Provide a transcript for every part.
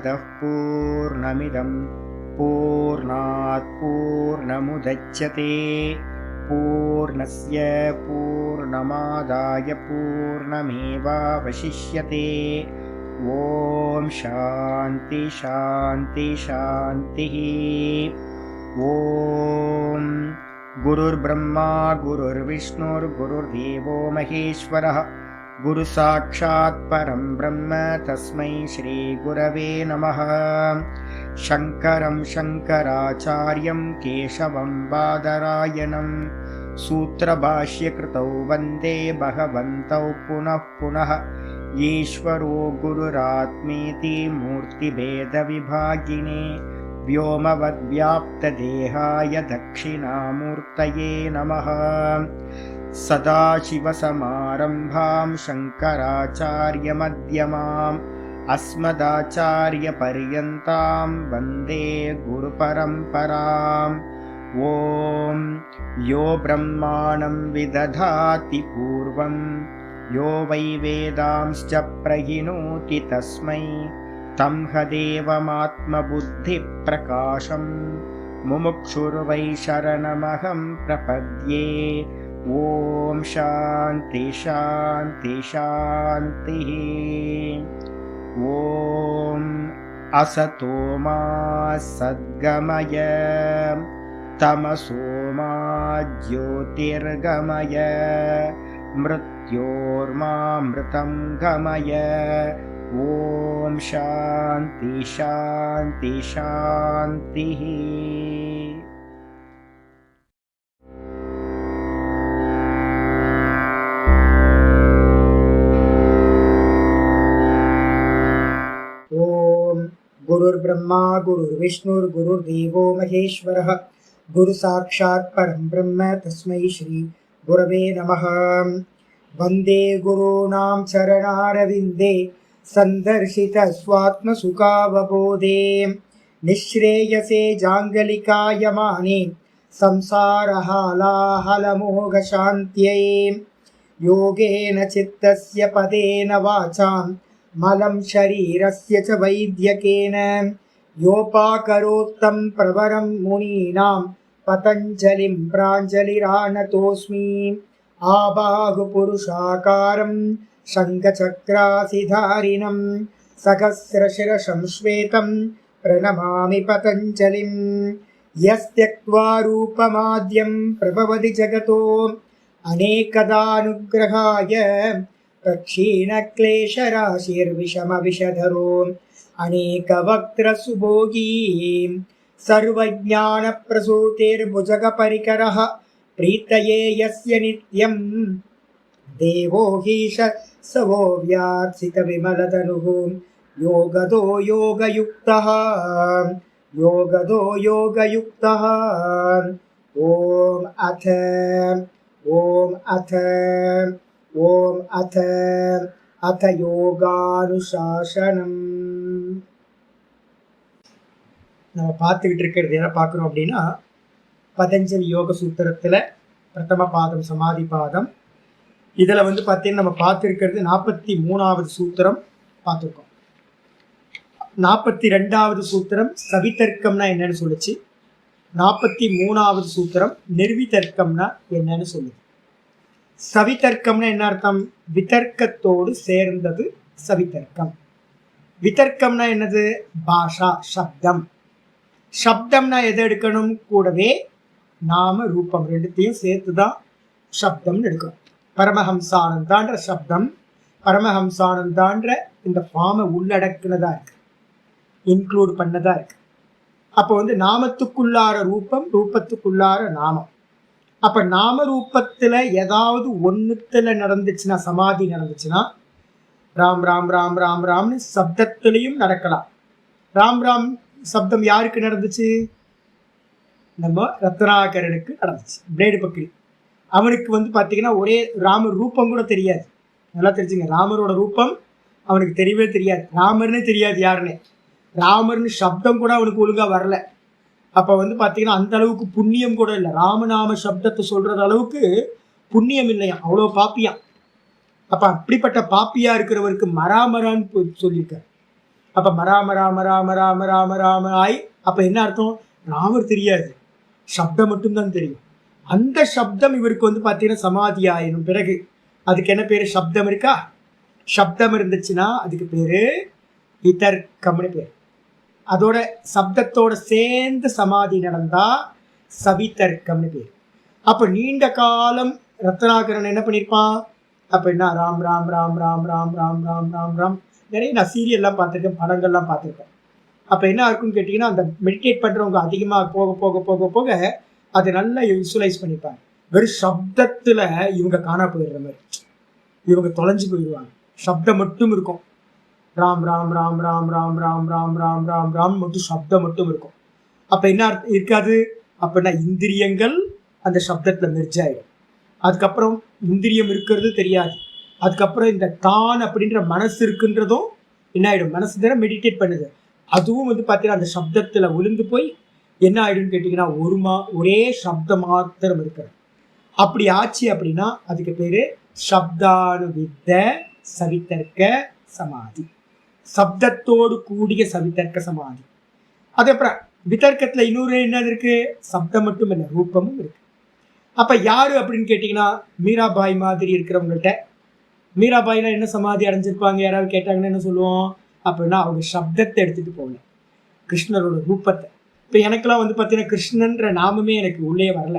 पूर्णमदः पूर्णमिदं पूर्णात् पूर्णमुदच्यते पूर्णस्य पूर्णमादाय पूर्णमेवावशिष्यते। ॐ शान्ति शान्ति शान्तिः। ॐ गुरुर्ब्रह्मा गुरुर्विष्णुर्गुरुर्देवो महेश्वरः गुरुसाक्षात् परं ब्रह्म तस्मै श्रीगुरवे नमः। शङ्करं शङ्कराचार्यं केशवं बादरायणं सूत्रभाष्यकृतौ वन्दे भगवन्तौ पुनः पुनः। ईश्वरो गुरुरात्मेति मूर्तिभेदविभागिने व्योमवद्व्याप्तदेहाय दक्षिणामूर्तये नमः। सदाशिवसमारम्भां शङ्कराचार्यमध्यमाम् अस्मदाचार्यपर्यन्तां वन्दे गुरुपरम्पराम्। ॐ यो ब्रह्माणं विदधाति पूर्वं यो वै वेदांश्च प्रहिणोति तस्मै तं हदेवमात्मबुद्धिप्रकाशं मुमुक्षुर्वै शरणमहं प्रपद्ये। ॐ शान्ति शान्ति शान्तिः। ॐ असतो मा सद्गमय तमसो मा ज्योतिर्गमय मृत्योर्मामृतं गमय। ॐ शान्ति शान्ति शान्तिः। गुरुर्ब्रह्मा गुरुर्विष्णुर्गुरुर्देवो महेश्वरः गुरुसाक्षात् परं ब्रह्म तस्मै श्री गुरवे नमः। वन्दे गुरूणां चरणारविन्दे सन्दर्शित स्वात्मसुखावबोधे निःश्रेयसे जाङ्गलिकायमाने संसारहालाहलमोघशान्त्यै। योगेन चित्तस्य पदेन वाचां मलं शरीरस्य च वैद्यकेन योपाकरोत्तं प्रवरं मुनीनां पतञ्जलिं प्राञ्जलिरानतोऽस्मि। आबाहुपुरुषाकारं शङ्खचक्रासिधारिणं सहस्रशिरसं श्वेतं प्रणमामि पतञ्जलिं। यस्त्यक्त्वा रूपमाद्यं प्रभवति जगतो अनेकदानुग्रहाय प्रक्षीणक्लेशराशिर्विषमविषधरो अनेकवक्त्रसुभोगी सर्वज्ञानप्रसूतिर्भुजगपरिकरः प्रीतये यस्य नित्यं देवो हीश सवो व्यात्सितविमलतनुः योगदो योगयुक्तः ॐ अथ யோகானுசாசனம். நம்ம பார்த்துக்கிட்டு இருக்கிறது என்ன பார்க்குறோம் அப்படின்னா, பதஞ்சலி யோக சூத்திரத்தில் பிரதம பாதம் சமாதி பாதம். இதில் பார்த்தீங்கன்னா நம்ம பார்த்துருக்கிறது 43வது சூத்திரம் பார்த்துருக்கோம். 42வது சூத்திரம் சவிதர்க்கம்னா என்னன்னு சொல்லிச்சு. 43வது சூத்திரம் நிர்விதர்க்கம்னா என்னன்னு சொல்லுது. சவிதர்க்கம்னா என்ன அர்த்தம்? விதர்க்கத்தோடு சேர்ந்தது சவிதர்க்கம். விதர்க்கம்னா என்னது? பாஷா, சப்தம். சப்தம்னா எதை எடுக்கணும்? கூடவே நாம ரூபம் ரெண்டுத்தையும் சேர்த்து தான் சப்தம்னு எடுக்கணும். பரமஹம்சானந்தான்ற சப்தம் பரமஹம்சானந்தான்ற இந்த ஃபார்மை உள்ளடக்குனதா இருக்கு, இன்க்ளூட் பண்ணதா இருக்கு. அப்போ நாமத்துக்குள்ளார ரூபம், ரூபத்துக்குள்ளார நாமம். அப்ப நாம ரூபத்துல ஏதாவது ஒன்னுத்துல நடந்துச்சுன்னா, சமாதி நடந்துச்சுன்னா ராம் ராம் ராம் ராம் ராம்னு சப்தத்திலையும் நடக்கலாம். ராம் ராம் சப்தம் யாருக்கு நடந்துச்சு? நம்ம ரத்னாகரனுக்கு நடந்துச்சு. பிளேடு பக்ரி அவனுக்கு பார்த்தீங்கன்னா ஒரே ராமர் ரூபம் கூட தெரியாது. நல்லா தெரிஞ்சுங்க, ராமரோட ரூபம் அவனுக்கு தெரியவே தெரியாது. ராமர்னே தெரியாது யாருன்னு. ராமர்னு சப்தம் கூட அவனுக்கு ஒழுங்கா வரல. அப்போ பார்த்தீங்கன்னா அந்த அளவுக்கு புண்ணியம் கூட இல்லை. ராமநாம சப்தத்தை சொல்றது அளவுக்கு புண்ணியம் இல்லையா, அவ்வளோ பாப்பியான். அப்போ அப்படிப்பட்ட பாப்பியா இருக்கிறவருக்கு மராமரான்னு சொல்லியிருக்காரு. அப்ப மராம ராம ராம ராம ராம ராம ஆய் அப்ப என்ன அர்த்தம்? ராமர் தெரியாது, சப்தம் மட்டும்தான் தெரியும். அந்த சப்தம் இவருக்கு வந்து பார்த்தீங்கன்னா சமாதி ஆயினும் பிறகு அதுக்கு என்ன பேரு? சப்தம் இருக்கா? சப்தம் இருந்துச்சுன்னா அதுக்கு பேரு விதர்க்கம்னு பேர். அதோட சப்தத்தோட சேர்ந்து சமாதி நடந்தா சவிதர்க்கம்னு பேர். அப்ப நீண்ட காலம் ரத்னாகரன் என்ன பண்ணியிருப்பான்? அப்ப என்ன ராம் ராம் ராம் ராம் ராம் ராம் ராம் ராம் ராம் நிறைய நான் சீரியல்லாம் பார்த்துருக்கேன், படங்கள்லாம் பார்த்துருக்கேன். அப்ப என்ன இருக்குன்னு கேட்டீங்கன்னா, அந்த மெடிடேட் பண்றவங்க அதிகமாக போக போக போக போக அதை நல்லா விசுவலைஸ் பண்ணிப்பாங்க. வெறும் சப்தத்துல இவங்க காணா போயிடுற மாதிரி, இவங்க தொலைஞ்சு போயிடுவாங்க. சப்தம் மட்டும் இருக்கும், ராம் ராம் ராம் ராம் ராம் ராம் ராம் ராம் ராம் ராம் மட்டும் சப்தம் மட்டும் இருக்கும். அப்ப என்ன இருக்காது? அப்படின்னா இந்திரியங்கள் அந்த சப்தத்துல மெர்ஜ் ஆயிடும். அதுக்கப்புறம் இந்திரியம் இருக்கிறது தெரியாது. அதுக்கப்புறம் இந்த தான் அப்படின்ற மனசு இருக்குன்றதும் என்ன ஆயிடும்? மனசு தானே மெடிடேட் பண்ணுது, அதுவும் வந்து பார்த்தீங்கன்னா அந்த சப்தத்துல விழுந்து போய் என்ன ஆயிடும்னு கேட்டீங்கன்னா ஒரே சப்த மாத்திரம் இருக்கிறது. அப்படி ஆச்சு அப்படின்னா அதுக்கு பேரு சப்தானுவித்த சவிதர்க்க சமாதி, சப்தத்தோடு கூடிய சவிதர்க்க சமாதி. அதுக்கப்புறம் விதர்க்கத்துல இன்னொரு என்ன இருக்கு? சப்தம் மட்டும் இல்லை, ரூபமும் இருக்கு. அப்ப யாரு அப்படின்னு கேட்டீங்கன்னா, மீராபாய் மாதிரி இருக்கிறவங்கள்ட்ட, மீராபாய்லாம் என்ன சமாதி அடைஞ்சிருப்பாங்க யாராவது கேட்டாங்கன்னா என்ன சொல்லுவோம்? அப்படின்னா அவங்க சப்தத்தை எடுத்துட்டு போகல, கிருஷ்ணரோட ரூபத்தை. இப்போ எனக்கெல்லாம் வந்து பார்த்தீங்கன்னா கிருஷ்ணன்ற நாமமே எனக்கு உள்ளே வரல.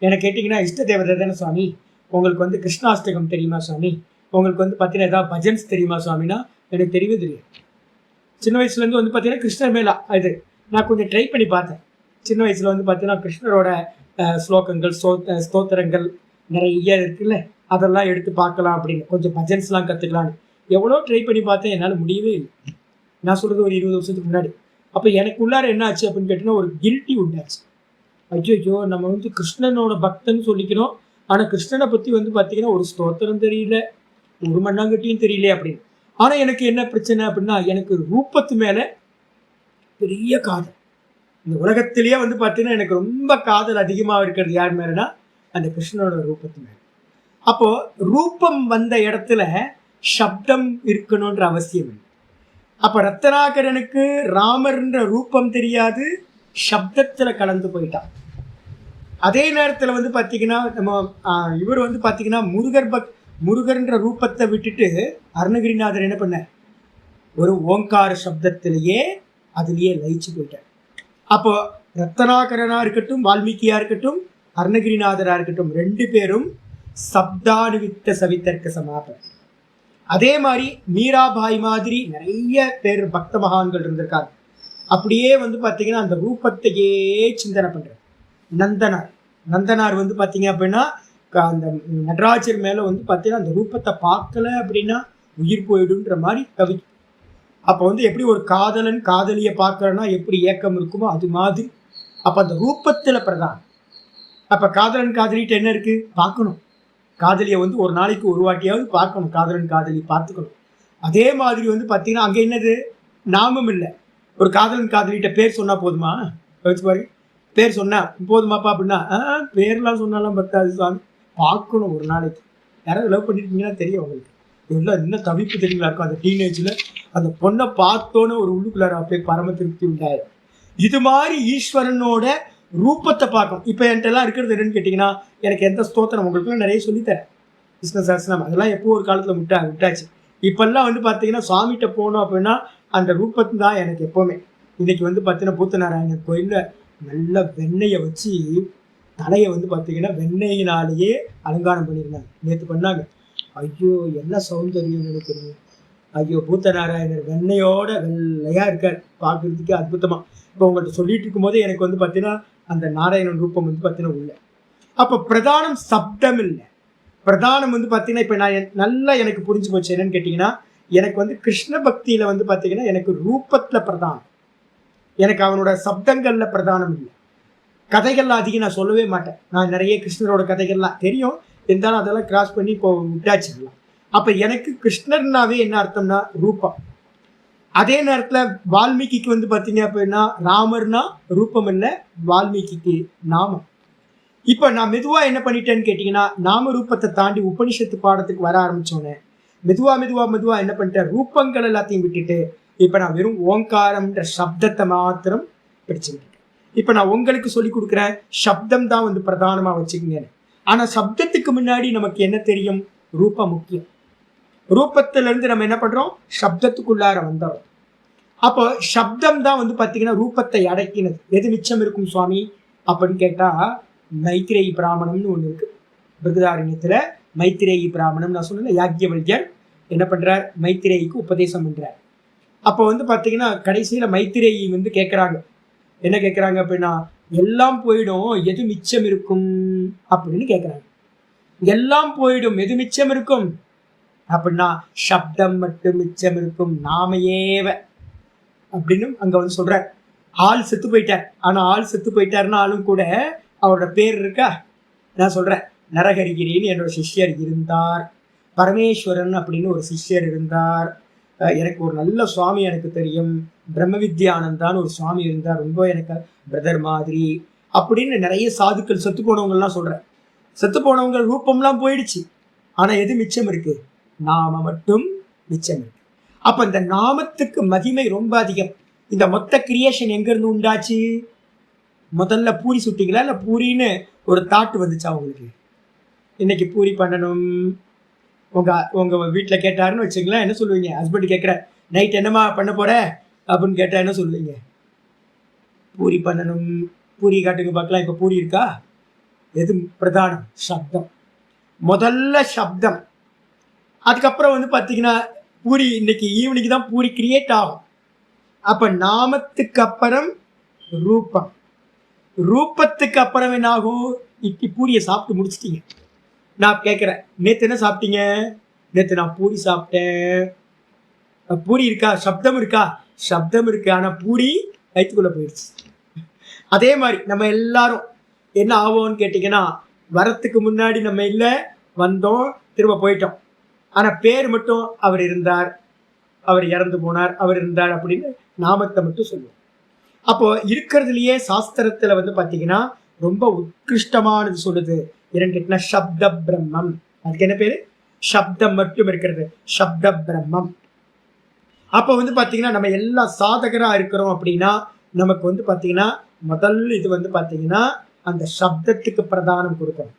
எனக்கு கேட்டிங்கன்னா இஷ்ட தேவதை தானே சுவாமி, உங்களுக்கு வந்து கிருஷ்ணாஷ்டகம் தெரியுமா சுவாமி, உங்களுக்கு வந்து பார்த்தீங்கன்னா ஏதாவது பஜன்ஸ் தெரியுமா சுவாமினா எனக்கு தெரியவே தெரியும். சின்ன வயசுலேருந்து வந்து பார்த்தீங்கன்னா கிருஷ்ணர் மேலா இது நான் கொஞ்சம் ட்ரை பண்ணி பார்த்தேன். சின்ன வயசில் வந்து பார்த்தீங்கன்னா கிருஷ்ணரோட ஸ்லோகங்கள் ஸ்தோத்திரங்கள் நிறைய இருக்குல்ல, அதெல்லாம் எடுத்து பார்க்கலாம் அப்படின்னு கொஞ்சம் பஜன்ஸ்லாம் கற்றுக்கலான்னு எவ்வளோ ட்ரை பண்ணி பார்த்தேன், என்னால் முடியவே இல்லை. நான் சொல்கிறது ஒரு 20 வருஷத்துக்கு முன்னாடி. அப்போ எனக்கு உள்ளார என்ன ஆச்சு அப்படின்னு கேட்டிங்கன்னா ஒரு கில்ட்டி உண்டாச்சு. ஐயோ நம்ம வந்து கிருஷ்ணனோட பக்தன்னு சொல்லிக்கிறோம், ஆனால் கிருஷ்ணனை பற்றி வந்து பார்த்தீங்கன்னா ஒரு ஸ்தோத்திரம் தெரியல, ஒரு மண்ணாங்கட்டியும் தெரியல அப்படின்னு. ஆனால் எனக்கு என்ன பிரச்சனை அப்படின்னா, எனக்கு ரூபத்து மேலே பெரிய காதல். இந்த உலகத்திலேயே வந்து பார்த்தீங்கன்னா எனக்கு ரொம்ப காதல் அதிகமாக இருக்கிறது யார் மேலேனா அந்த கிருஷ்ணனோட ரூபத்து மேலே. அப்போ ரூபம் வந்த இடத்துல சப்தம் இருக்கணுன்ற அவசியம் இல்லை. அப்போ ரத்னாகரனுக்கு ராமர்ன்ற ரூபம் தெரியாது, சப்தத்துல கலந்து போயிட்டான். அதே நேரத்தில் வந்து பார்த்தீங்கன்னா நம்ம இவர் வந்து பார்த்தீங்கன்னா முருகர்ன்ற ரூபத்தை விட்டுட்டு அருணகிரிநாதர் என்ன பண்ண, ஒரு ஓங்கார சப்தத்திலேயே அதுலேயே லயிச்சு போயிட்டார். அப்போ ரத்னாகரனா இருக்கட்டும், வால்மீகியா இருக்கட்டும், அருணகிரிநாதரா இருக்கட்டும், 2 பேரும் சப்தானுவித்த சவிதர்க்க சமாபம். அதே மாதிரி மீராபாய் மாதிரி நிறைய பேர் பக்த மகான்கள் இருந்திருக்காங்க. அப்படியே வந்து பார்த்தீங்கன்னா அந்த ரூபத்தையே சிந்தனை பண்றாரு. நந்தனார் வந்து பார்த்தீங்க அப்படின்னா அந்த நடராஜர் மேலே வந்து பார்த்தீங்கன்னா அந்த ரூபத்தை பார்க்கல அப்படின்னா உயிர் போயிடுன்ற மாதிரி கவி. அப்போ வந்து எப்படி ஒரு காதலன் காதலியை பார்க்கறன்னா எப்படி ஏக்கம் இருக்குமோ அது மாதிரி அப்போ அந்த ரூபத்தில் பிரதானம். அப்போ காதலன் காதலிட்டு என்ன இருக்கு? பார்க்கணும். காதலியை வந்து ஒரு நாளைக்கு ஒரு வாட்டியாவது பார்க்கணும், காதலன் காதலி பார்த்துக்கணும். அதே மாதிரி வந்து பார்த்தீங்கன்னா அங்கே என்னது? நாமம் இல்லை. ஒரு காதலன் காதலிட்ட பேர் சொன்னால் போதுமா? வச்சு பாருங்க, பேர் சொன்னா போதுமாப்பா அப்படின்னா பேர்லாம் சொன்னாலாம் பத்தாது சுவாமி, பார்க்கணும் ஒரு நாளைக்கு. யாராவது லவ் பண்ணிருக்கீங்கன்னா தெரியும் உங்களுக்கு. இதெல்லாம் இன்னும் தவிப்பு தெரியுங்களா இருக்கும். அந்த டீனேஜில் அந்த பொண்ணை பார்த்தோன்னு ஒரு உள்ளுக்குள்ளார அப்படியே பரம திருப்தி உண்டாயிரும். இது மாதிரி ஈஸ்வரனோட ரூபத்தை பார்க்கணும். இப்போ என்கிட்ட எல்லாம் இருக்கிறது என்னன்னு கேட்டிங்கன்னா, எனக்கு எந்த ஸ்தோத்திரம் உங்களுக்குலாம் நிறைய சொல்லித்தரேன், விஷ்ணு சஹஸ்ரநாமம் அதெல்லாம் எப்போ ஒரு காலத்தில் விட்டாச்சு. இப்போல்லாம் வந்து பார்த்தீங்கன்னா சுவாமிகிட்ட போனோம் அப்படின்னா அந்த ரூபத்து தான் எனக்கு எப்போவுமே. இன்றைக்கி வந்து பார்த்தீங்கன்னா பூத்தநாராயணன் கோயிலில் நல்ல வெண்ணெயை வச்சு தலையை வந்து பார்த்தீங்கன்னா வெண்ணெயினாலேயே அலங்காரம் பண்ணியிருந்தாங்க. நேற்று பண்ணாங்க. ஐயோ என்ன சௌந்தரியம் நினைக்கிறீங்க. ஐயோ பூத்தநாராயணர் வெண்ணையோட வெள்ளையாக இருக்கார், பார்க்குறதுக்கு அற்புதமாக. இப்போ உங்கள்கிட்ட சொல்லிட்டு இருக்கும்போதே எனக்கு வந்து பார்த்தீங்கன்னா அந்த நாராயணன் ரூபம் வந்து பார்த்தீங்கன்னா உள்ள. அப்போ பிரதானம் சப்தம் இல்லை, பிரதானம் வந்து பார்த்தீங்கன்னா இப்போ நான் நல்லா எனக்கு புரிஞ்சு போச்சு என்னன்னு கேட்டிங்கன்னா, எனக்கு வந்து கிருஷ்ண பக்தியில் வந்து பார்த்தீங்கன்னா எனக்கு ரூபத்தில் பிரதானம், எனக்கு அவனோட சப்தங்களில் பிரதானம் இல்லை. கதைகள்லாம் அதிகம் நான் சொல்லவே மாட்டேன். நான் நிறைய கிருஷ்ணரோட கதைகள்லாம் தெரியும், இருந்தாலும் அதெல்லாம் கிராஸ் பண்ணி இப்போ விட்டாச்சுக்கலாம். அப்போ எனக்கு கிருஷ்ணர்னாவே என்ன அர்த்தம்னா ரூபம். அதே நேரத்தில் வால்மீகிக்கு வந்து பார்த்தீங்க அப்படின்னா ராமர்னா ரூபம் இல்லை, வால்மீகிக்கு நாமம். இப்போ நான் மெதுவாக என்ன பண்ணிட்டேன்னு கேட்டிங்கன்னா, நாம ரூபத்தை தாண்டி உபனிஷத்து பாடத்துக்கு வர ஆரம்பித்தோன்னே மெதுவாக என்ன பண்ணிட்டேன், ரூபங்கள் எல்லாத்தையும் விட்டுட்டு இப்போ நான் வெறும் ஓங்காரம்ன்ற சப்தத்தை மாத்திரம் பிடிச்சுக்கிட்டு இருக்கேன். இப்போ நான் உங்களுக்கு சொல்லி கொடுக்குறேன், சப்தம் தான் வந்து பிரதானமாக வச்சுக்கோங்க. ஆனால் சப்தத்துக்கு முன்னாடி நமக்கு என்ன தெரியும்? ரூபம் முக்கியம். ரூபத்திலிருந்து நம்ம என்ன பண்ணுறோம்? சப்தத்துக்குள்ளார வந்துடுறோம். அப்போ சப்தம் தான் வந்து பார்த்தீங்கன்னா ரூபத்தை அடக்கினது. எது மிச்சம் இருக்கும் சுவாமி அப்படின்னு கேட்டால், மைத்ரேயி பிராமணம்னு ஒன்று இருக்குது. பிருகதாரண்யத்தில் மைத்ரேயி பிராமணம் நான் சொன்னேன். யாக்ஞவல்யர் என்ன பண்ணுறார்? மைத்ரேயிக்கு உபதேசம் பண்ணுறார். அப்போ வந்து பார்த்தீங்கன்னா கடைசியில் மைத்ரேயி வந்து கேட்குறாங்க. என்ன கேட்குறாங்க அப்படின்னா, எல்லாம் போயிடும், எது மிச்சம் இருக்கும் அப்படின்னு கேட்குறாங்க. எல்லாம் போயிடும், எது மிச்சம் இருக்கும் அப்படின்னா, சப்தம் மட்டும் மிச்சம் இருக்கும், நாமையேவ அப்படின்னு அங்கே வந்து சொல்கிறார். ஆள் செத்து போயிட்டார். ஆனால் ஆள் செத்து போயிட்டாருன்னா ஆளும் கூட அவரோட பேர் இருக்கா? நான் சொல்கிறேன், நரஹரிகிரின்னு என்னோட சிஷ்யர் இருந்தார், பரமேஸ்வரன் அப்படின்னு ஒரு சிஷ்யர் இருந்தார், எனக்கு ஒரு நல்ல சுவாமி எனக்கு தெரியும், பிரம்ம வித்யானந்தான்னு ஒரு சுவாமி இருந்தார், ரொம்ப எனக்கு பிரதர் மாதிரி அப்படின்னு நிறைய சாதுக்கள் செத்து போனவங்கலாம் சொல்கிறேன். செத்து போனவங்க ரூபம்லாம் போயிடுச்சு. ஆனால் எது மிச்சம் இருக்கு? நாம மட்டும் மிச்சம் இருக்கு. அப்போ இந்த நாமத்துக்கு மகிமை ரொம்ப அதிகம். இந்த மொத்த கிரியேஷன் எங்கேருந்து உண்டாச்சு? முதல்ல பூரி சுட்டிங்களா, இல்லை பூரின்னு ஒரு தாட்டு வந்துச்சா உங்களுக்கு? இன்னைக்கு பூரி பண்ணணும். உங்கள் வீட்டில் கேட்டாருன்னு வச்சுங்களேன், என்ன சொல்லுவீங்க? ஹஸ்பண்ட் கேட்குற, நைட் என்னம்மா பண்ண போகிற அப்படின்னு கேட்டால் என்ன சொல்லுவீங்க? பூரி பண்ணணும். பூரி காட்டுங்க பார்க்கலாம். இப்போ பூரி இருக்கா? எது பிரதானம்? சப்தம். முதல்ல சப்தம். அதுக்கப்புறம் வந்து பார்த்தீங்கன்னா பூரி இன்னைக்கு ஈவினிங் தான் பூரி கிரியேட் ஆகும். அப்போ நாமத்துக்கு அப்புறம் ரூபம். ரூபத்துக்கு அப்புறம் என்ன ஆகும்? இட்லி பூரியை சாப்பிட்டு முடிச்சிட்டீங்க. நான் கேட்குறேன், நேற்று என்ன சாப்பிட்டீங்க? நேற்று நான் பூரி சாப்பிட்டேன். பூரி இருக்கா? சப்தம் இருக்கா? சப்தம் இருக்கு. ஆனால் பூரி வயிற்றுக்குள்ளே போயிடுச்சு. அதே மாதிரி நம்ம எல்லாரும் என்ன ஆவோம்னு கேட்டிங்கன்னா, வரத்துக்கு முன்னாடி நம்ம இல்லை, வந்தோம், திரும்ப போயிட்டோம். ஆனால் பேர் மட்டும் அவர் இருந்தார், அவர் இறந்து போனார், அவர் இருந்தார் அப்படின்னு நாமத்தை மட்டும் சொல்லுவோம். அப்போ இருக்கிறதுலையே சாஸ்திரத்தில் வந்து பார்த்தீங்கன்னா ரொம்ப உத்கிருஷ்டமானது சொல்லுது என்னன்னு கேட்டிங்கன்னா, சப்த பிரம்மம். அதுக்கு என்ன பேர்? சப்தம் மட்டும் இருக்கிறது, சப்த பிரம்மம். அப்போ வந்து பார்த்தீங்கன்னா நம்ம எல்லாம் சாதகராக இருக்கிறோம் அப்படின்னா நமக்கு வந்து பார்த்தீங்கன்னா முதல் இது வந்து பார்த்தீங்கன்னா அந்த சப்தத்துக்கு பிரதானம் கொடுக்கணும்,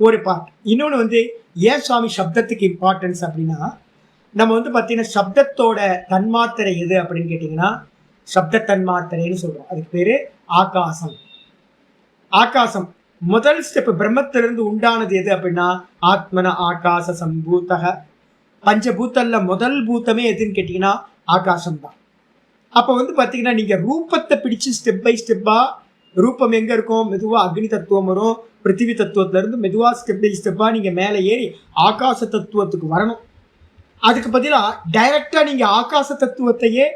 ஒரு பார்ட். இன்னொன்று வந்து ஏன் சுவாமி சப்தத்துக்கு இம்பார்ட்டன்ஸ் அப்படின்னா, நம்ம வந்து பார்த்தீங்கன்னா சப்தத்தோட தன்மாத்திரை எது அப்படின்னு கேட்டிங்கன்னா, சப்த தன்மாத்திரைன்னு சொல்கிறோம். அதுக்கு பேர் ஆகாசம். ஆகாசம் முதல் ஸ்டெப். பிரம்மத்திலிருந்து உண்டானது எது அப்படின்னா, ஆத்மன ஆகாச சம்பூத்தக. பஞ்சபூத்தல்ல முதல் பூத்தமே எதுன்னு கேட்டிங்கன்னா ஆகாசம் தான். அப்போ வந்து பார்த்தீங்கன்னா நீங்கள் ரூபத்தை பிடிச்சு ஸ்டெப் பை ஸ்டெப்பாக, ரூபம் எங்கே இருக்கும்? மெதுவாக அக்னி தத்துவம் வரும், பிருத்திவி தத்துவத்திலேருந்து மெதுவாக ஸ்டெப் பை ஸ்டெப்பாக நீங்கள் மேலே ஏறி ஆகாச தத்துவத்துக்கு வரணும். அதுக்கு பதிலாக டைரெக்டாக நீங்கள் ஆகாச தத்துவத்தையே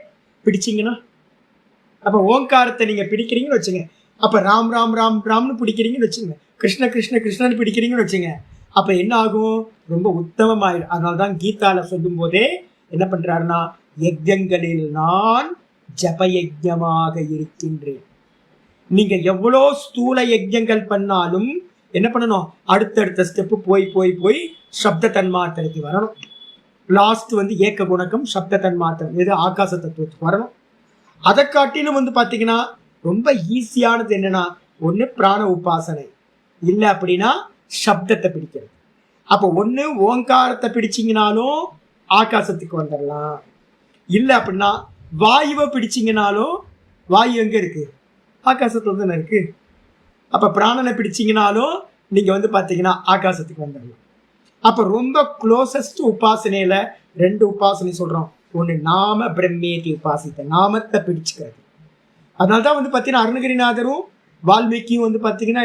பிடிச்சிங்கன்னா, அப்போ ஓங்காரத்தை நீங்கள் பிடிக்கிறீங்கன்னு வச்சுங்க, அப்போ ராம் ராம் ராம் ராம்னு பிடிக்கிறீங்கன்னு வச்சுங்க, கிருஷ்ண கிருஷ்ண கிருஷ்ணன்னு பிடிக்கிறீங்கன்னு வச்சுங்க, அப்போ என்ன ஆகும்? ரொம்ப உத்தமமாயிடும். அதனால தான் கீதால சொல்லும் போதே என்ன பண்ணுறாருன்னா, யஜ்ஞங்களில் நான் ஜபயஜமாக இருக்கின்றேன். நீங்கள் எவ்வளோ ஸ்தூல யஜ்ஞங்கள் பண்ணாலும் என்ன பண்ணணும்? அடுத்தடுத்த ஸ்டெப்பு போய் போய் போய் சப்த தன்மாத்திரைக்கு வரணும். லாஸ்ட் வந்து ஏக்க குணக்கம் சப்த தன்மாத்திரம், எது? ஆகாச தத்துவத்துக்கு வரணும். அதை காட்டிலும் வந்து பார்த்தீங்கன்னா ரொம்ப ஈஸியானது என்னன்னா, ஒன்று பிராண உபாசனை, இல்லை அப்படின்னா சப்தத்தை பிடிக்கிறது. அப்போ ஒன்று ஓங்காரத்தை பிடிச்சிங்கனாலும் ஆகாசத்துக்கு வந்துடலாம், இல்லை அப்படின்னா வாயுவை பிடிச்சிங்கனாலும், வாயு எங்கே இருக்குது? ஆகாசத்தில் தானே இருக்குது. அப்போ பிராணனை பிடிச்சிங்கனாலும் நீங்கள் வந்து பார்த்தீங்கன்னா ஆகாசத்துக்கு வந்துடலாம். அப்போ ரொம்ப க்ளோசஸ்ட் உபாசனையில் ரெண்டு உபாசனை சொல்கிறோம். ஒன்று நாம பிரம்மேதி உபாசித்த, நாமத்தை பிடிச்சிக்கிறது. அதனால தான் வந்து பார்த்தீங்கன்னா அருணகிரிநாதரும் வால்மீகியும் வந்து பார்த்தீங்கன்னா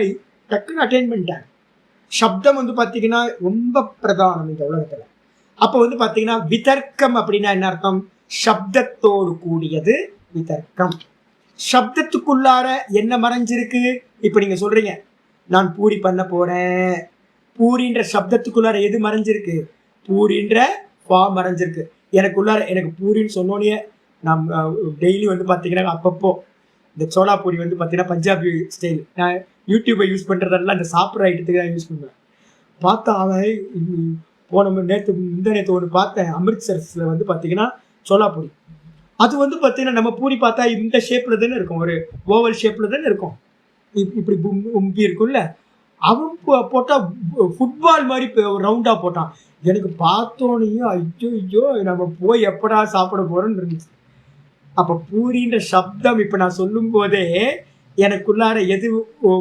டக்குன்னு அட்டைன் பண்ணிட்டாங்க. சப்தம் வந்து பார்த்தீங்கன்னா ரொம்ப பிரதானம் இந்த உலகத்தில். அப்போ வந்து பார்த்தீங்கன்னா விதர்க்கம் அப்படின்னா என்ன அர்த்தம்? சப்தத்தோடு கூடியது விதர்க்கம். சப்தத்துக்குள்ளார என்ன மறைஞ்சிருக்கு? இப்போ நீங்கள் சொல்கிறீங்க, நான் பூரி பண்ண போகிறேன். பூரின்ற சப்தத்துக்குள்ளார எது மறைஞ்சிருக்கு? பூரின்ற ஃபார்ம் மறைஞ்சிருக்கு. எனக்குள்ளார எனக்கு பூரின்னு சொன்னோன்னே நான் டெய்லி வந்து பார்த்தீங்கன்னா அப்பப்போ இந்த சோளா பூரி வந்து பார்த்தீங்கன்னா பஞ்சாபி ஸ்டைல், நான் யூடியூப்பை யூஸ் பண்ணுறதெல்லாம் இந்த சாப்பிட்ற ஐட்டத்துக்கு தான் யூஸ் பண்ணுவேன். பார்த்தா அவன் நேற்று ஒன்று பார்த்தேன், அமிர்த்சர்ஸில் வந்து பார்த்தீங்கன்னா சோளா பூரி. அது வந்து பார்த்தீங்கன்னா நம்ம பூரி பார்த்தா இந்த ஷேப்ல தானே இருக்கும், ஒரு ஓவல் ஷேப்ல தானே இருக்கும், இப்படி உம்பி இருக்கும்ல. அவன் போட்டா ஃபுட்பால் மாதிரி ரவுண்டா போட்டான். எனக்கு பார்த்தோனையும் ஐயோ நம்ம போய் எப்படா சாப்பிட போறோம்னு இருந்துச்சு. அப்ப பூரின்ற சப்தம் இப்ப நான் சொல்லும் போதே எனக்குள்ளார எது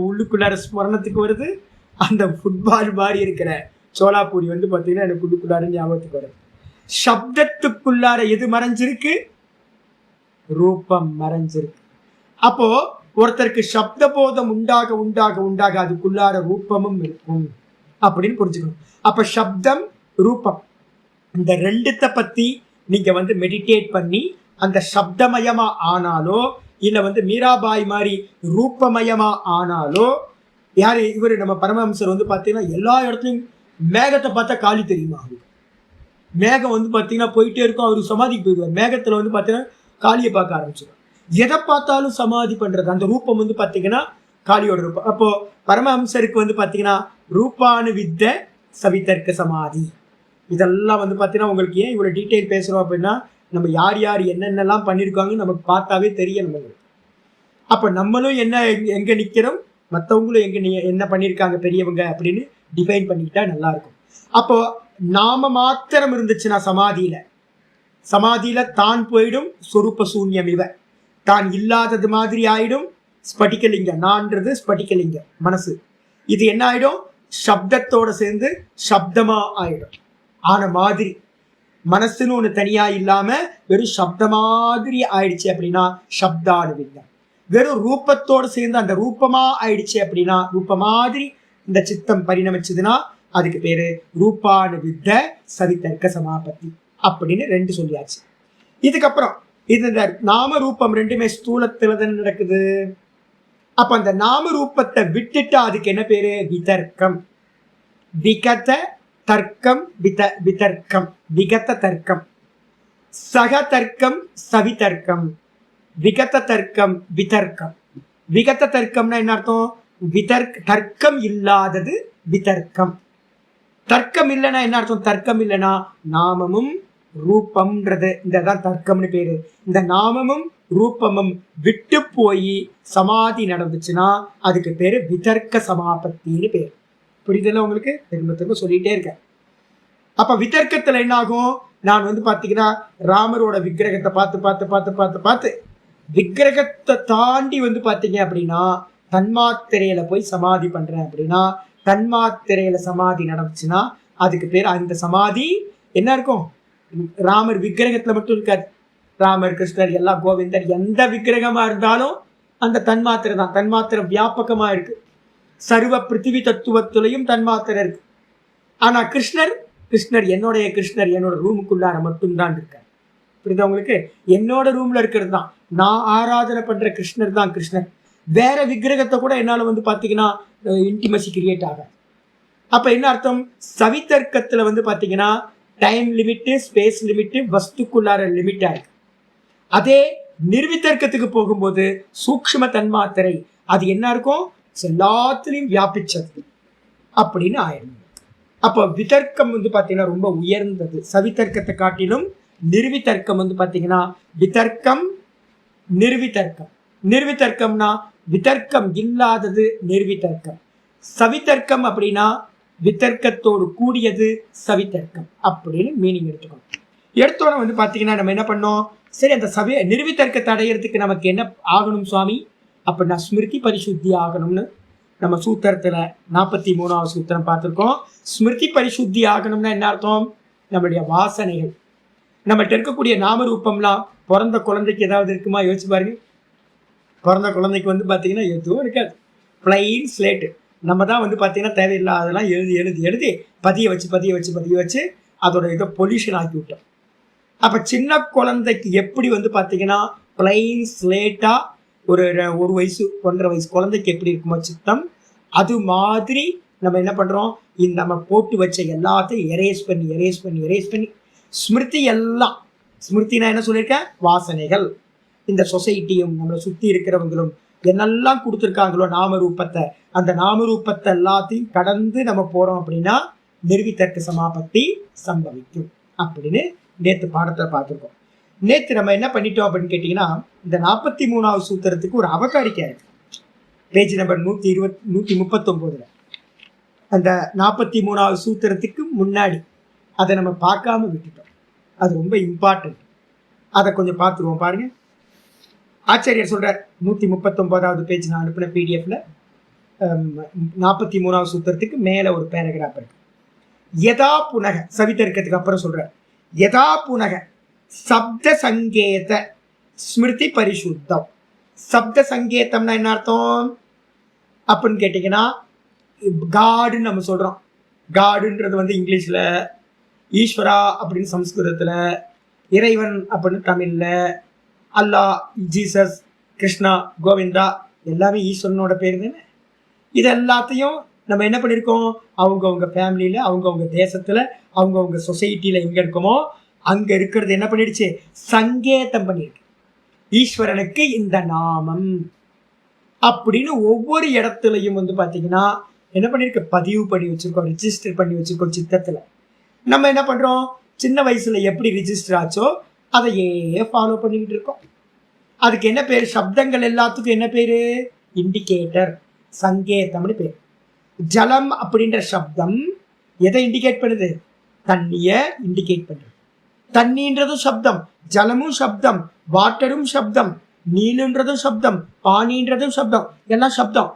உள்ளுக்குள்ளார ஸ்மரணத்துக்கு வருது, அந்த ஃபுட்பால் மாதிரி இருக்கிற சோலாப்பூரி வந்து பார்த்தீங்கன்னா எனக்கு உள்ளுக்குள்ளார ஞாபகத்துக்கு வருது. சப்தத்துக்குள்ளார எது மறைஞ்சிருக்கு? ரூபம் மறைஞ்சிருக்கு. அப்போ ஒருத்தருக்கு சப்த போதம் உண்டாக உண்டாக உண்டாக அதுக்குள்ளார ரூபமும் இருக்கும் அப்படின்னு புரிஞ்சுக்கணும். அப்ப சப்தம் ரூபம் இந்த ரெண்டுத்தை பத்தி நீங்க வந்து மெடிடேட் பண்ணி அந்த சப்தமயமா ஆனாலோ இல்ல வந்து மீராபாய் மாதிரி ரூபமயமா ஆனாலோ, யாரு இவரு நம்ம பரமஹம்சர் வந்து பாத்தீங்கன்னா எல்லா இடத்துலயும் மேகத்தை பார்த்தா காளி தெரியுமா? மேகம் வந்து பாத்தீங்கன்னா போயிட்டே இருக்கும், அவரு சமாதிக்கு போயிடுவார். மேகத்துல வந்து பாத்தீங்கன்னா காளியை பார்க்க ஆரம்பிச்சிடும். எதை பார்த்தாலும் சமாதி பண்றது அந்த ரூபம் வந்து பாத்தீங்கன்னா காளியோட ரூபம். அப்போ பரமஹம்சருக்கு வந்து பாத்தீங்கன்னா ரூபானுவித்த சவிதர்க்க சமாதி. இதெல்லாம் வந்து பாத்தீங்கன்னா உங்களுக்கு ஏன் இவ்வளவு டீட்டெயில் பேசுறோம் அப்படின்னா, நம்ம யார் யார் என்னென்னலாம் பண்ணியிருக்காங்கன்னு நமக்கு பார்த்தாவே தெரியணும் நம்மளுக்கு. அப்ப நம்மளும் என்ன எங்க நிக்கிறோம், மற்றவங்களும் எங்க என்ன பண்ணியிருக்காங்க பெரியவங்க அப்படின்னு டிஃபைன் பண்ணிக்கிட்டா நல்லா இருக்கும். அப்போ நாம மாத்திரம் இருந்துச்சுன்னா சமாதியில தான் போயிடும், சொரூப சூன்யம் இவ தான் இல்லாதது மாதிரி ஆயிடும். ஸ்பட்டிகலிங்கம், நான்றது ஸ்பட்டிகலிங்கம் மனசு, இது என்ன ஆயிடும்? சப்தத்தோட சேர்ந்து சப்தமா ஆயிடும். ஆன மாதிரி மனசுன்னு ஒண்ணு தனியா இல்லாம வெறும் சப்த மாதிரி ஆயிடுச்சு அப்படின்னா சப்தானுவில்லை. வெறும் ரூபத்தோடு சேர்ந்து அந்த ரூபமா ஆயிடுச்சு அப்படின்னா, ரூப மாதிரி இந்த சித்தம் பரிணமிச்சதுன்னா அதுக்கு பேரு ரூபானுவித்த சவிதர்க்க சமாபத்தி அப்படின்னு ரெண்டு சொல்லியாச்சு. இதுக்கப்புறம் இது இந்த நாம ரூபம் ரெண்டுமே ஸ்தூலத்துல தான் நடக்குது. அப்ப அந்த நாம ரூபத்தை விட்டுட்டா அதுக்கு என்ன பேரு? விதர்க்கம். விகத தர்க்கம், விதர்க்கம், விகத தர்க்கம், சக தர்க்கம், சவிதர்க்கம், விகத தர்க்கம், விதர்க்கம். விகத தர்க்கம்னா என்ன அர்த்தம்? தர்க்கம் இல்லாதது விதர்க்கம். தர்க்கம் இல்லைன்னா என்ன அர்த்தம்? தர்க்கம் இல்லைன்னா நாமமும் ரூபம்ன்றது இந்ததான் தர்க்கம்னு பேரு. இந்த நாமமும் ரூபமும் விட்டு போய் சமாதி நடந்துச்சுன்னா அதுக்கு பேரு விதர்க்க சமாபத்தின்னு பேரு. புரியுதுல்ல உங்களுக்கு? திரும்ப திரும்ப சொல்லிட்டே இருக்கேன். அப்ப விதர்க்கத்துல என்ன ஆகும்? நான் வந்து பாத்தீங்கன்னா ராமரோட விக்கிரகத்தை பார்த்து பார்த்து பார்த்து பார்த்து பார்த்து விக்கிரகத்தை தாண்டி வந்து பாத்தீங்க அப்படின்னா தன்மாத்திரையில போய் சமாதி பண்றேன் அப்படின்னா, தன்மாத்திரையில சமாதி நடந்துச்சுன்னா அதுக்கு பேர் அந்த சமாதி என்ன இருக்கும்? ராமர் விக்கிரகத்துல மட்டும் இருக்காது. ராமர், கிருஷ்ணர், எல்லா கோவிந்தர் எந்த விக்கிரகமா இருந்தாலும் அந்த தன்மாத்திரை தான். தன்மாத்திரை வியாபகமா இருக்கு. சர்வ பிருத்திவி தத்துவத்திலையும் தன்மாத்திரை இருக்கு. ஆனா கிருஷ்ணர் என்னுடைய கிருஷ்ணர் என்னோட ரூமுக்குள்ளார மட்டும்தான் இருக்கார். புரியுதா உங்களுக்கு? என்னோட ரூம்ல இருக்கிறது தான், நான் ஆராதனை பண்ற கிருஷ்ணர் தான் கிருஷ்ணர். வேற விக்கிரகத்தை கூட என்னால வந்து பாத்தீங்கன்னா இன்டிமசி கிரியேட் ஆகாது. அப்ப என்ன அர்த்தம்? சவிதர்க்கத்துல வந்து பாத்தீங்கன்னா டைம் லிமிட்டு, ஸ்பேஸ் லிமிட்டு, வஸ்துக்குள்ளார லிமிட்டா இருக்கு. அதே நிர்வித்தர்க்கத்துக்கு போகும்போது சூக்ஷ்ம தன்மாத்திரை அது என்ன இருக்கும்? எல்லாத்துலயும் வியாபிச்சது அப்படின்னு ஆயிடும். அப்ப விதர்க்கம் வந்து பாத்தீங்கன்னா ரொம்ப உயர்ந்தது. சவிதர்க்கத்தை காட்டிலும் நிர்வித்தர்க்கம் வந்து பாத்தீங்கன்னா விதர்க்கம், நிர்வித்தர்க்கம். நிர்வித்தர்க்கம்னா விதர்க்கம் இல்லாதது நிர்வித்தர்க்கம். சவிதர்க்கம் அப்படின்னா விதர்க்கத்தோடு கூடியது சவிதர்க்கம் அப்படின்னு மீனிங் எடுத்துக்கணும். எடுத்தோட வந்து பாத்தீங்கன்னா நம்ம என்ன பண்ணோம்? சரி, அந்த நிர்வித்தர்க்கத்தை அடையிறதுக்கு நமக்கு என்ன ஆகணும் சுவாமி அப்படின்னா ஸ்மிருதி பரிசுத்தி ஆகணும்னு நம்ம சூத்திரத்துல 43வது சூத்திரம் பார்த்திருக்கோம். ஸ்மிருதி பரிசுத்தி ஆகணும்னா என்ன அர்த்தம்? நம்மளுடைய வாசனைகள், நம்மகிட்ட இருக்கக்கூடிய நாமரூபம்லாம் பிறந்த குழந்தைக்கு ஏதாவது இருக்குமா? யோசிச்சு பாருங்க. பிறந்த குழந்தைக்கு வந்து பாத்தீங்கன்னா எதுவும் இருக்காது, பிளைன் ஸ்லேட்டு. நம்ம தான் வந்து பாத்தீங்கன்னா தேவையில்லாதெல்லாம் எழுதி எழுதி எழுதி பதிய வச்சு அதோட இதை பொல்யூஷன் ஆக்கி விட்டோம். அப்ப சின்ன குழந்தைக்கு எப்படி வந்து பாத்தீங்கன்னா பிளைன் ஸ்லேட்டா ஒரு வயசு 1.5 வயசு குழந்தைக்கு எப்படி இருக்குமோ சித்தம், அது மாதிரி நம்ம என்ன பண்றோம்? நம்ம போட்டு வச்ச எல்லாத்தையும் எரேஸ் பண்ணி ஸ்மிருதி எல்லாம், ஸ்மிருதினா என்ன சொல்லியிருக்கேன்? வாசனைகள். இந்த சொசைட்டியும் நம்மளை சுத்தி இருக்கிறவங்களும் என்னெல்லாம் கொடுத்துருக்காங்களோ நாமரூபத்தை, அந்த நாமரூபத்தை எல்லாத்தையும் கடந்து நம்ம போறோம் அப்படின்னா நிர்வித்தர்க்க சமாபத்தி சம்பவிக்கும் அப்படின்னு நேற்று பாடத்தை பார்த்துருக்கோம். நேற்று நம்ம என்ன பண்ணிட்டோம் அப்படின்னு கேட்டிங்கன்னா, இந்த 43வது சூத்திரத்துக்கு ஒரு அவகாரிக்கை இருக்கு. Page number 139. அந்த 43வது சூத்திரத்துக்கு முன்னாடி அதை நம்ம பார்க்காம விட்டுட்டோம். அது ரொம்ப இம்பார்ட்டன்ட். அதை கொஞ்சம் பார்த்துருவோம் பாருங்க. ஆச்சாரியர் சொல்றார் 139வது பேஜ் நான் அனுப்பின பிடிஎஃப்ல 43வது சூத்திரத்துக்கு மேல ஒரு பேராகிராஃப் இருக்கு. யதா புனக சவிதர்க்கத்துக்கு அப்புறம் சொல்ற யதா புனக சப்த சங்கேத ஸ்மிருதி பரிசுத்தம். சப்த சங்கேதம்னா என்ன அர்த்தம் அப்படின்னு கேட்டீங்கன்னா, காடுன்னு நம்ம சொல்றோம். காடுன்றது வந்து இங்கிலீஷ்ல, ஈஸ்வரா அப்படின்னு சம்ஸ்கிருதத்துல, இறைவன் அப்படின்னு தமிழ்ல, அல்லாஹ், ஜீசஸ், கிருஷ்ணா, கோவிந்தா எல்லாமே ஈஸ்வரனோட பேர் தானே. இது எல்லாத்தையும் நம்ம என்ன பண்ணியிருக்கோம், அவங்கவுங்க ஃபேமிலியில, அவங்கவுங்க தேசத்துல, அவங்கவுங்க சொசைட்டியில எங்க இருக்கோமோ அங்க இருக்கிறது என்ன பண்ணிடுச்சு, சங்கேதம் பண்ணிருக்கு. ஈஸ்வரனுக்கு இந்த நாமம் அப்படின்னு ஒவ்வொரு இடத்துலையும் வந்து பாத்தீங்கன்னா என்ன பண்ணிருக்கு, பதிவு பண்ணி வச்சிருக்கோம், ரிஜிஸ்டர் பண்ணி வச்சிருக்கோம் சித்தத்துல. நம்ம என்ன பண்றோம், சின்ன வயசுல எப்படி ரிஜிஸ்டர் ஆச்சோ அதையே ஃபாலோ பண்ணிக்கிட்டு இருக்கோம். அதுக்கு என்ன பேர், சப்தங்கள் எல்லாத்துக்கும் என்ன பேரு, இண்டிகேட்டர், சங்கேதம்னு பேர். ஜலம் அப்படின்ற சப்தம் எதை இண்டிகேட் பண்ணுது, தண்ணிய இண்டிகேட் பண்ணுது. தண்ணின்றதும் சப்தம், ஜலமும் சப்தம், வாட்டரும் சப்தம், நீலுன்றதும் சப்தம், பானின்றதும் சப்தம், எல்லாம் சப்தம்.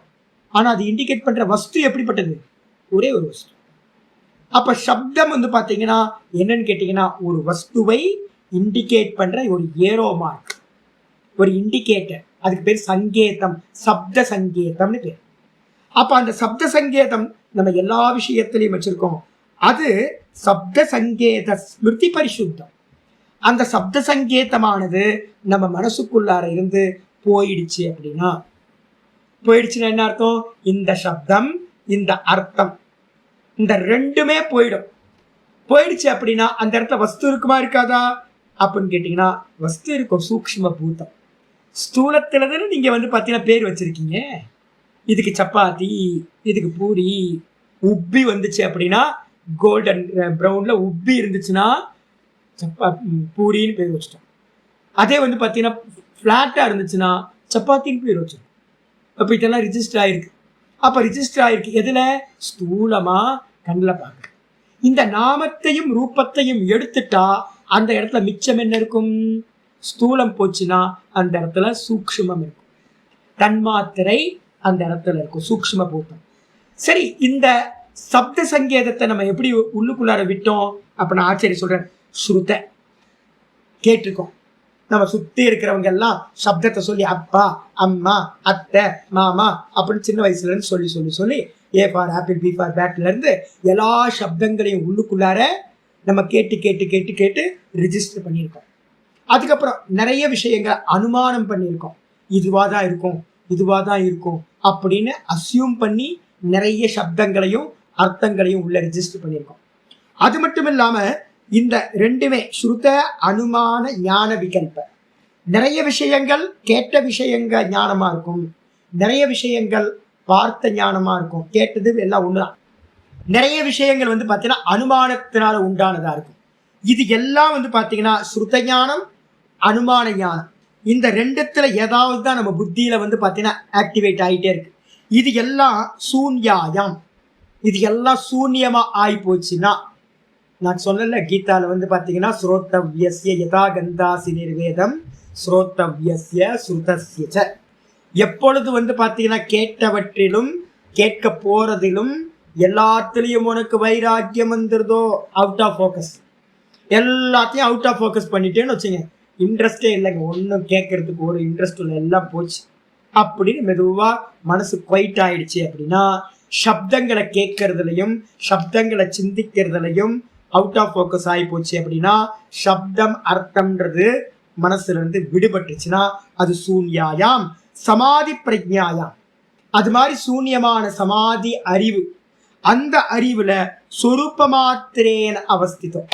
ஆனா அது இண்டிகேட் பண்ற வஸ்து எப்படிப்பட்டது, ஒரே ஒரு வஸ்து. அப்ப சப்தம் வந்து பாத்தீங்கன்னா என்னன்னு கேட்டீங்கன்னா, ஒரு வஸ்துவை இண்டிகேட் பண்ற ஒரு ஏரோ மார்க், ஒரு இண்டிகேட்டர். அதுக்கு பேர் சங்கேதம், சப்த சங்கேதம்னு பேர். அப்ப அந்த சப்த சங்கேதம் நம்ம எல்லா விஷயத்திலையும் வச்சிருக்கோம். அது சப்த சங்கேத ஸ்மிருதி பரிசுத்தம். அந்த சப்த சங்கேதமானது நம்ம மனசுக்குள்ளார இருந்து போயிடுச்சு அப்படின்னா, போயிடுச்சுன்னா என்ன அர்த்தம், இந்த சப்தம் இந்த அர்த்தம் இந்த ரெண்டுமே போயிடும். போயிடுச்சு அப்படின்னா அந்த இடத்துல வஸ்து இருக்குமா இருக்காதா அப்படின்னு கேட்டீங்கன்னா, வஸ்து இருக்கும், சூக்ஷ்ம பூதம். ஸ்தூலத்துல தானே நீங்க வந்து பாத்தீங்கன்னா பேர் வச்சிருக்கீங்க. இதுக்கு சப்பாத்தி, இதுக்கு பூரி, உப்பி வந்துச்சு அப்படின்னா, கோல்டன் ப்ரௌன்ல உப்பி இருந்துச்சுன்னா பூரின்னு பேர் வச்சிட்டோம். அதே வந்து பாத்தீங்கன்னா ஃபிளாட்டா இருந்துச்சுன்னா சப்பாத்தின்னு பேர் வச்சிடும். அப்ப இதெல்லாம் ரிஜிஸ்டர் ஆயிருக்கு. அப்ப ரிஜிஸ்டர் ஆயிருக்கு எதுல, ஸ்தூலமா கண்ணில் பார்க்க. இந்த நாமத்தையும் ரூபத்தையும் எடுத்துட்டா அந்த இடத்துல மிச்சம் என்ன இருக்கும், ஸ்தூலம் போச்சுன்னா அந்த இடத்துல சூக்ஷ்மம் இருக்கும், தன்மாத்திரை அந்த இடத்துல இருக்கும், சூக்ஷ்ம பூத்தம். சரி, இந்த சப்த சங்கேதத்தை நம்ம எப்படி உள்ளுக்குள்ளார விட்டோம் அப்படின்னு ஆச்சரிய சொல்றேன். ஸ்ருத கேட்டிருக்கோம். நம்ம சுத்தி இருக்கிறவங்க எல்லாம் சப்தத்தை சொல்லி அப்பா, அம்மா, அத்தை, மாமா அப்படின்னு சின்ன வயசுல இருந்து சொல்லி சொல்லி சொல்லி A for apple, B for பேட்ல இருந்து எல்லா சப்தங்களையும் உள்ளுக்குள்ளார நம்ம கேட்டு கேட்டு கேட்டு கேட்டு ரிஜிஸ்டர் பண்ணியிருக்கோம். அதுக்கப்புறம் நிறைய விஷயங்களை அனுமானம் பண்ணியிருக்கோம். இதுவாதான் இருக்கும், இதுவாதான் இருக்கும் அப்படின்னு அசியூம் பண்ணி நிறைய சப்தங்களையும் அர்த்தங்களையும் உள்ள ரிஜிஸ்டர் பண்ணியிருக்கோம். அது மட்டும் இல்லாம இந்த ரெண்டுமே ஸ்ருத, அனுமான, ஞான, விகல்ப. நிறைய விஷயங்கள் கேட்ட விஷயங்கள் ஞானமா இருக்கும், நிறைய விஷயங்கள் பார்த்த ஞானமா இருக்கும். கேட்டது எல்லாம் ஒண்ணுதான். நிறைய விஷயங்கள் வந்து பாத்தீங்கன்னா அனுமானத்தினால உண்டானதா இருக்கும். இது எல்லாம் வந்து பாத்தீங்கன்னா ஸ்ருத ஞானம், அனுமான ஞானம், இந்த ரெண்டுத்துல ஏதாவது தான் நம்ம புத்தியில வந்து பாத்தீங்கன்னா ஆக்டிவேட் ஆகிட்டே இருக்கு. இது எல்லாம் சூன்யாயம். இது எல்லாம் சூன்யமா ஆகி போச்சுன்னா, நான் சொல்லல கீதால வந்து பாத்தீங்கன்னா ஸ்ரோத்தவ்யஸ்ய யதா கந்தாசி நிர்வேதம் ஸ்ரோத்தவ்யஸ்ய ஸ்ருதஸ்ய. எப்பொழுது வந்து பாத்தீங்கன்னா கேட்டவற்றிலும் கேட்க போறதிலும் எல்லாத்துலயும் உனக்கு வைராக்கியம் வந்துருதோ, அவுட் ஆஃப் ஃபோக்கஸ், எல்லாத்தையும் அவுட் ஆஃப் ஃபோக்கஸ் பண்ணிட்டேன்னு வச்சுங்க, இன்ட்ரெஸ்டே இல்லைங்க, ஒன்றும் கேட்கறதுக்கு ஒரு இன்ட்ரெஸ்ட் இல்லை, எல்லாம் போச்சு அப்படின்னு மெதுவா மனசு குவைட் ஆயிடுச்சு அப்படின்னா, சப்தங்களை கேட்கறதுலையும் சப்தங்களை சிந்திக்கிறதுலையும் அவுட் ஆஃப் ஃபோக்கஸ் ஆகி போச்சு அப்படின்னா, சப்தம் அர்த்தம்ன்றது மனசுல இருந்து விடுபட்டுச்சுன்னா அது சூன்யாயாம். சமாதி பிரஜ்ஞாயாம். அது மாதிரி சூன்யமான சமாதி அறிவு, அந்த அறிவுல சொரூப மாத்திரேன அவஸ்திதம்.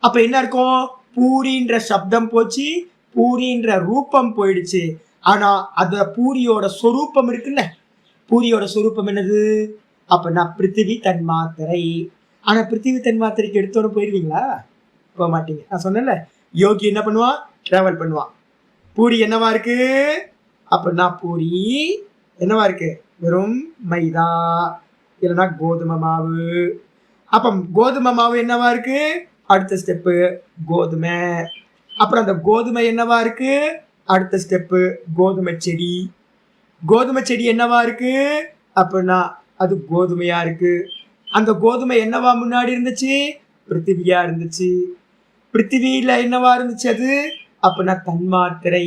அப்ப என்ன இருக்கும், பூரின்ற சப்தம் போச்சு, பூரின்ற ரூபம் போயிடுச்சு. ஆனா அந்த பூரியோட சொரூபம் இருக்குல்ல, பூரியோட சொரூபம் என்னது அப்படின்னா பிருத்திவி தன்மாத்திரை. ஆனா பிருத்திவி தன்மாத்திரைக்கு எடுத்தோட போயிடுவீங்களா, போக மாட்டீங்க. நான் சொன்னேன்ல, யோகி என்ன பண்ணுவான், டிராவல் பண்ணுவான். பூரி என்னவா இருக்கு அப்படின்னா பூரி என்னவா இருக்கு? வெறும் மைதா இல்லைன்னா கோதுமை மாவு. அப்ப கோதுமை மாவு என்னவா இருக்கு? அடுத்த ஸ்டெப்பு கோதுமை. அப்புறம் அந்த கோதுமை என்னவா இருக்கு? அடுத்த ஸ்டெப்பு கோதுமை செடி. கோதுமை செடி என்னவா இருக்கு அப்படின்னா அது கோதுமையா இருக்கு. அந்த கோதுமை என்னவா முன்னாடி இருந்துச்சு? பிருத்திவியா இருந்துச்சு. பிருத்திவியில என்னவா இருந்துச்சு அது அப்படின்னா தன்மாத்திரை.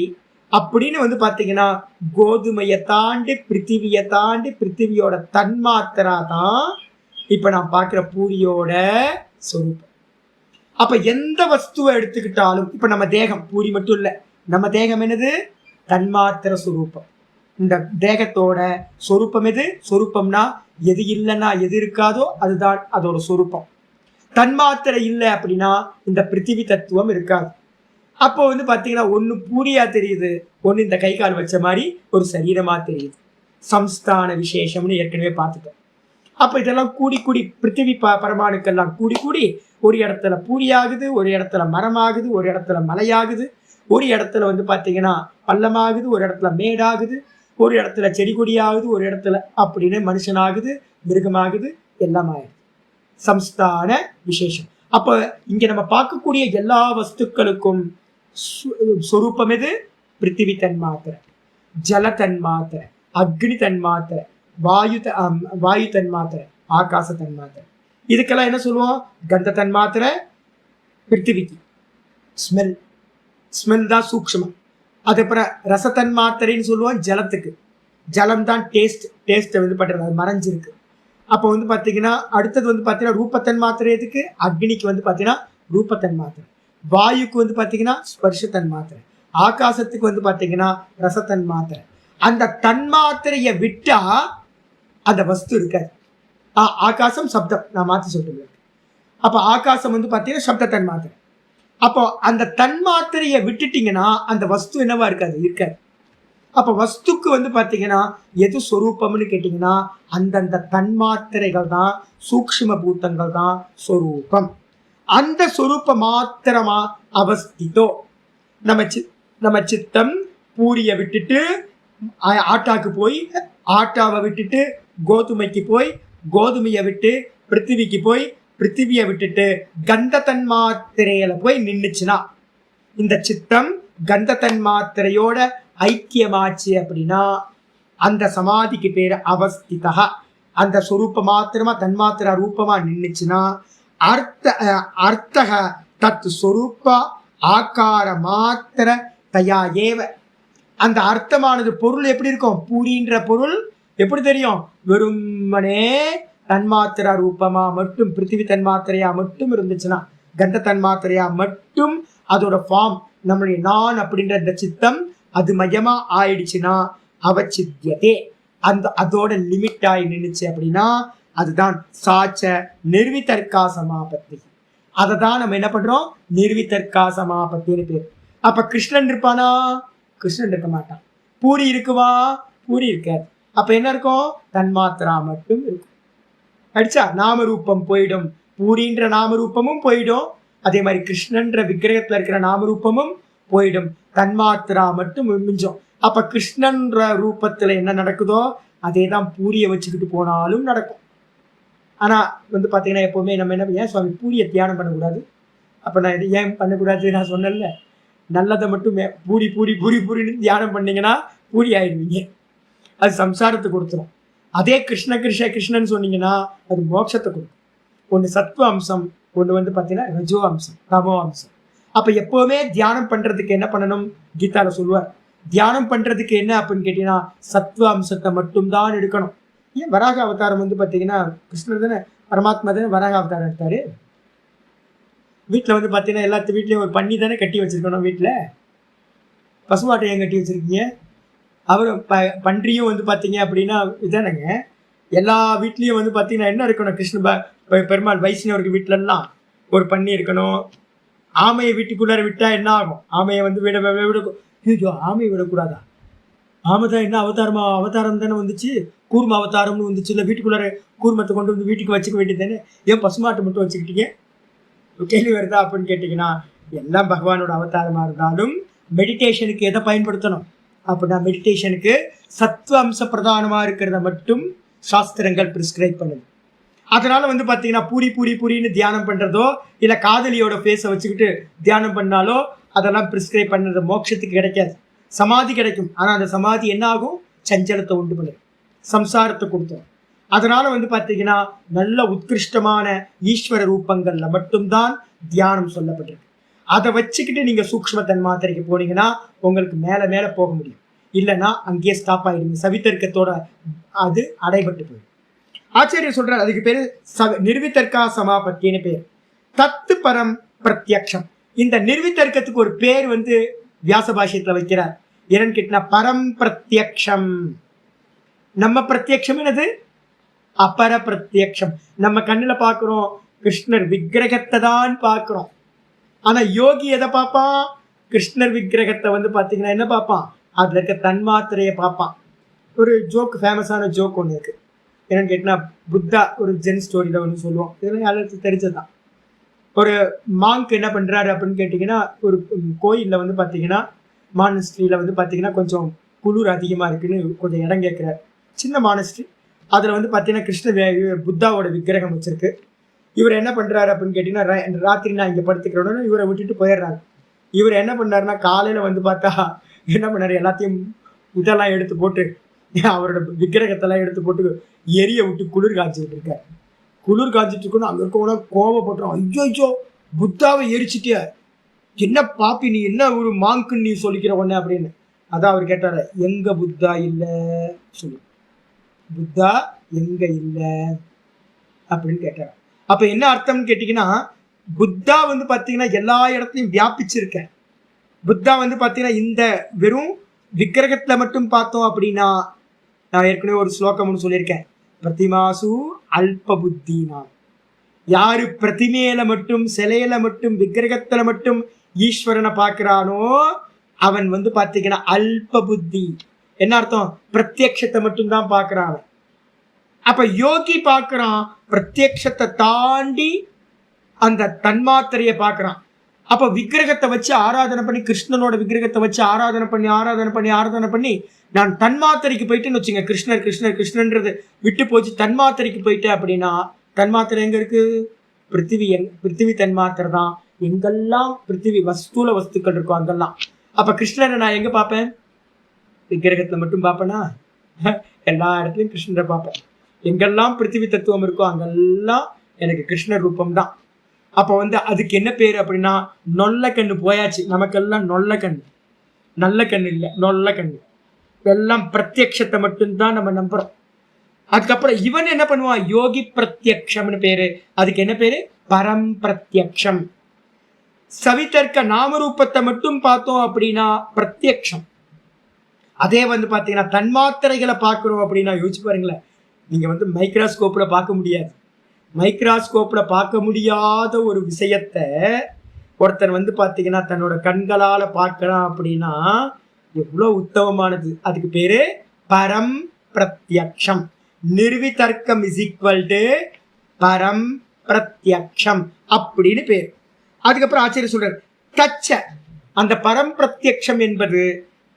அப்படின்னு பாத்தீங்கன்னா கோதுமையை தாண்டி பிருத்திவியை தாண்டி பிருத்திவியோட தன்மாத்திரா தான் இப்ப நான் பார்க்கிற பூரியோட சொரூபம். அப்ப எந்த வஸ்துவை எடுத்துக்கிட்டாலும் இப்ப நம்ம தேகம் பூரி மட்டும் இல்ல, நம்ம தேகம் என்னது? தன்மாத்திர சொரூபம். இந்த தேகத்தோட சொரூபம் எது? சொரூபம்னா எது இல்லைன்னா எது இருக்காதோ அதுதான் அதோட சொரூபம். தன்மாத்திரை இல்லை அப்படின்னா இந்த பிருத்திவி தத்துவம் இருக்காது. அப்போ பாத்தீங்கன்னா ஒண்ணு பூரியா தெரியுது, ஒண்ணு இந்த கை கால் வச்ச மாதிரி ஒரு சரீரமா தெரியுது. சம்ஸ்தான விசேஷம்னு ஏற்கனவே பார்த்துட்டோம். அப்ப இதெல்லாம் கூடி கூடி பிருத்திவி பரமாணுக்கெல்லாம் கூடி கூடி ஒரு இடத்துல பூரி ஆகுது, ஒரு இடத்துல மரமாகுது, ஒரு இடத்துல மலையாகுது, ஒரு இடத்துல பாத்தீங்கன்னா பள்ளமாகுது, ஒரு இடத்துல மேடாகுது, ஒரு இடத்துல செடி கொடி ஆகுது, ஒரு இடத்துல அப்படின்னு மனுஷனாகுது, மிருகமாகுது, எல்லாம் ஆகுது. சம்ஸ்தான விசேஷம். அப்ப இங்க நம்ம பார்க்கக்கூடிய எல்லா வஸ்துக்களுக்கும் சொரூபம் எது? பிருத்திவி தன்மாத்திரை, ஜல தன்மாத்திரை, அக்னி தன்மாத்திரை, வாயு தன்மாத்திரை, ஆகாச தன்மாத்திரை. இதுக்கெல்லாம் என்ன சொல்லுவோம்? கந்த தன்மாத்திரை பிருத்திவிக்கு ஸ்மெல், ஸ்மெல் தான் சூக்ஷ்மம். அதுக்கப்புறம் ரசத்தன் மாத்திரைன்னு சொல்லுவோம் ஜலத்துக்கு. ஜலம் தான் டேஸ்ட், டேஸ்ட்டை பண்றது, அது மறைஞ்சிருக்கு. அப்போ பார்த்தீங்கன்னா அடுத்தது பார்த்தீங்கன்னா ரூபத்தன் மாத்திரை. எதுக்கு? அக்னிக்கு பார்த்தீங்கன்னா ரூபத்தன் மாத்திரை. வாயுக்கு பார்த்தீங்கன்னா ஸ்பர்ஷத்தன் மாத்திரை. ஆகாசத்துக்கு பார்த்தீங்கன்னா ரசத்தன் மாத்திரை. அந்த தன்மாத்திரையை விட்டா அந்த வஸ்து இருக்காது. ஆகாசம் சப்தம், நான் மாற்றி சொல்லிட்டு. அப்போ ஆகாசம் பார்த்தீங்கன்னா சப்தத்தன் மாத்திரை. அப்போ அந்த தன்மாத்திரையை விட்டுட்டீங்கன்னா அந்த வஸ்து என்னவா இருக்காது? இருக்காது. அப்ப வஸ்துக்கு பாத்தீங்கன்னா எது சொரூபம்னு கேட்டீங்கன்னா அந்தந்த தன்மாத்திரைகள் தான், சூக்ஷ்ம பூத்தங்கள் தான் சொரூபம். அந்த சொரூப மாத்திரமா அவஸ்திதோ. நம்ம சித்தம் பூரியை விட்டுட்டு ஆட்டாக்கு போய், ஆட்டாவை விட்டுட்டு கோதுமைக்கு போய், கோதுமையை விட்டு பிருத்திவிக்கு போய், பிருத்திவியை விட்டுட்டு கந்த தன்மாத்திரையில போய் நின்னுச்சுன்னா இந்த சித்தம் கந்த தன்மாத்திரையோட ஐக்கியமாச்சு அப்படின்னா அந்த சமாதிக்கு பேரு அவஸ்திதா. அந்த சொரூப மாத்திரமா தன்மாத்திரா ரூபமா நின்னுச்சுன்னா அர்த்தக தத் சொரூப ஆகார மாத்திர தயா ஏவ. அந்த அர்த்தமானது பொருள் எப்படி இருக்கும்? பூரின்ற பொருள் எப்படி தெரியும்? வெறுமனே தன்மாத்திரா ரூபமா மட்டும், பிருத்திவி தன்மாத்திரையா மட்டும் இருந்துச்சுன்னா, கந்த தன்மாத்திரையா மட்டும் அதோட ஃபார்ம் நம்மளுடைய நான் அப்படின்ற இந்த சித்தம் அது மையமா ஆயிடுச்சுன்னா அவச்சித்தியதே, அந்த அதோட லிமிட் ஆகி நின்றுச்சு அப்படின்னா அதுதான் சாச்ச நிர்விதர்க்கா சமாபத்தி. அதை தான் நம்ம என்ன பண்றோம்? நிர்விதர்க்கா சமாபத்தின்னு பேர். அப்ப கிருஷ்ணன் இருப்பானா? கிருஷ்ணன் இருக்க மாட்டான். பூரி இருக்குவா? பூரி இருக்காது. அப்ப என்ன இருக்கும்? தன்மாத்திரா மட்டும் இருக்கும். அடிச்சா நாமரூபம் போயிடும். பூரின்ற நாமரூபமும் போயிடும், அதே மாதிரி கிருஷ்ணன்ற விக்கிரகத்துல இருக்கிற நாமரூபமும் போயிடும். தன்மாத்திரா மட்டும் மிஞ்சம். அப்ப கிருஷ்ணன்ற ரூபத்துல என்ன நடக்குதோ அதே தான் பூரியை வச்சுக்கிட்டு போனாலும் நடக்கும். ஆனா பாத்தீங்கன்னா எப்பவுமே நம்ம என்ன, ஏன் சுவாமி பூரியை தியானம் பண்ணக்கூடாது? அப்ப நான் ஏன் பண்ணக்கூடாது? நான் சொன்னேன்ல, நல்லதை மட்டும் பூரி பூரி பூரி பூரின்னு தியானம் பண்ணீங்கன்னா பூரி ஆயிடுவீங்க, அது சம்சாரத்தை கொடுத்துரும். அதே கிருஷ்ண கிருஷ்ண கிருஷ்ணன் சொன்னீங்கன்னா அது மோட்சத்தை கொடுக்கும். ஒன்று சத்வ அம்சம், ஒன்று பார்த்தீங்கன்னா ரஜோ அம்சம், தமோ அம்சம். அப்போ எப்போவுமே தியானம் பண்ணுறதுக்கு என்ன பண்ணணும்? கீதால சொல்லுவார், தியானம் பண்ணுறதுக்கு என்ன அப்படின்னு கேட்டீங்கன்னா சத்வ அம்சத்தை மட்டும்தான் எடுக்கணும். ஏன் வராக அவதாரம் பார்த்தீங்கன்னா கிருஷ்ணர் தானே, பரமாத்மா தானே வராக அவதாரம் எடுத்தாரு. வீட்டில் பார்த்தீங்கன்னா எல்லாத்து வீட்லேயும் ஒரு பண்ணி தானே கட்டி வச்சிருக்கணும். வீட்டில் பசுமாட்டை ஏன் கட்டி வச்சிருக்கீங்க? அவர் பன்றியும் பார்த்தீங்க அப்படின்னா இதானங்க. எல்லா வீட்லேயும் பார்த்தீங்கன்னா என்ன இருக்கணும்? கிருஷ்ண பெருமாள் வைஷ்ணவருக்கு வீட்டிலலாம் ஒரு பண்ணி இருக்கணும். ஆமையை வீட்டுக்குள்ளார விட்டா என்ன ஆகும்? ஆமையை விட ஆமையை விடக்கூடாதா? ஆமை தான் என்ன அவதாரம் தானே வந்துச்சு, கூர்ம அவதாரம்னு வந்துச்சு. இல்லை வீட்டுக்குள்ளார கூர்மத்தை கொண்டு வந்து வீட்டுக்கு வச்சுக்க வேண்டியது தானே, ஏன் பசுமாட்டை மட்டும் வச்சுக்கிட்டீங்க? கேள்வி வருதா அப்படின்னு கேட்டிங்கன்னா, எல்லாம் பகவானோட அவதாரமாக இருந்தாலும் மெடிடேஷனுக்கு எதை பயன்படுத்தணும் அப்படின்னா மெடிடேஷனுக்கு சத்துவ அம்ச பிரதானமாக இருக்கிறத மட்டும் சாஸ்திரங்கள் பிரிஸ்கிரைப் பண்ணுது. அதனால பார்த்தீங்கன்னா பூரின்னு தியானம் பண்ணுறதோ இல்லை காதலியோட ஃபேஸை வச்சுக்கிட்டு தியானம் பண்ணாலோ அதெல்லாம் பிரிஸ்கிரைப் பண்ணுறது மோட்சத்துக்கு கிடைக்காது. சமாதி கிடைக்கும், ஆனால் அந்த சமாதி என்ன ஆகும்? சஞ்சலத்தை உண்டு பண்ணுது, சம்சாரத்தை கொடுத்தோம். அதனால பார்த்தீங்கன்னா நல்ல உத்கிருஷ்டமான ஈஸ்வர ரூபங்கள்ல மட்டும்தான் தியானம் சொல்லப்பட்டிருக்கு. அதை வச்சுக்கிட்டு நீங்க சூக்ஷ்ம தன்மாத்திரைக்கு போனீங்கன்னா உங்களுக்கு மேல மேல போக முடியும், இல்லைன்னா அங்கேயே ஸ்டாப் ஆயிடுங்க. சவித்தர்க்கத்தோட அது அடைபட்டு போயிடும். ஆச்சாரியர் சொல்றாரு அதுக்கு பேரு நிர்வித்தர்க்கா சமாபத்தின்னு பேர். தத்து பரம் பிரத்யக்ஷம். இந்த நிர்வித்தர்க்கத்துக்கு ஒரு பேர் வியாச பாஷ்யத்துல வைக்கிறார். என்னன்னு கேட்டா பரம் பிரத்யக்ஷம். நம்ம பிரத்யக்ஷம் என்னது? அபர பிரத்யக்ஷம். நம்ம கண்ணுல பாக்குறோம் கிருஷ்ணர் விக்கிரகத்தை தான் பாக்குறோம். ஆனா யோகி எதை பார்ப்பான்? கிருஷ்ணர் விக்கிரகத்தை பாத்தீங்கன்னா என்ன பார்ப்பான்? அதுல இருக்க தன்மாத்திரையை பார்ப்பான். ஒரு ஜோக், ஃபேமஸான ஜோக் ஒன்று இருக்கு. என்னன்னு கேட்டா புத்தா ஒரு ஜென் ஸ்டோரியில ஒன்று சொல்லுவோம், இதெல்லாம் யாருக்கு தெரிஞ்சதுதான். ஒரு மாங்க் என்ன பண்றாரு அப்படின்னு கேட்டீங்கன்னா, ஒரு கோயில்ல பாத்தீங்கன்னா மானஸ்ட்ரியில பாத்தீங்கன்னா கொஞ்சம் குளிர் அதிகமா இருக்குன்னு கொஞ்சம் இடம் கேட்கிறார். சின்ன மானஸ்ட்ரி. அதுல பாத்தீங்கன்னா கிருஷ்ண புத்தாவோட விக்கிரகம் வச்சிருக்கு. இவர் என்ன பண்றாரு அப்படின்னு கேட்டீங்கன்னா, ராத்திரி நான் இங்க படுத்துக்கிறோன்னு இவரை விட்டுட்டு போயிடுறாரு. இவர் என்ன பண்ணாருன்னா காலையில பார்த்தா என்ன பண்ணாரு, எல்லாத்தையும் இதெல்லாம் எடுத்து போட்டு அவரோட விக்கிரகத்தெல்லாம் எடுத்து போட்டு எரிய விட்டு குளிர் காய்ச்சிட்டு இருக்காரு. குளிர் காய்ச்சிட்டு இருக்கணும். அங்க இருக்கவங்க கோவப்பட்டுரும். ஐயோ புத்தாவை எரிச்சிட்டிய, என்ன பாப்பி நீ, என்ன ஒரு மாங்குன்னு நீ சொல்லிக்கிற ஒண்ணு அப்படின்னு. அதான் அவர் கேட்டாரு, எங்க புத்தா இல்ல சொல்லு, புத்தா எங்க இல்ல அப்படின்னு கேட்டார். அப்ப என்ன அர்த்தம்னு கேட்டீங்கன்னா, புத்தா பாத்தீங்கன்னா எல்லா இடத்துலையும் வியாபிச்சிருக்க. புத்தா பாத்தீங்கன்னா இந்த வெறும் விக்கிரகத்துல மட்டும் பார்த்தோம் அப்படின்னா, நான் ஏற்கனவே ஒரு ஸ்லோகம் ஒன்று சொல்லியிருக்கேன், பிரதிமாசு அல்ப புத்தினா. யாரு பிரதிமையில மட்டும், சிலையில மட்டும், விக்கிரகத்துல மட்டும் ஈஸ்வரனை பார்க்கிறானோ அவன் பாத்தீங்கன்னா அல்ப புத்தி. என்ன அர்த்தம்? பிரத்யக்ஷத்தை மட்டும் தான் பார்க்கிறான். அப்ப யோகி பார்க்கிறான் பிரத்யக்ஷத்தை தாண்டி அந்த தன்மாத்திரையை பார்க்கிறான். அப்ப விக்கிரகத்தை வச்சு ஆராதனை பண்ணி, கிருஷ்ணனோட விக்கிரகத்தை வச்சு ஆராதனை பண்ணி நான் தன்மாத்திரைக்கு போயிட்டேன்னு வச்சுங்க, கிருஷ்ணர் கிருஷ்ணர் கிருஷ்ணன்றது விட்டு போச்சு, தன்மாத்திரைக்கு போயிட்டேன் அப்படின்னா, தன்மாத்திரை எங்க இருக்கு? பிருத்திவி தன்மாத்திரை தான். எங்கெல்லாம் பிருத்திவி வஸ்தூல வஸ்துக்கள் இருக்கும் அங்கெல்லாம். அப்ப கிருஷ்ணரை நான் எங்க பார்ப்பேன்? விக்கிரகத்துல மட்டும் பார்ப்பேனா? எல்லா இடத்துலயும் கிருஷ்ணரை பார்ப்பேன். எங்கெல்லாம் பிருத்திவி தத்துவம் இருக்கோ அங்கெல்லாம் எனக்கு கிருஷ்ணர் ரூபம் தான். அப்ப அதுக்கு என்ன பேரு அப்படின்னா, நொல்ல கண்ணு போயாச்சு. நமக்கெல்லாம் நொல்ல கண்ணு, நல்ல கண்ணு இல்லை, நொல்ல கண்ணு. எல்லாம் பிரத்யக்ஷத்தை மட்டும்தான் நம்ம நம்புறோம். அதுக்கப்புறம் இவன் என்ன பண்ணுவான்? யோகி பிரத்யக்ஷம்னு பேரு. அதுக்கு என்ன பேரு? பரம் பிரத்யக்ஷம். சவிதர்க்க நாமரூபத்தை மட்டும் பார்த்தோம் அப்படின்னா பிரத்யக்ஷம். அதே பாத்தீங்கன்னா தன்மாத்திரைகளை பார்க்கிறோம் அப்படின்னா, யோசிச்சு பாருங்களேன், நீங்க மைக்ரோஸ்கோப்ல பார்க்க முடியாது. மைக்ரோஸ்கோப்ல பார்க்க முடியாத ஒரு விஷயத்தை ஒருத்தர் பாத்தீங்கன்னா தன்னோட கண்களால பார்க்கலாம் அப்படின்னா எவ்வளவு உத்தமமானது. அதுக்கு பேரு பரம் பிரத்யக்ஷம். நிர்விதர்க்கம் இஸ் ஈக்வல் டு பரம் பிரத்யக்ஷம் அப்படின்னு பேர். அதுக்கப்புறம் ஆச்சரிய சொல்றாரு, தச்ச. அந்த பரம் பிரத்யக்ஷம் என்பது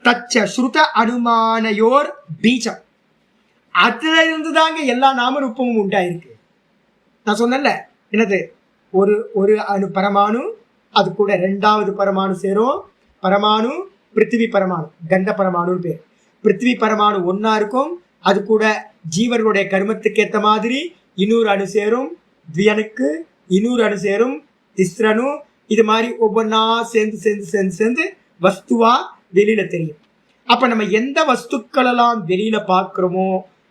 தச்ச ஸ்ருத அனுமானயோர் பீஜம். அதுல இருந்துதாங்க எல்லா நாமரூபமும் உண்டாயிருக்கு. நான் சொன்னேன்ல, என்னது? ஒரு அணு பரமாணு, அது கூட ரெண்டாவது பரமாணு சேரும். பரமாணு பிருத்திவி பரமாணு, கந்த பரமாணுன்னு பேர். பிருத்திவி பரமாணு ஒன்னா இருக்கும், அது கூட ஜீவர்களுடைய கர்மத்துக்கு ஏற்ற மாதிரி இன்னொரு அணு சேரும். த்வியனுக்கு இன்னொரு அணு சேரும், திஸ்ரனு. இது மாதிரி ஒவ்வொன்னா சேர்ந்து சேர்ந்து சேர்ந்து சேர்ந்து வஸ்துவா வெளியில தெரியும். அப்ப நம்ம எந்த வஸ்துக்கள் எல்லாம் வெளியில பார்க்கிறோமோ,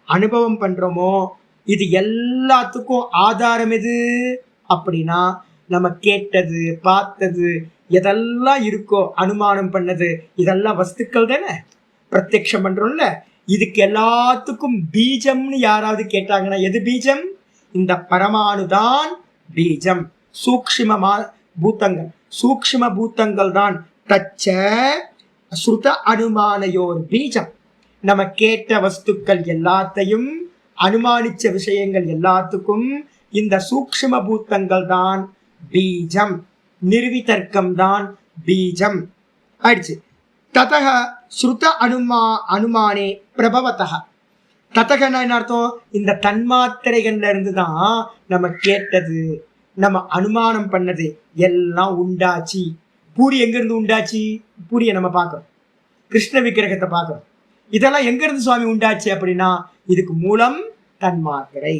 அனுபவம் பண்றோமோ, இது எல்லாத்துக்கும் ஆதாரம் எது அப்படின்னா, நம்ம கேட்டது, பார்த்தது, எதெல்லாம் இருக்கோ, அனுமானம் பண்ணது, இதெல்லாம் வஸ்துக்கள் தானே. பிரத்யக்ஷம் பண்றோம்ல, இதுக்கு எல்லாத்துக்கும் பீஜம்னு யாராவது கேட்டாங்கன்னா எது பீஜம்? இந்த பரமாணு தான் பீஜம். சூக்ஷ்ம பூத்தங்கள், சூக்ஷ்ம பூத்தங்கள் தான் தச்ச ஸ்ருத அனுமானயோர் பீஜம். நம்ம கேட்ட வஸ்துக்கள் எல்லாத்தையும், அனுமானிச்ச விஷயங்கள் எல்லாத்துக்கும் இந்த சூக்ஷ்ம பூத்தங்கள் தான் பீஜம். நிர்விதர்க்கம் தான் பீஜம் ஆயிடுச்சு. ததக ஸ்ருத அனுமானே பிரபவதக. ததகன்னா என்ன அர்த்தம்? இந்த தன்மாத்திரைகள்ல இருந்து தான் நம்ம கேட்டது, நம்ம அனுமானம் பண்ணது எல்லாம் உண்டாச்சு. பூரி எங்க இருந்து உண்டாச்சு? பூரியை நம்ம பார்க்கறோம், கிருஷ்ண விக்கிரகத்தை பார்க்கறோம். இதெல்லாம் எங்க இருந்து சுவாமி உண்டாச்சு அப்படின்னா, இதுக்கு மூலம் தன்மாத்திரை.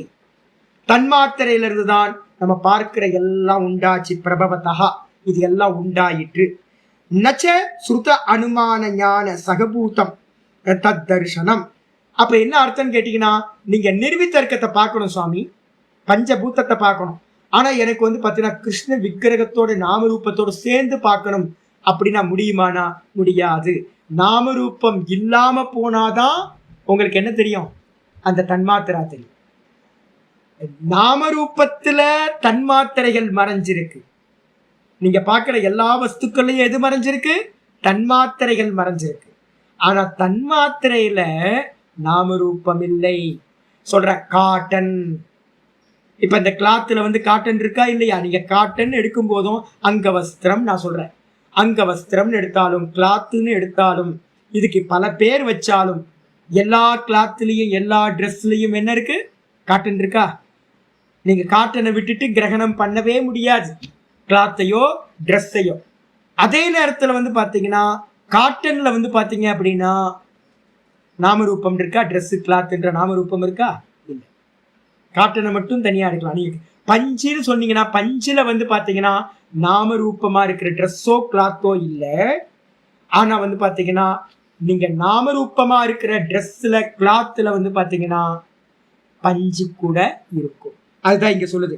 தன்மாத்திரையில இருந்து தான் நம்ம பார்க்கிற எல்லாம் உண்டாச்சு. பிரபவத்தகா, இது எல்லாம் உண்டாயிற்று. நச்ச ஸ்ருத அனுமான ஞான சகபூதம் தத் தர்சனம். அப்ப என்ன அர்த்தம் கேட்டீங்கன்னா, நீங்க நிர்வித்தர்க்கத்தை பார்க்கணும் சுவாமி, பஞ்சபூத்தத்தை பார்க்கணும். ஆனா எனக்கு வந்து பாத்தீங்கன்னா கிருஷ்ண விக்கிரகத்தோட நாமரூபத்தோட சேர்ந்து பார்க்கணும் அப்படின்னா முடியுமானா? முடியாது. நாமரூபம் இல்லாம போனாதான் உங்களுக்கு என்ன தெரியும்? அந்த தன்மாத்திரா தெரியும். நாமரூபத்துல தன்மாத்திரைகள் மறைஞ்சிருக்கு. நீங்க பார்க்கிற எல்லா வஸ்துக்கள்லையும் எது மறைஞ்சிருக்கு? தன்மாத்திரைகள் மறைஞ்சிருக்கு. ஆனா தன்மாத்திரையில நாமரூபம் இல்லை. சொல்ற காட்டன், இப்ப இந்த கிளாத்துல வந்து காட்டன் இருக்கா இல்லையா? நீங்க காட்டன் எடுக்கும் போதும் அங்க வஸ்திரம், நான் சொல்றேன் அங்க வஸ்திரம்னு எடுத்தாலும் கிளாத்துன்னு எடுத்தாலும் இதுக்கு பல பேர் வச்சாலும் எல்லா கிளாத்லயும் எல்லா ட்ரெஸ்லயும் என்ன இருக்கு? காட்டன் இருக்கா? நீங்க காட்டனை விட்டுட்டு கிரகணம் பண்ணவே முடியாது, கிளாத்தையோ ட்ரெஸ்ஸையோ. அதே நேரத்துல வந்து பாத்தீங்கன்னா காட்டன்ல வந்து பாத்தீங்க அப்படின்னா நாமரூபம் இருக்கா? ட்ரெஸ் கிளாத்ன்ற நாமரூபம் இருக்கா? இல்லை. காட்டனை மட்டும் தனியா எடுக்கலாம். நீங்க பஞ்சுன்னு சொன்னீங்கன்னா பஞ்சுல வந்து பாத்தீங்கன்னா நாமரூபமா இருக்கிற ட்ரெஸ்ஸோ கிளாத்தோ இல்லை. ஆனா வந்து பாத்தீங்கன்னா நீங்க நாமரூபமா இருக்கிற ட்ரெஸ்ல கிளாத்ல வந்து பாத்தீங்கன்னா பஞ்சு கூட இருக்கும். அதுதான் இங்க சொல்லுது.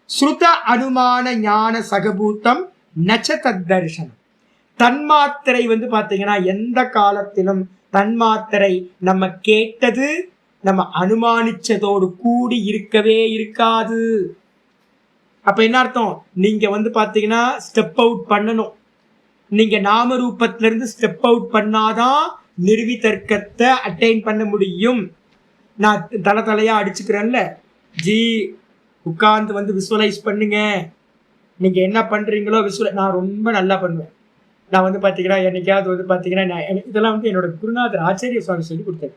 ஸ்ருத அனுமான ஞான சகபூத்தம் நச்ச தத்தர்சனம். தன்மாத்திரை வந்து பாத்தீங்கன்னா எந்த காலத்திலும் தன்மாத்திரை நம்ம கேட்டது நம்ம அனுமானிச்சதோடு கூடி இருக்கவே இருக்காது. அப்ப என்ன அர்த்தம்? நீங்க வந்து பாத்தீங்கன்னா ஸ்டெப் அவுட் பண்ணணும். நீங்க நாம ரூபத்துல இருந்து ஸ்டெப் அவுட் பண்ணாதான் நிர்விதர்க்கத்தை அட்டைன் பண்ண முடியும். நான் தலையா அடிச்சுக்கிறேன்ல, ஜி உட்கார்ந்து வந்து விசுவலைஸ் பண்ணுங்க. நீங்க என்ன பண்றீங்களோ நான் ரொம்ப நல்லா பண்ணுவேன். நான் வந்து பாத்தீங்கன்னா என்னைக்காவது வந்து பாத்தீங்கன்னா இதெல்லாம் வந்து என்னோட குருநாதர் ஆச்சாரிய சுவாமி சொல்லி கொடுத்தாரு.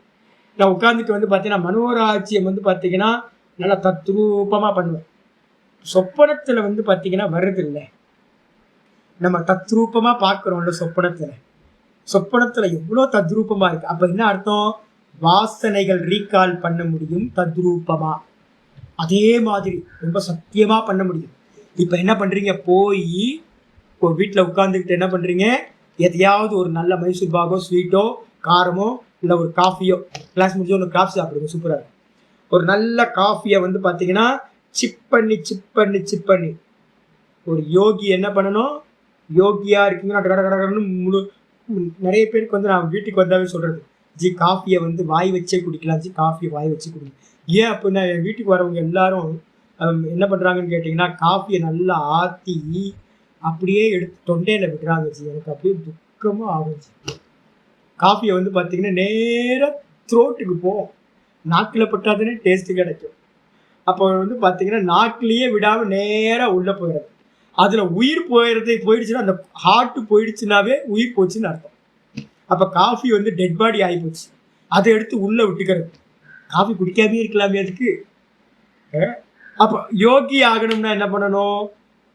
நான் உட்கார்ந்துட்டு வந்து பாத்தீங்கன்னா மனோராஜ்யம் வந்து பாத்தீங்கன்னா நல்லா தத்ரூபமா பண்ணுவேன். சொப்பனத்துல வந்து பாத்தீங்கன்னா வருது இல்லை, நம்ம தத்ரூபமா பாக்குறோம்ல சொப்பனத்துல எவ்வளவு தத்ரூபமா இருக்கு. அப்ப என்ன அர்த்தம்? வாசனைகள் ரீகால் பண்ண முடியும் தத்ரூபமா. அதே மாதிரி ரொம்ப சத்தியமா பண்ண முடியும். இப்ப என்ன பண்றீங்க? போய் வீட்டுல உட்கார்ந்துக்கிட்டு என்ன பண்றீங்க? எதையாவது ஒரு நல்ல மைசூர் பாகோ ஸ்வீட்டோ காரமோ இல்லை ஒரு காஃபியோ, கிளாஸ் முடிஞ்சு ஒரு காஃபி சாப்பிடுங்க, சூப்பரா இருக்கும். ஒரு நல்ல காஃபியை வந்து பாத்தீங்கன்னா சிப் பண்ணி ஒரு யோகி என்ன பண்ணணும்? யோகியா இருக்கீங்கன்னா கடகடன்னு முழு நிறைய பேருக்கு வந்து நான் வீட்டுக்கு வந்தாவே சொல்றது, ஜி காஃபியை வந்து வாய் வச்சே குடிக்கலாம், ஜி காஃபியை வாய் வச்சு குடிங்க. ஏன் அப்படின்னா என் வீட்டுக்கு வரவங்க எல்லாரும் என்ன பண்றாங்கன்னு கேட்டீங்கன்னா காஃபியை நல்லா ஆத்தி அப்படியே எடுத்து தொண்டையில விடுறாங்க ஜி. எனக்கு அப்படியே துக்கமா ஆகும் ஜி. காஃபியை வந்து பாத்தீங்கன்னா நேராக த்ரோட்டுக்கு போகும், நாக்கில் பட்டாதானே டேஸ்ட் கிடைக்கும். அப்போ வந்து பாத்தீங்கன்னா நாக்கிலேயே விடாம நேரா உள்ள போயிடுறது. அதுல உயிர் போயிடுச்சுன்னா அந்த ஹார்ட் போயிடுச்சுனாவே உயிர் போச்சுன்னு அர்த்தம். அப்ப காஃபி வந்து டெட் பாடி ஆகி போச்சு, அதை எடுத்து உள்ள விட்டுக்கிறது. காஃபி குடிக்காமே இருக்கலாமே அதுக்கு. அப்ப யோகி ஆகணும்னா என்ன பண்ணணும்?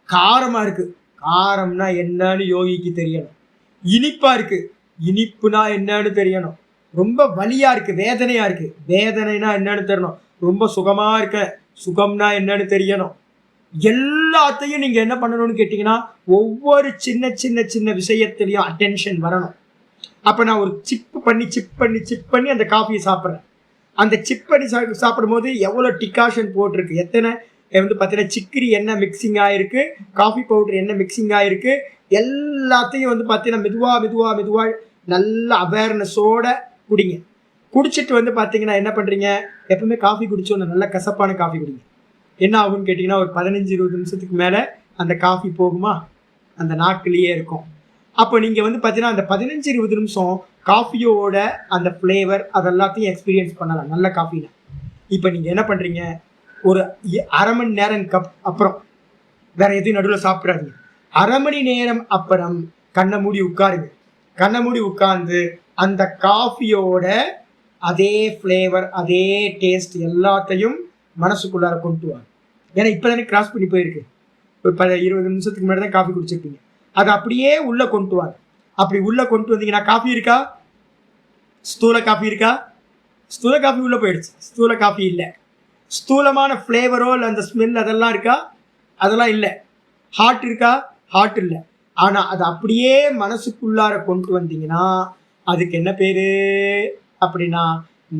காரமா இருக்கு, காரம்னா என்னன்னு யோகிக்கு தெரியணும். இனிப்பா இருக்கு, இனிப்புனா என்னன்னு தெரியணும். ரொம்ப வலியா இருக்கு, வேதனையா இருக்கு, வேதனைனா என்னன்னு தெரியணும். ரொம்ப சுகமா இருக்க, சுகம்னா என்னன்னு தெரியணும். எல்லாத்தையும் நீங்க என்ன பண்ணணும்னு கேட்டீங்கன்னா ஒவ்வொரு சின்ன விஷயத்திலையும் அட்டென்ஷன் வரணும். அப்ப நான் ஒரு சிப் பண்ணி அந்த காஃபியை சாப்பிட்றேன். அந்த சிப் பண்ணி சாப்பிடும் போது எவ்வளவு டிகாஷன் போட்டிருக்கு, எத்தனை வந்து பார்த்தீங்கன்னா சிக்கரி என்ன மிக்சிங் ஆயிருக்கு, காஃபி பவுடர் என்ன மிக்சிங் ஆயிருக்கு, எல்லாத்தையும் வந்து பார்த்தீங்கன்னா மெதுவா நல்ல அவேர்னஸோட குடிங்க. குடிச்சிட்டு வந்து பார்த்தீங்கன்னா என்ன பண்றீங்க? எப்பவுமே காஃபி குடிச்சோன்னு நல்ல கசப்பான காஃபி குடிங்க. என்ன ஆகும்னு கேட்டிங்கன்னா ஒரு 15-20 நிமிஷத்துக்கு மேலே அந்த காஃபி போகுமா, அந்த நாக்கிலேயே இருக்கும். அப்போ நீங்கள் வந்து பார்த்தீங்கன்னா அந்த 15-20 நிமிஷம் காஃபியோட அந்த ஃப்ளேவர் அதெல்லாத்தையும் எக்ஸ்பீரியன்ஸ் பண்ணலாம் நல்ல காஃபியில். இப்போ நீங்கள் என்ன பண்ணுறீங்க? ஒரு அரை மணி நேரம் அப்புறம் வேற எதுவும் நடுவில் சாப்பிட்றாதீங்க. அரை மணி நேரம் அப்புறம் கண்ணை மூடி உட்காருங்க. கண்ண மூடி உட்கார்ந்து அந்த காஃபியோட அதே ஃப்ளேவர் அதே டேஸ்ட் எல்லாத்தையும் மனசுக்குள்ளார கொண்டு வாங்க. ஏன்னா இப்போதானே கிராஸ் பண்ணி போயிருக்கு. ஒரு 20 நிமிஷத்துக்கு முன்னாடி தான் காஃபி குடிச்சிருப்பீங்க. அதை அப்படியே உள்ளே கொண்டு வாங்க. அப்படி உள்ளே கொண்டு வந்தீங்கன்னா காஃபி இருக்கா? ஸ்தூல காஃபி இருக்கா? ஸ்தூல காஃபி உள்ளே போயிடுச்சு. ஸ்தூல காஃபி இல்லை. ஸ்தூலமான ஃப்ளேவரோ இல்லை அந்த ஸ்மெல் அதெல்லாம் இருக்கா? அதெல்லாம் இல்லை. ஹாட் இருக்கா? ஹாட் இல்லை. ஆனால் அதை அப்படியே மனசுக்குள்ளார கொண்டு வந்தீங்கன்னா அதுக்கு என்ன பேர் அப்படின்னா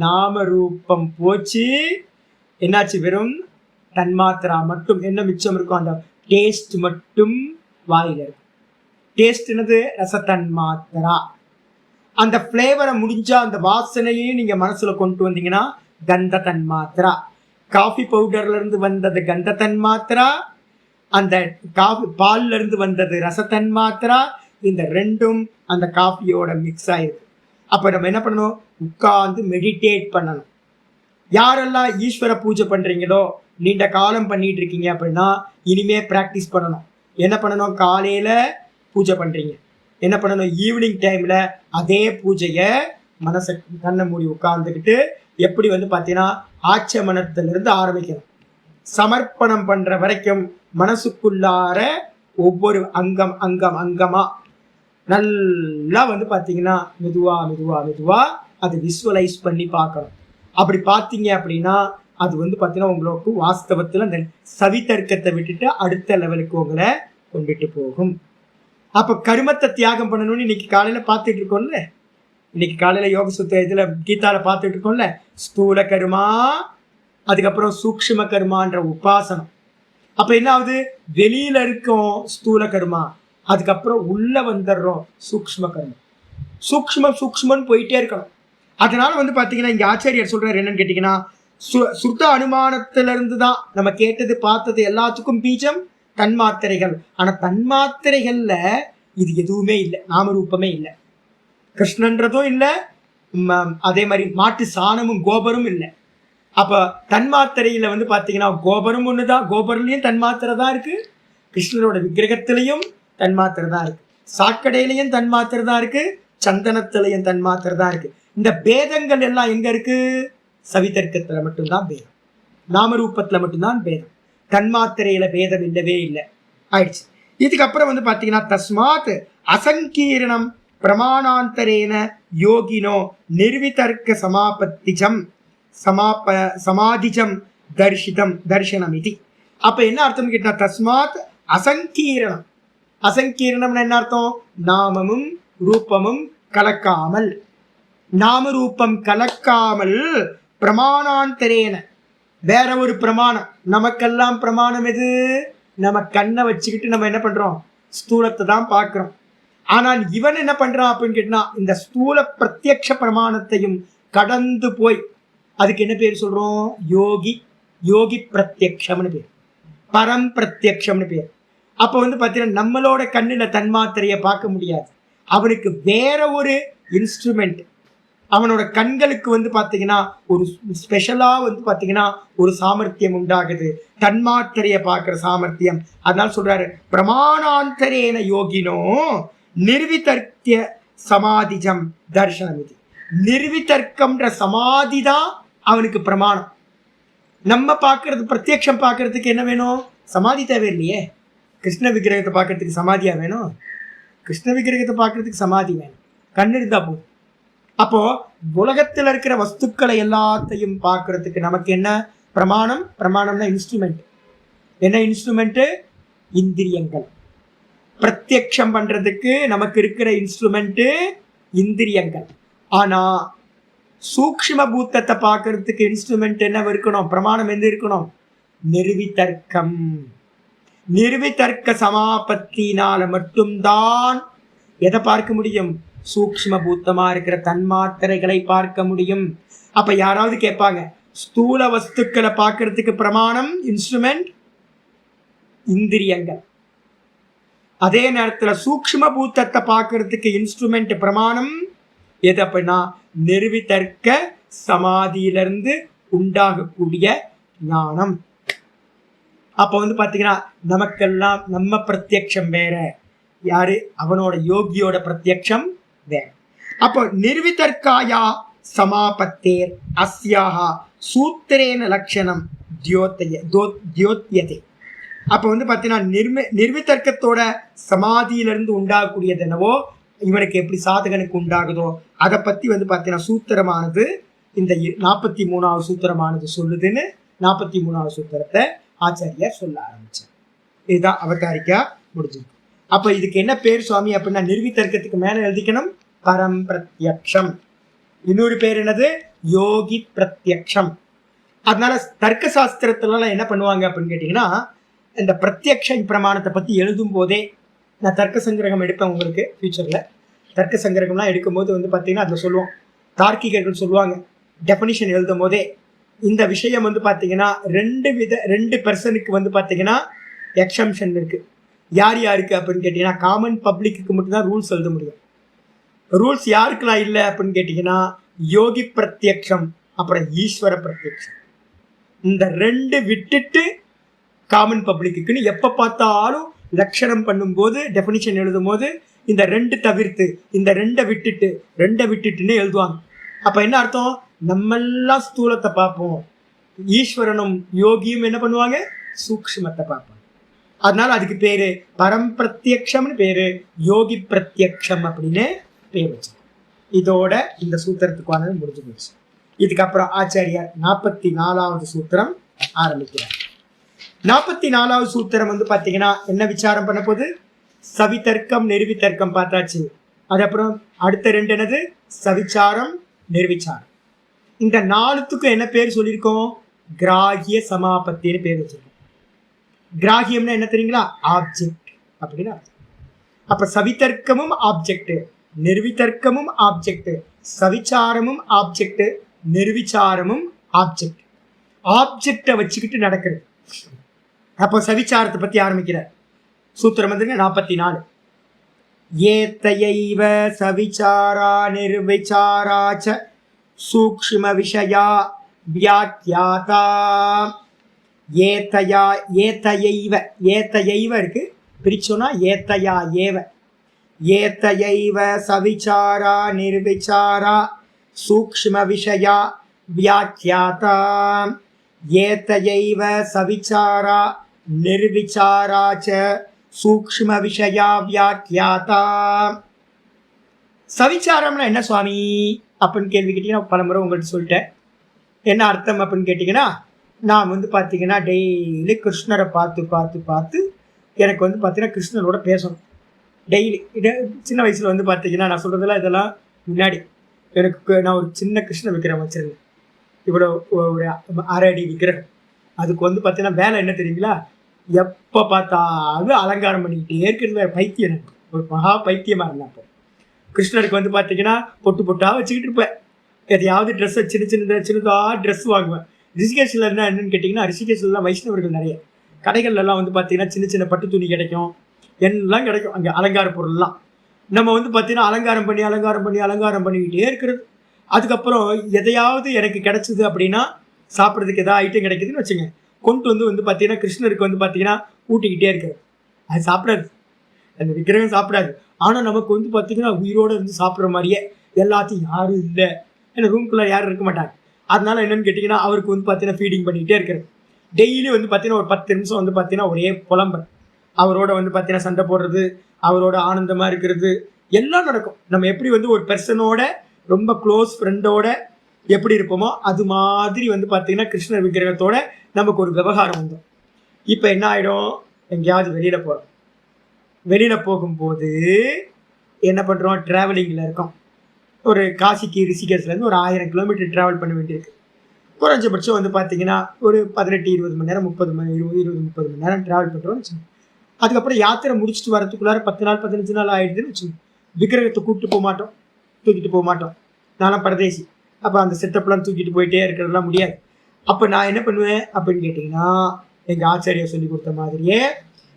நாம ரூபம் போச்சு. என்னாச்சு? வெறும் தன்மாத்திரா மட்டும். என்ன மிச்சம் இருக்கும்? அந்த டேஸ்ட் மட்டும் வாயில இருக்கும். டேஸ்ட் என்னது? ரசத்தன்மாத்திரா. அந்த ஃப்ளேவரை முடிஞ்சா அந்த வாசனையும் நீங்க மனசுல கொண்டு வந்தீங்கன்னா கந்த தன்மாத்திரா. காஃபி பவுடர்ல இருந்து வந்தது கந்த தன்மாத்திரா, அந்த காஃபி பால்ல இருந்து வந்தது ரசத்தன்மாத்திரா. இந்த ரெண்டும் அந்த காஃபியோட மிக்ஸ் ஆயிருக்கு. அப்ப நம்ம என்ன பண்ணணும்? உட்கார்ந்து மெடிடேட் பண்ணணும். யாரெல்லாம் ஈஸ்வர பூஜை பண்றீங்களோ, நீண்ட காலம் பண்ணிட்டு இருக்கீங்க அப்படின்னா இனிமே பிராக்டிஸ் பண்ணணும். என்ன பண்ணணும்? காலையில பூஜை பண்றீங்க, என்ன பண்ணணும்? ஈவினிங் டைம்ல அதே பூஜையை மனசை கண்ணை மூடி உட்கார்ந்துக்கிட்டு எப்படி பார்த்தீங்கன்னா ஆச்சமனத்திலிருந்து ஆரம்பிக்கணும். சமர்ப்பணம் பண்ற வரைக்கும் மனசுக்குள்ளார ஒவ்வொரு அங்கம் அங்கம் அங்கமா நல்லா பார்த்தீங்கன்னா மெதுவா மெதுவா மெதுவா அதை விசுவலைஸ் பண்ணி பார்க்கணும். அப்படி பார்த்தீங்க அப்படின்னா அது பார்த்தீங்கன்னா உங்களுக்கு வாஸ்தவத்தில் அந்த சவிதர்க்கத்தை விட்டுட்டு அடுத்த லெவலுக்கு உங்களை கொண்டுட்டு போகும். அப்போ கருமத்தை தியாகம் பண்ணணும்னு இன்னைக்கு காலையில் பார்த்துட்டு இருக்கோம்ல. இன்னைக்கு காலையில் யோக சுத்த இதில் கீதால பார்த்துட்டு இருக்கோம்ல. ஸ்தூல கருமா, அதுக்கப்புறம் சூக்ஷ்ம கருமான்ற உபாசனம். அப்போ என்ன ஆகுது? வெளியில இருக்கும் ஸ்தூல கருமா, அதுக்கப்புறம் உள்ள வந்துடுறோம் சூக்ஷ்ம கர்மம். சூக்ஷ்மன்னு போயிட்டே இருக்கணும். அதனால பார்த்தீங்கன்னா இங்கே ஆச்சாரியர் சொல்றாரு என்னன்னு கேட்டிங்கன்னா, சுத்த அனுமானத்திலிருந்து தான் நம்ம கேட்டது பார்த்தது எல்லாத்துக்கும் பீஜம் தன்மாத்திரைகள். ஆனால் தன்மாத்திரைகள்ல இது எதுவுமே இல்லை, நாமரூபமே இல்லை. கிருஷ்ணன்றதும் இல்லை, அதே மாதிரி மாட்டு சாணமும் கோபரும் இல்லை. அப்போ தன்மாத்திரையில் பார்த்தீங்கன்னா கோபரும் ஒன்று தான். கோபர்லையும் தன்மாத்திரை தான் இருக்கு, கிருஷ்ணரோட விக்கிரகத்திலையும் தன்மாத்திரை தான் இருக்கு, சாக்கடையிலையும் தன்மாத்திரை தான் இருக்கு, சந்தனத்திலையும் தன்மாத்திரை தான் இருக்கு. இந்த பேதங்கள் எல்லாம் எங்க இருக்கு? சவிதர்க்கத்துல மட்டும்தான் பேதம், நாமரூபத்துல மட்டும்தான் பேதம். தன்மாத்திரையில பேதம் இல்லவே இல்லை. ஆயிடுச்சு. இதுக்கப்புறம் பார்த்தீங்கன்னா தஸ்மாத் அசங்கீரணம் பிரமாணாந்தரேன யோகினோ நிர்விதர்க்க சமாபத்திஜம் சமாதிஜம் தர்ஷனம் இது. அப்ப என்ன அர்த்தம் கேட்டா, தஸ்மாத் அசங்கீரணம். அசங்கீரணம்னு என்ன அர்த்தம்? நாமமும் ரூபமும் கலக்காமல், நாமரூபம் கலக்காமல் பிரமாணாந்தரேன, வேற ஒரு பிரமாணம். நமக்கெல்லாம் பிரமாணம் எது? நம்ம கண்ணை வச்சுக்கிட்டு நம்ம என்ன பண்றோம்? ஸ்தூலத்தை தான் பார்க்கிறோம். ஆனால் இவன் என்ன பண்றான் அப்படின்னு கேட்டா, இந்த ஸ்தூல பிரத்யக்ஷ பிரமாணத்தையும் கடந்து போய் அதுக்கு என்ன பேர் சொல்றோம்? யோகி. யோகி பிரத்யக்ஷம்னு பேர், பரம் பிரத்யக்ஷம்னு பேர். அப்போ பார்த்தீங்கன்னா நம்மளோட கண்ணில் தன்மாத்திரையை பார்க்க முடியாது. அவனுக்கு வேற ஒரு இன்ஸ்ட்ருமெண்ட், அவனோட கண்களுக்கு பார்த்தீங்கன்னா ஒரு ஸ்பெஷலா பார்த்தீங்கன்னா ஒரு சாமர்த்தியம் உண்டாகுது, தன்மாத்திரையை பார்க்குற சாமர்த்தியம். அதனால சொல்றாரு பிரமாணாந்தரேன யோகினோ நிர்விதர்க்கிய சமாதிஜம் தர்ஷனம் இது. நிர்விதர்க்கம்ன்ற சமாதி தான் அவனுக்கு பிரமாணம். நம்ம பார்க்கறது பிரத்யக்ஷம் பார்க்கறதுக்கு என்ன வேணும்? சமாதி தேவையில்லையே. கிருஷ்ண விக்கிரகத்தை பார்க்கறதுக்கு சமாதியா வேணும்? கிருஷ்ண விக்கிரகத்தை பார்க்கறதுக்கு சமாதி வேணும், கண்ணு இருந்தா போதும். அப்போ உலகத்தில் இருக்கிற வஸ்துக்களை எல்லாத்தையும் பார்க்கறதுக்கு நமக்கு என்ன பிரமாணம்? பிரமாணம்னா இன்ஸ்ட்ருமெண்ட். என்ன இன்ஸ்ட்ருமெண்ட்? இந்திரியங்கள். பிரத்யக்ஷம் பண்றதுக்கு நமக்கு இருக்கிற இன்ஸ்ட்ருமெண்ட் இந்திரியங்கள். ஆனா சூக்ஷ்ம பூத்தத்தை பார்க்கறதுக்கு இன்ஸ்ட்ருமெண்ட் என்ன இருக்கணும்? பிரமாணம் என்ன இருக்கணும்? நிர்விதர்க்கம். நிர்விதர்க்க சமாபத்தினால மட்டும்தான் எதை பார்க்க முடியும்? சூக்ஷ்ம பூத்தமா இருக்கிற தன்மாத்திரைகளை பார்க்க முடியும். அப்ப யாராவது கேட்பாங்க, ஸ்தூல வஸ்துக்களை பார்க்கறதுக்கு பிரமாணம் இன்ஸ்ட்ருமெண்ட் இந்திரியங்கள், அதே நேரத்தில் சூக்ஷ்ம பூத்தத்தை பார்க்கறதுக்கு இன்ஸ்ட்ருமெண்ட் பிரமாணம் எது அப்படின்னா நிர்விதர்க்க சமாதியிலிருந்து உண்டாகக்கூடிய ஞானம். அப்போ பார்த்தீங்கன்னா நமக்கெல்லாம் நம்ம பிரத்யக்ஷம் வேற, யாரு? அவனோட யோகியோட பிரத்யக்ஷம் வேகம். அப்போ நிர்விதர்க்காயா சமாபத்தேர் அஸ்யாஹா சூத்திரேன லட்சணம் தியோத்தியதே. அப்போ பார்த்தீங்கன்னா நிர்விதர்க்கத்தோட சமாதியிலிருந்து உண்டாகக்கூடியது என்னவோ இவனுக்கு எப்படி சாதகனுக்கு உண்டாகுதோ அதை பற்றி பார்த்தீங்கன்னா சூத்திரமானது இந்த 43வது சூத்திரமானது சொல்லுதுன்னு 43வது சூத்திரத்தை ஆச்சாரியார் சொல்ல ஆரம்பிச்சார். இதுதான் அவதாரிக்கா முடிஞ்சிருக்கு. அப்போ இதுக்கு என்ன பேர் சுவாமி அப்படின்னா நிர்விதர்க்கத்துக்கு மேலே எழுதிக்கணும் பரம் பிரத்யக்ஷம். இன்னொரு பேர் என்னது யோகி பிரத்யக்ஷம். அதனால தர்க்க சாஸ்திரத்துலலாம் என்ன பண்ணுவாங்க அப்படின்னு கேட்டிங்கன்னா இந்த பிரத்யக்ஷ பிரமாணத்தை பற்றி எழுதும் போதே நான் தர்க்க சங்கிரகம் எடுப்பேன் உங்களுக்கு ஃபியூச்சரில். தர்க்க சங்கிரகம்லாம் எடுக்கும்போது பார்த்தீங்கன்னா அதில் சொல்லுவோம், தார்க்கிகர்கள் சொல்லுவாங்க டெஃபனிஷன் எழுதும் போதே இந்த விஷயம் பார்த்தீங்கன்னா ரெண்டு பர்சனுக்கு பார்த்தீங்கன்னா எக்ஸம்ஷன் இருக்குது. யார் யாருக்கு அப்படின்னு கேட்டிங்கன்னா காமன் பப்ளிக்கு மட்டும்தான் ரூல்ஸ் எழுத முடியும். ரூல்ஸ் யாருக்கெல்லாம் இல்லை அப்படின்னு கேட்டிங்கன்னா யோகி பிரத்யக்ஷம் அப்புறம் ஈஸ்வர பிரத்யக்ஷம். இந்த ரெண்டு விட்டுட்டு காமன் பப்ளிக்குன்னு எப்போ பார்த்தாலும் லட்சணம் பண்ணும்போது டெஃபினிஷன் எழுதும் போது இந்த ரெண்டு தவிர்த்து இந்த ரெண்டை விட்டுட்டுன்னு எழுதுவாங்க. அப்போ என்ன அர்த்தம், நம்மெல்லாம் ஸ்தூலத்தை பார்ப்போம், ஈஸ்வரனும் யோகியும் என்ன பண்ணுவாங்க சூக்ஷ்மத்தை பார்ப்போம். அதனால அதுக்கு பேரு பரம்பிரத்யக்ஷம்னு பேரு, யோகி பிரத்யக்ஷம் அப்படின்னு பேர் வச்சு. இதோட இந்த சூத்திரத்துக்கானது முடிஞ்சு போச்சு. இதுக்கப்புறம் ஆச்சாரியார் 44வது சூத்திரம் ஆரம்பிக்கிறார். 44வது சூத்திரம் பார்த்தீங்கன்னா என்ன விசாரம் பண்ண போது, சவிதர்க்கம் நிர்விதர்க்கம் பார்த்தாச்சு. அதுக்கப்புறம் அடுத்த ரெண்டு என்னது சவிச்சாரம் நிர்விச்சாரம். இந்த 4த்துக்கும் என்ன பேர் சொல்லியிருக்கோம், கிராகிய சமாபத்தின்னு பேர் வச்சிருக்கோம். கிராகியம்னா என்ன தெரியுங்களா, ஆப்ஜெக்ட் அப்படின்னு அர்த்தம். அப்ப சவிதர்க்கமும் ஆப்ஜெக்ட், நிர்விதர்க்கமும் ஆப்ஜெக்ட், சவிச்சாரமும் ஆப்ஜெக்ட், நிர்விச்சாரமும் ஆப்ஜெக்ட். ஆப்ஜெக்டை வச்சுக்கிட்டு நடக்கிறது. அப்போ சவிச்சாரத்தை பத்தி ஆரம்பிக்கிறார். சூத்திரம் 44. ஏத்தையைவ சவிச்சாரா நிர்விச்சாராச்ச சூக்ஷ்ம விஷயா வியாக்கியாதா. ஏத்தையைவ இருக்கு, பிரிச்சோன்னா ஏத்தையா ஏவ. ஏத்தையைவ சவிச்சாரா நிர்விச்சாரா சூக்ஷ்ம விஷயா வியாக்கியாதா. ஏத்தையைவ சவிச்சாரா நிர்விச்சாராச்ச சூக்ஷ்ம விஷயா வியாக்கியாதா. சவிச்சாரம்னா என்ன சுவாமி அப்படின்னு கேள்வி கேட்டீங்கன்னா பல முறை உங்கள்கிட்ட சொல்லிட்டேன். என்ன அர்த்தம் அப்படின்னு கேட்டிங்கன்னா, நான் பார்த்தீங்கன்னா டெய்லி கிருஷ்ணரை பார்த்து எனக்கு பார்த்தீங்கன்னா கிருஷ்ணரோட பேசணும் டெய்லி. சின்ன வயசில் பார்த்தீங்கன்னா நான் சொல்கிறதெல்லாம் இதெல்லாம் முன்னாடி எனக்கு நான் ஒரு சின்ன கிருஷ்ண விக்கிரகம் வச்சிருந்தேன். இவ்வளோ ஒரு 6 அடி விக்கிரகம். அதுக்கு பார்த்தீங்கன்னா வேலை என்ன தெரியுங்களா, எப்போ பார்த்தாலும் அலங்காரம் பண்ணிக்கிட்டே இருக்கிறது. பைத்தியம், எனக்கு ஒரு மகா பைத்தியமாக இருந்தேன். அப்போ கிருஷ்ணருக்கு பார்த்தீங்கன்னா பொட்டாக வச்சுக்கிட்டு இருப்பேன். எதையாவது ட்ரெஸ்ஸை சின்னதாக ட்ரெஸ் வாங்குவேன். ரிஷிகேஷில் என்னன்னு கேட்டிங்கன்னா, ரிஷிகேஷ்லாம் வைஷ்ணவர்கள் நிறைய கடைகள்லாம் பார்த்தீங்கன்னா சின்ன பட்டு துணி கிடைக்கும், எல்லாம் கிடைக்கும் அங்கே அலங்கார பொருள்லாம். நம்ம பார்த்தீங்கன்னா அலங்காரம் பண்ணிக்கிட்டே இருக்கிறது. அதுக்கப்புறம் எதையாவது எனக்கு கிடைச்சிது அப்படின்னா, சாப்பிட்றதுக்கு எதாவது ஐட்டம் கிடைக்குதுன்னு வச்சுங்க, கொண்டு பார்த்தீங்கன்னா கிருஷ்ணருக்கு பார்த்தீங்கன்னா ஊட்டிக்கிட்டே இருக்கிறது. அது சாப்பிடாது, அந்த விக்கிரகம் சாப்பிடாது. ஆனால் நமக்கு பார்த்தீங்கன்னா உயிரோடு சாப்பிட்ற மாதிரியே எல்லாத்தையும் யாரும் இல்லை, ஏன்னா ரூம்குள்ளே யாரும் இருக்க மாட்டாங்க. அதனால என்னென்னு கேட்டிங்கன்னா, அவருக்கு பார்த்தீங்கன்னா ஃபீடிங் பண்ணிக்கிட்டே இருக்கிறது. டெய்லி பார்த்தீங்கன்னா ஒரு 10 நிமிஷம் பார்த்தீங்கன்னா ஒரே புலம்பல். அவரோட பார்த்தீங்கன்னா சண்டை போடுறது, அவரோட ஆனந்தமாக இருக்கிறது எல்லாம் நடக்கும். நம்ம எப்படி ஒரு பர்சனோட ரொம்ப க்ளோஸ் ஃப்ரெண்டோட எப்படி இருப்போமோ அது மாதிரி பார்த்தீங்கன்னா கிருஷ்ணர் விக்கிரகத்தோட நமக்கு ஒரு விவகாரம் வந்துடும். இப்போ என்ன ஆகிடும், எங்கேயாவது வெளியில் போகும்போது என்ன பண்ணுறோம், ட்ராவலிங்கில் இருக்கோம். ஒரு காசிக்கு ரிஷிகேஷ்லேருந்து ஒரு 1000 கிலோமீட்டர் ட்ராவல் பண்ண வேண்டியிருக்கு. குறைஞ்சபட்சம் பார்த்தீங்கன்னா ஒரு 18-20 மணி நேரம், 30 மணி நேரம் ட்ராவல் பண்ணுறோம்னு வச்சுக்கோங்க. அதுக்கப்புறம் யாத்திரை முடிச்சுட்டு வரதுக்குள்ளார 10 நாள் 15 நாள் ஆகிடுதுன்னு வச்சுக்கோங்க. விக்கிரகத்தை தூக்கிட்டு போக மாட்டோம். நானும் பரதேசி. அப்போ அந்த செட்டப்லாம் தூக்கிட்டு போயிட்டே இருக்கிறதுலாம் முடியாது. அப்போ நான் என்ன பண்ணுவேன் அப்படின்னு கேட்டிங்கன்னா, எங்கள் ஆச்சாரியா சொல்லி கொடுத்த மாதிரியே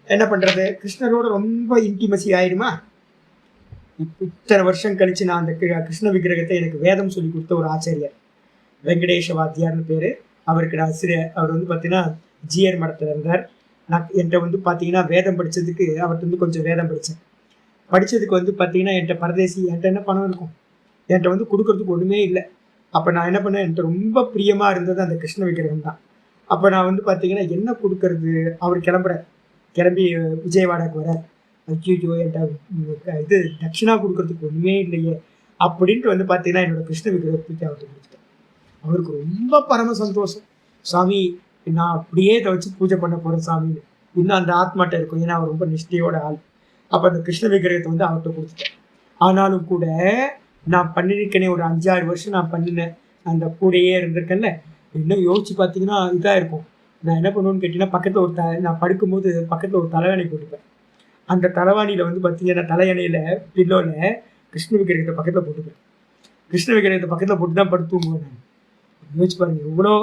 என்ன பண்ணுறது, கிருஷ்ணரோட ரொம்ப இன்டிமசி ஆயிடுமா. இத்தனை வருஷம் கழித்து நான் அந்த கிருஷ்ண விக்கிரகத்தை எனக்கு வேதம் சொல்லி கொடுத்த ஒரு ஆச்சாரியார் வெங்கடேஷ வாத்தியார்னு பேர். அவருக்கு நான் அவர் பார்த்தீங்கன்னா ஜிஆர் மடத்தில் இருந்தார். நான் என்கிட்ட பார்த்தீங்கன்னா வேதம் படித்ததுக்கு அவர்கிட்ட கொஞ்சம் வேதம் படித்தேன். படித்ததுக்கு வந்து பார்த்தீங்கன்னா என்கிட்ட பரதேசி, என்கிட்ட என்ன பணம் இருக்கும், என்கிட்ட வந்து கொடுக்கறதுக்கு ஒன்றுமே இல்லை. அப்போ நான் என்ன பண்ணேன், என்கிட்ட ரொம்ப பிரியமாக இருந்தது அந்த கிருஷ்ண விக்கிரகம் தான். அப்போ நான் வந்து பார்த்தீங்கன்னா என்ன கொடுக்கறது, அவர் கிளம்பி விஜயவாடாக்கு வர, ஐயோ என்கிட்ட இது தட்சிணா கொடுக்கறதுக்கு ஒன்றுமே இல்லையே அப்படின்ட்டு வந்து பார்த்தீங்கன்னா என்னோட கிருஷ்ண விக்கிரகத்துக்கு அவர்கிட்ட கொடுத்துட்டேன். அவருக்கு ரொம்ப பரம சந்தோஷம். சாமி நான் அப்படியே இதை வச்சு பூஜை பண்ண போகிறேன் சாமின்னு இன்னும் அந்த ஆத்மாட்ட இருக்கும். ஏன்னா அவர் ரொம்ப நிஷ்டையோட ஆள். அப்போ அந்த கிருஷ்ண விக்கிரகத்தை வந்து அவர்கிட்ட கொடுத்துட்டேன். ஆனாலும் கூட நான் பண்ணியிருக்கேனே, ஒரு 5-6 வருஷம் நான் பண்ணினேன், அந்த கூடையே இருந்திருக்கேன்ல. இன்னும் யோசிச்சு பார்த்தீங்கன்னா இதாக இருக்கும். நான் என்ன பண்ணுவேன்னு கேட்டிங்கன்னா, பக்கத்தில் நான் படுக்கும்போது பக்கத்தில் ஒரு தலைவாணி போட்டுப்பேன். அந்த தலைவாணியில் வந்து பார்த்தீங்கன்னா தலையணையில் பில்லோவில் கிருஷ்ண விக்கிரகத்தை பக்கத்தில் போட்டுப்பேன். கிருஷ்ண விக்கிரகத்தை பக்கத்தில் போட்டு தான் படுத்து தூங்குவேன் நான். யோசிச்சு பாருங்க எவ்வளோ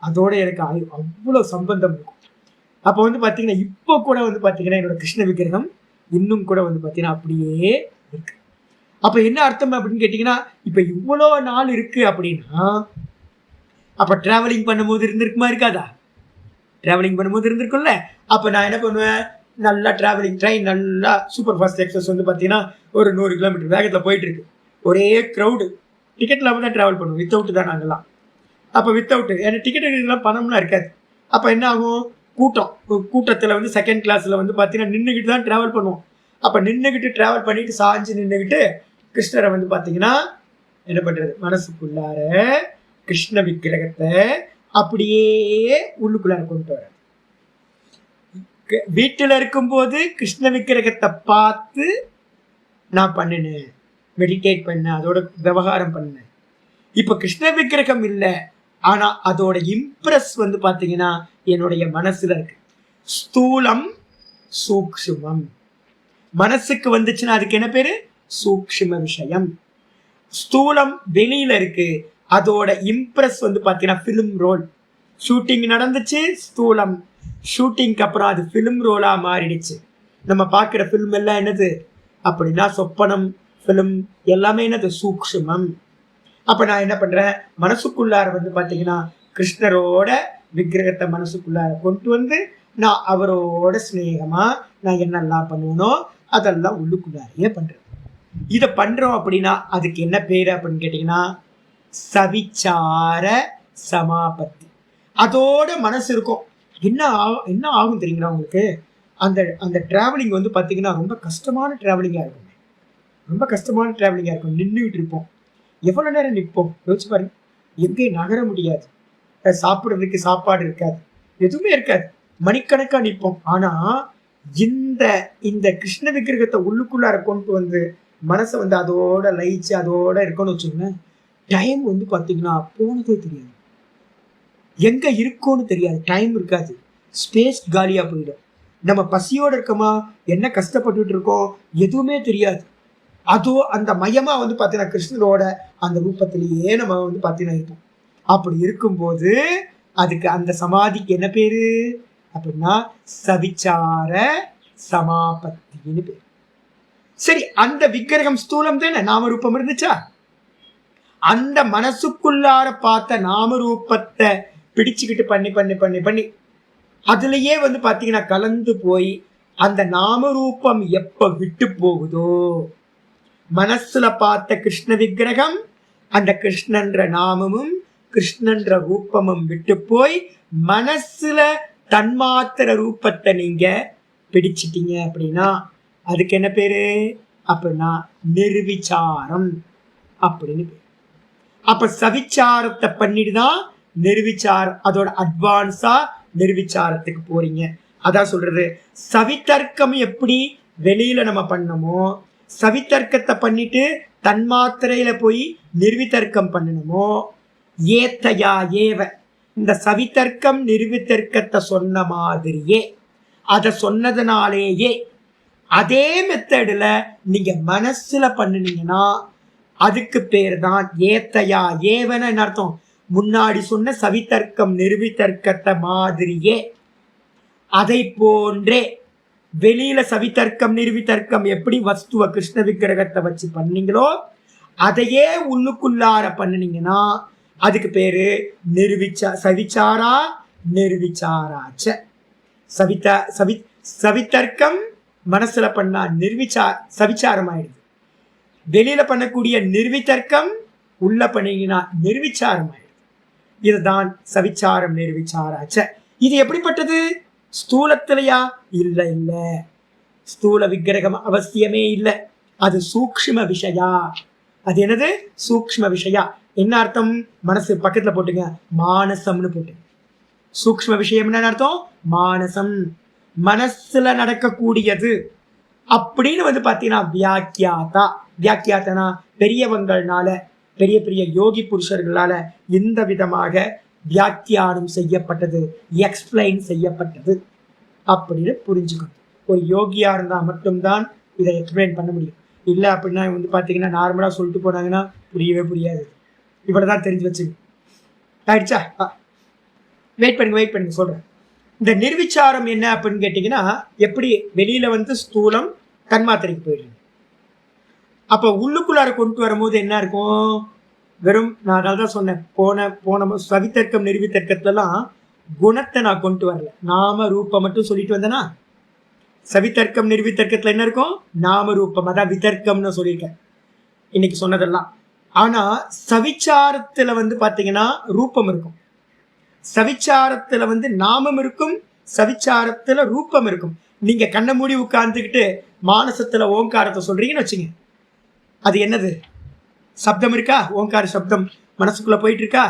அதோட எனக்கு அவ்வளோ சம்பந்தம் இருக்கும். அப்போ வந்து பார்த்தீங்கன்னா இப்போ கூட வந்து பார்த்தீங்கன்னா என்னோட கிருஷ்ண விக்கிரகம் இன்னும் கூட வந்து பார்த்தீங்கன்னா அப்படியே இருக்கு. அப்போ என்ன அர்த்தம் அப்படின்னு கேட்டிங்கன்னா, இப்போ இவ்வளோ நாள் இருக்கு அப்படின்னா அப்போ ட்ராவலிங் பண்ணும்போது இருந்திருக்குமா இருக்காதா? ட்ராவலிங் பண்ணும்போது இருந்திருக்கும்ல. அப்போ நான் என்ன பண்ணுவேன், நல்லா ட்ராவலிங் ட்ரெயின் நல்லா சூப்பர் ஃபாஸ்ட் எக்ஸ்பிரஸ் வந்து பார்த்தீங்கன்னா ஒரு 100 கிலோமீட்டர் வேகத்தில் போயிட்டு இருக்கு. ஒரே க்ரௌடு, டிக்கெட் இல்லாமல் தான் ட்ராவல் பண்ணுவோம், வித்தவுட்டு தான் நாங்கள்லாம். அப்போ வித்தவுட்டு ஏன்னா டிக்கெட் எடுக்கலாம் பணம்லாம் இருக்காது. அப்போ என்ன ஆகும், கூட்டத்தில் வந்து செகண்ட் கிளாஸில் வந்து பார்த்தீங்கன்னா நின்றுக்கிட்டு தான் ட்ராவல் பண்ணுவோம். அப்போ நின்றுக்கிட்டு ட்ராவல் பண்ணிட்டு சாஞ்சு நின்றுக்கிட்டு கிருஷ்ணரை வந்து பார்த்தீங்கன்னா என்ன பண்ணுறது, மனசுக்குள்ளார கிருஷ்ண விக்கிரகத்தை அப்படியே உள்ளுக்குள்ளார கொண்டு வர. வீட்டில் இருக்கும்போது கிருஷ்ண விக்கிரகத்தை பார்த்து நான் பண்ணினேன், மெடிடேட் பண்ணேன், அதோட விவகாரம் பண்ணேன். இப்போ கிருஷ்ண விக்கிரகம் இல்லை, ஆனால் அதோட இம்ப்ரெஸ் வந்து பார்த்தீங்கன்னா என்னுடைய மனசில் இருக்கு. ஸ்தூலம் சூக்ஷ்மம் மனசுக்கு வந்துச்சுன்னா அதுக்கு என்ன பேரு, சூக்ஷ்ம விஷயம். ஸ்தூலம் வெளியில இருக்கு, அதோட இம்ப்ரெஸ் வந்து பார்த்தீங்கன்னா ஃபிலிம் ரோல். ஷூட்டிங் நடந்துச்சு, ஸ்தூலம். ஷூட்டிங்க்கு அப்புறம் அது ஃபிலிம் ரோலாக மாறிடுச்சு. நம்ம பார்க்குற ஃபிலிம் எல்லாம் என்னது அப்படின்னா சொப்பனம் ஃபிலிம் எல்லாமே என்னது, சூக்ஷ்மம். அப்போ நான் என்ன பண்ணுறேன், மனசுக்குள்ளார வந்து பார்த்தீங்கன்னா கிருஷ்ணரோட விக்கிரகத்தை மனசுக்குள்ளார கொண்டு வந்து நான் அவரோட ஸ்நேகமாக நான் என்னெல்லாம் பண்ணுவேனோ அதெல்லாம் உள்ளுக்குள்ளாரையே பண்ணுறேன். இதை பண்ணுறோம் அப்படின்னா அதுக்கு என்ன பேர் அப்படின்னு கேட்டிங்கன்னா சவிச்சார சமாபத்தி. அதோட மனசு இருக்கும். என்ன ஆகும் தெரியுங்களா உங்களுக்கு, அந்த ட்ராவலிங் வந்து பார்த்தீங்கன்னா ரொம்ப கஷ்டமான ட்ராவலிங்காக இருக்கும். ரொம்ப கஷ்டமான ட்ராவலிங்காக இருக்கும். நின்றுக்கிட்டு இருப்போம், எவ்வளோ நேரம் நிற்போம் யோசிச்சு பாருங்க. எங்கேயும் நகர முடியாது, சாப்பிட்றதுக்கு சாப்பாடு இருக்காது, எதுவுமே இருக்காது, மணிக்கணக்காக நிற்போம். ஆனால் இந்த கிருஷ்ண விக்கிரகத்தை உள்ளுக்குள்ளார கொண்டு வந்து மனசை வந்து அதோட லயிச்சு அதோட இருக்கணும்னு வச்சுக்கோங்களேன், டைம் வந்து பார்த்தீங்கன்னா போனதே தெரியாது, எங்கே இருக்கோன்னு தெரியாது, டைம் இருக்காது, ஸ்பேஸ் காலியாக போயிடும். நம்ம பசியோடு இருக்கோமா, என்ன கஷ்டப்பட்டுட்டு இருக்கோம் எதுவுமே தெரியாது. அதோ அந்த மையமாக வந்து பார்த்தீங்கன்னா கிருஷ்ணரோட அந்த ரூபத்திலேயே நம்ம வந்து பார்த்தீங்கன்னா இருப்போம். அப்படி இருக்கும்போது அதுக்கு அந்த சமாதிக்கு என்ன பேரு அப்படின்னா சவிச்சார சமாபத்தின்னு பேர். சரி, அந்த விக்கிரகம் ஸ்தூலம் தானே, நாமரூபம் இருந்துச்சா? அந்த மனசுக்குள்ளார பார்த்த நாமரூபத்தை பிடிச்சுக்கிட்டு பண்ணி பண்ணி பண்ணி பண்ணி அதுலயே வந்து பார்த்தீங்கன்னா கலந்து போய் அந்த நாமரூபம் எப்ப விட்டு போகுதோ, மனசுல பார்த்த கிருஷ்ண விக்கிரகம் அந்த கிருஷ்ணன்ற நாமமும் கிருஷ்ணன்ற ரூபமும் விட்டு போய் மனசுல தன்மாத்திர ரூபத்தை நீங்க பிடிச்சிட்டீங்க அப்படின்னா அதுக்கு என்ன பேரு அப்படின்னா நிர்விச்சாரம் அப்படின்னு பேரு. அப்ப சவிச்சாரத்தை பண்ணிட்டு தான் நிர்விச்சாரம், அதோட அட்வான்ஸா நிர்விச்சாரத்துக்கு போறீங்க. அதான் சொல்றது, சவித்தர்க்கம் எப்படி வெளியில நம்ம பண்ணமோ, சவித்தர்க்கத்தை பண்ணிட்டு தன்மாத்திரையில போய் நிர்வித்தர்க்கம் பண்ணணுமோ, ஏத்தையா ஏவ இந்த சவித்தர்க்கம் நிர்வித்தர்க்கத்தை சொன்ன மாதிரியே அதை சொன்னதுனாலேயே அதே மெத்தடில் நீங்க மனசுல பண்ணினீங்கன்னா அதுக்கு பேர் தான் ஏத்தையா ஏவன அர்த்தம். முன்னாடி சொன்ன சவித்தர்க்கம் நிர்வித்தர்க்கத்தை மாதிரியே அதை போன்றே வெளியில சவித்தர்க்கம் நிர்வித்தர்க்கம் எப்படி வஸ்துவ கிருஷ்ண விக்கிரகத்தை வச்சு பண்ணீங்களோ அதையே உள்ளுக்குள்ளார பண்ணினீங்கன்னா அதுக்கு பேரு சவிச்சாரா நிர்விச்சாராச்ச. சவித்தர்க்கம் மனசுல பண்ணா சவிச்சாரம் ஆயிடுது. வெளியில பண்ணக்கூடிய நிர்வித்தர்க்கம் உள்ள பண்ணீங்கன்னா நிர்விச்சாரம் ஆயிடுது. இதுதான் சவிச்சாரம் நிர்விச்சாராச்ச. இது எப்படிப்பட்டது? ஸ்தூலத்திலையா? இல்ல இல்ல, ஸ்தூல விக்கிரகம் அவசியமே இல்லை. அது சூக்ஷ்ம விஷயா. அது என்னது? சூக்ஷ்ம விஷயா. என்ன அர்த்தம்? மனசு பக்கத்துல போட்டுங்க, மானசம்னு போட்டுங்க. சூக்ஷ்ம விஷயம் என்ன அர்த்தம்? மானசம், மனசுல நடக்கக்கூடியது அப்படின்னு பாத்தீங்கன்னா வியாக்கியாதா. வியாக்கியாத்தனா பெரியவங்கள்னால, பெரிய பெரிய யோகி புருஷர்களால இந்த விதமாக வியாக்கியானம் செய்யப்பட்டது, எக்ஸ்பிளைன் செய்யப்பட்டது அப்படின்னு புரிஞ்சுக்கணும். ஒரு யோகியா இருந்தா மட்டும்தான் இதை எக்ஸ்பிளைன் பண்ண முடியும். இல்லை அப்படின்னா பாத்தீங்கன்னா நார்மலா சொல்லிட்டு போனாங்கன்னா புரியவே புரியாது. இவ்வளவுதான் தெரிஞ்சு வச்சுங்க. ஆயிடுச்சா? வெயிட் பண்ணுங்க சொல்றேன். இந்த நிர்விச்சாரம் என்ன அப்படின்னு கேட்டீங்கன்னா, எப்படி வெளியில ஸ்தூலம் தன்மாத்திரைக்கு போயிடுது. அப்ப உள்ளுக்குள்ளார கொண்டு வரும்போது என்ன இருக்கும்? வெறும், நான் அதான் சொன்னேன், போன சவித்தர்க்கம் நிர்வித்தர்க்கத்துலாம் குணத்தை நான் கொண்டு வரல, நாம ரூபம் மட்டும் சொல்லிட்டு வந்தேனா. சவித்தர்க்கம் நிர்வித்தர்க்கத்துல என்ன இருக்கும்? நாம ரூபம், அதான் வித்தர்க்கம்னு சொல்லியிருக்கேன் இன்னைக்கு சொன்னதெல்லாம். ஆனா சவிச்சாரத்துல பாத்தீங்கன்னா ரூபம் இருக்கும், சவிச்சாரத்துல நாமம் இருக்கும், சவிச்சாரத்துல ரூபம் இருக்கும். நீங்க கண்ணை மூடி உட்கார்ந்துக்கிட்டு மானசத்துல ஓங்காரத்தை சொல்றீங்கன்னு வச்சுங்க, அது என்னது? சப்தம் இருக்கா? ஓங்கார சப்தம் மனசுக்குள்ள போயிட்டு இருக்கா?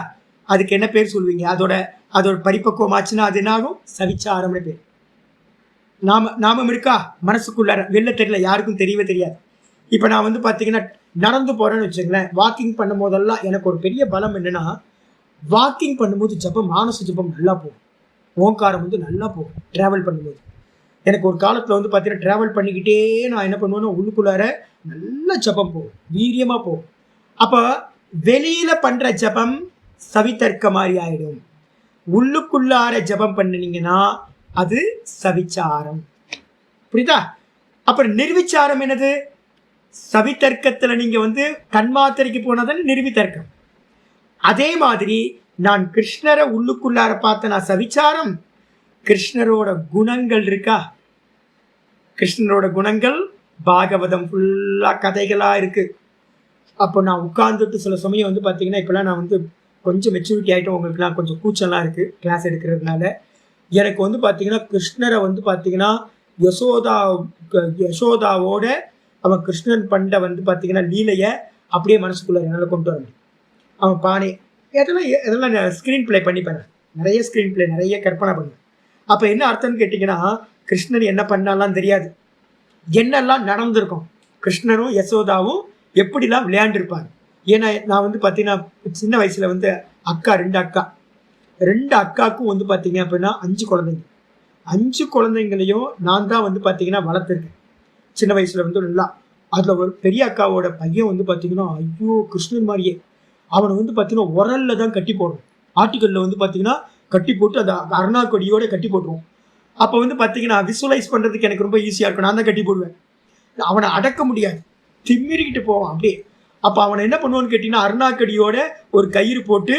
அதுக்கு என்ன பேர் சொல்லுவீங்க? அதோட பரிபக்குவம் ஆச்சுன்னா அது என்ன ஆகும்? சவிச்சாரம்னு பேர். நாமம் இருக்கா மனசுக்குள்ள? வெளில தெரியல, யாருக்கும் தெரியவே தெரியாது. இப்ப நான் பாத்தீங்கன்னா நடந்து போறேன்னு வச்சுங்களேன், வாக்கிங் பண்ணும் போதெல்லாம் எனக்கு ஒரு பெரிய பலம் என்னன்னா, வாக்கிங் பண்ணும்போது ஜபம், மானச ஜபம் நல்லா போகும், ஓங்காரம் நல்லா போகும். டிராவல் பண்ணும்போது எனக்கு ஒரு காலத்துல பாத்தீங்கன்னா டிராவல் பண்ணிக்கிட்டே நான் என்ன பண்ணுவேன்னா உள்ளுக்குள்ளார நல்ல ஜபம் போகும், வீரியமா போகும். அப்ப வெளியில பண்ற ஜபம் சவித்தர்க்க மாதிரி ஆயிடும். உள்ளுக்குள்ளார ஜபம் பண்ணினீங்கன்னா அது சவிச்சாரம். புரியுதா? அப்புறம் நிர்விச்சாரம் என்னது? சவித்தர்க்கத்துல நீங்க தன்மாத்திரைக்கு போனதால் நிர்வித்தர்க்கம். அதே மாதிரி நான் கிருஷ்ணரை உள்ளுக்குள்ளார பார்த்த நான் சவிச்சாரம். கிருஷ்ணரோட குணங்கள் இருக்கா? கிருஷ்ணரோட குணங்கள் பாகவதம் ஃபுல்லா கதைகளா இருக்கு. அப்போ நான் உட்கார்ந்துட்டு சில சமயம் பாத்தீங்கன்னா, இப்பெல்லாம் நான் கொஞ்சம் மெச்சூரிட்டி ஆகிட்டோம், உங்களுக்குலாம் கொஞ்சம் கூச்சம்லாம் இருக்குது கிளாஸ் எடுக்கிறதுனால. எனக்கு பாத்தீங்கன்னா கிருஷ்ணரை பாத்தீங்கன்னா யசோதாவோட அவன் கிருஷ்ணன் பண்ண பாத்தீங்கன்னா லீலையை அப்படியே மனசுக்குள்ள என்னால் கொண்டு வர முடியும். அவன் பானை இதெல்லாம் ஸ்க்ரீன் பிளே பண்ணிப்பேன், நிறைய ஸ்க்ரீன் பிளே, நிறைய கற்பனை பண்ணுவேன். அப்போ என்ன அர்த்தம்னு கேட்டிங்கன்னா, கிருஷ்ணன் என்ன பண்ணாலாம் தெரியாது, என்னெல்லாம் நடந்திருக்கும், கிருஷ்ணனும் யசோதாவும் எப்படிலாம் விளையாண்டுருப்பாங்க. ஏன்னா நான் பார்த்தீங்கன்னா சின்ன வயசில் அக்கா, ரெண்டு அக்காவுக்கும் பார்த்தீங்க அப்படின்னா 5 குழந்தைங்க. 5 குழந்தைங்களையும் நான் தான் பார்த்தீங்கன்னா வளர்த்துருக்கேன் சின்ன வயசில் நல்லா. அதில் ஒரு பெரிய அக்காவோட பையன் பார்த்தீங்கன்னா ஐயோ கிருஷ்ணன் மாதிரியே, அவனை பார்த்தீங்கன்னா உரல்ல தான் கட்டி போடுறோம், ஆட்டுக்கல்ல பார்த்தீங்கன்னா கட்டி போட்டு அதை அருணா கொடியோட கட்டி போட்டுருவோம். அப்போ பார்த்தீங்கன்னா விசுவலைஸ் பண்ணுறதுக்கு எனக்கு ரொம்ப ஈஸியாக இருக்கும், நான் தான் கட்டி போடுவேன். அவனை அடக்க முடியாது, திம்மிரிக்கிட்டு போவான் அப்படியே. அப்போ அவனை என்ன பண்ணுவான்னு கேட்டிங்கன்னா, அருணாக்கடியோட ஒரு கயிறு போட்டு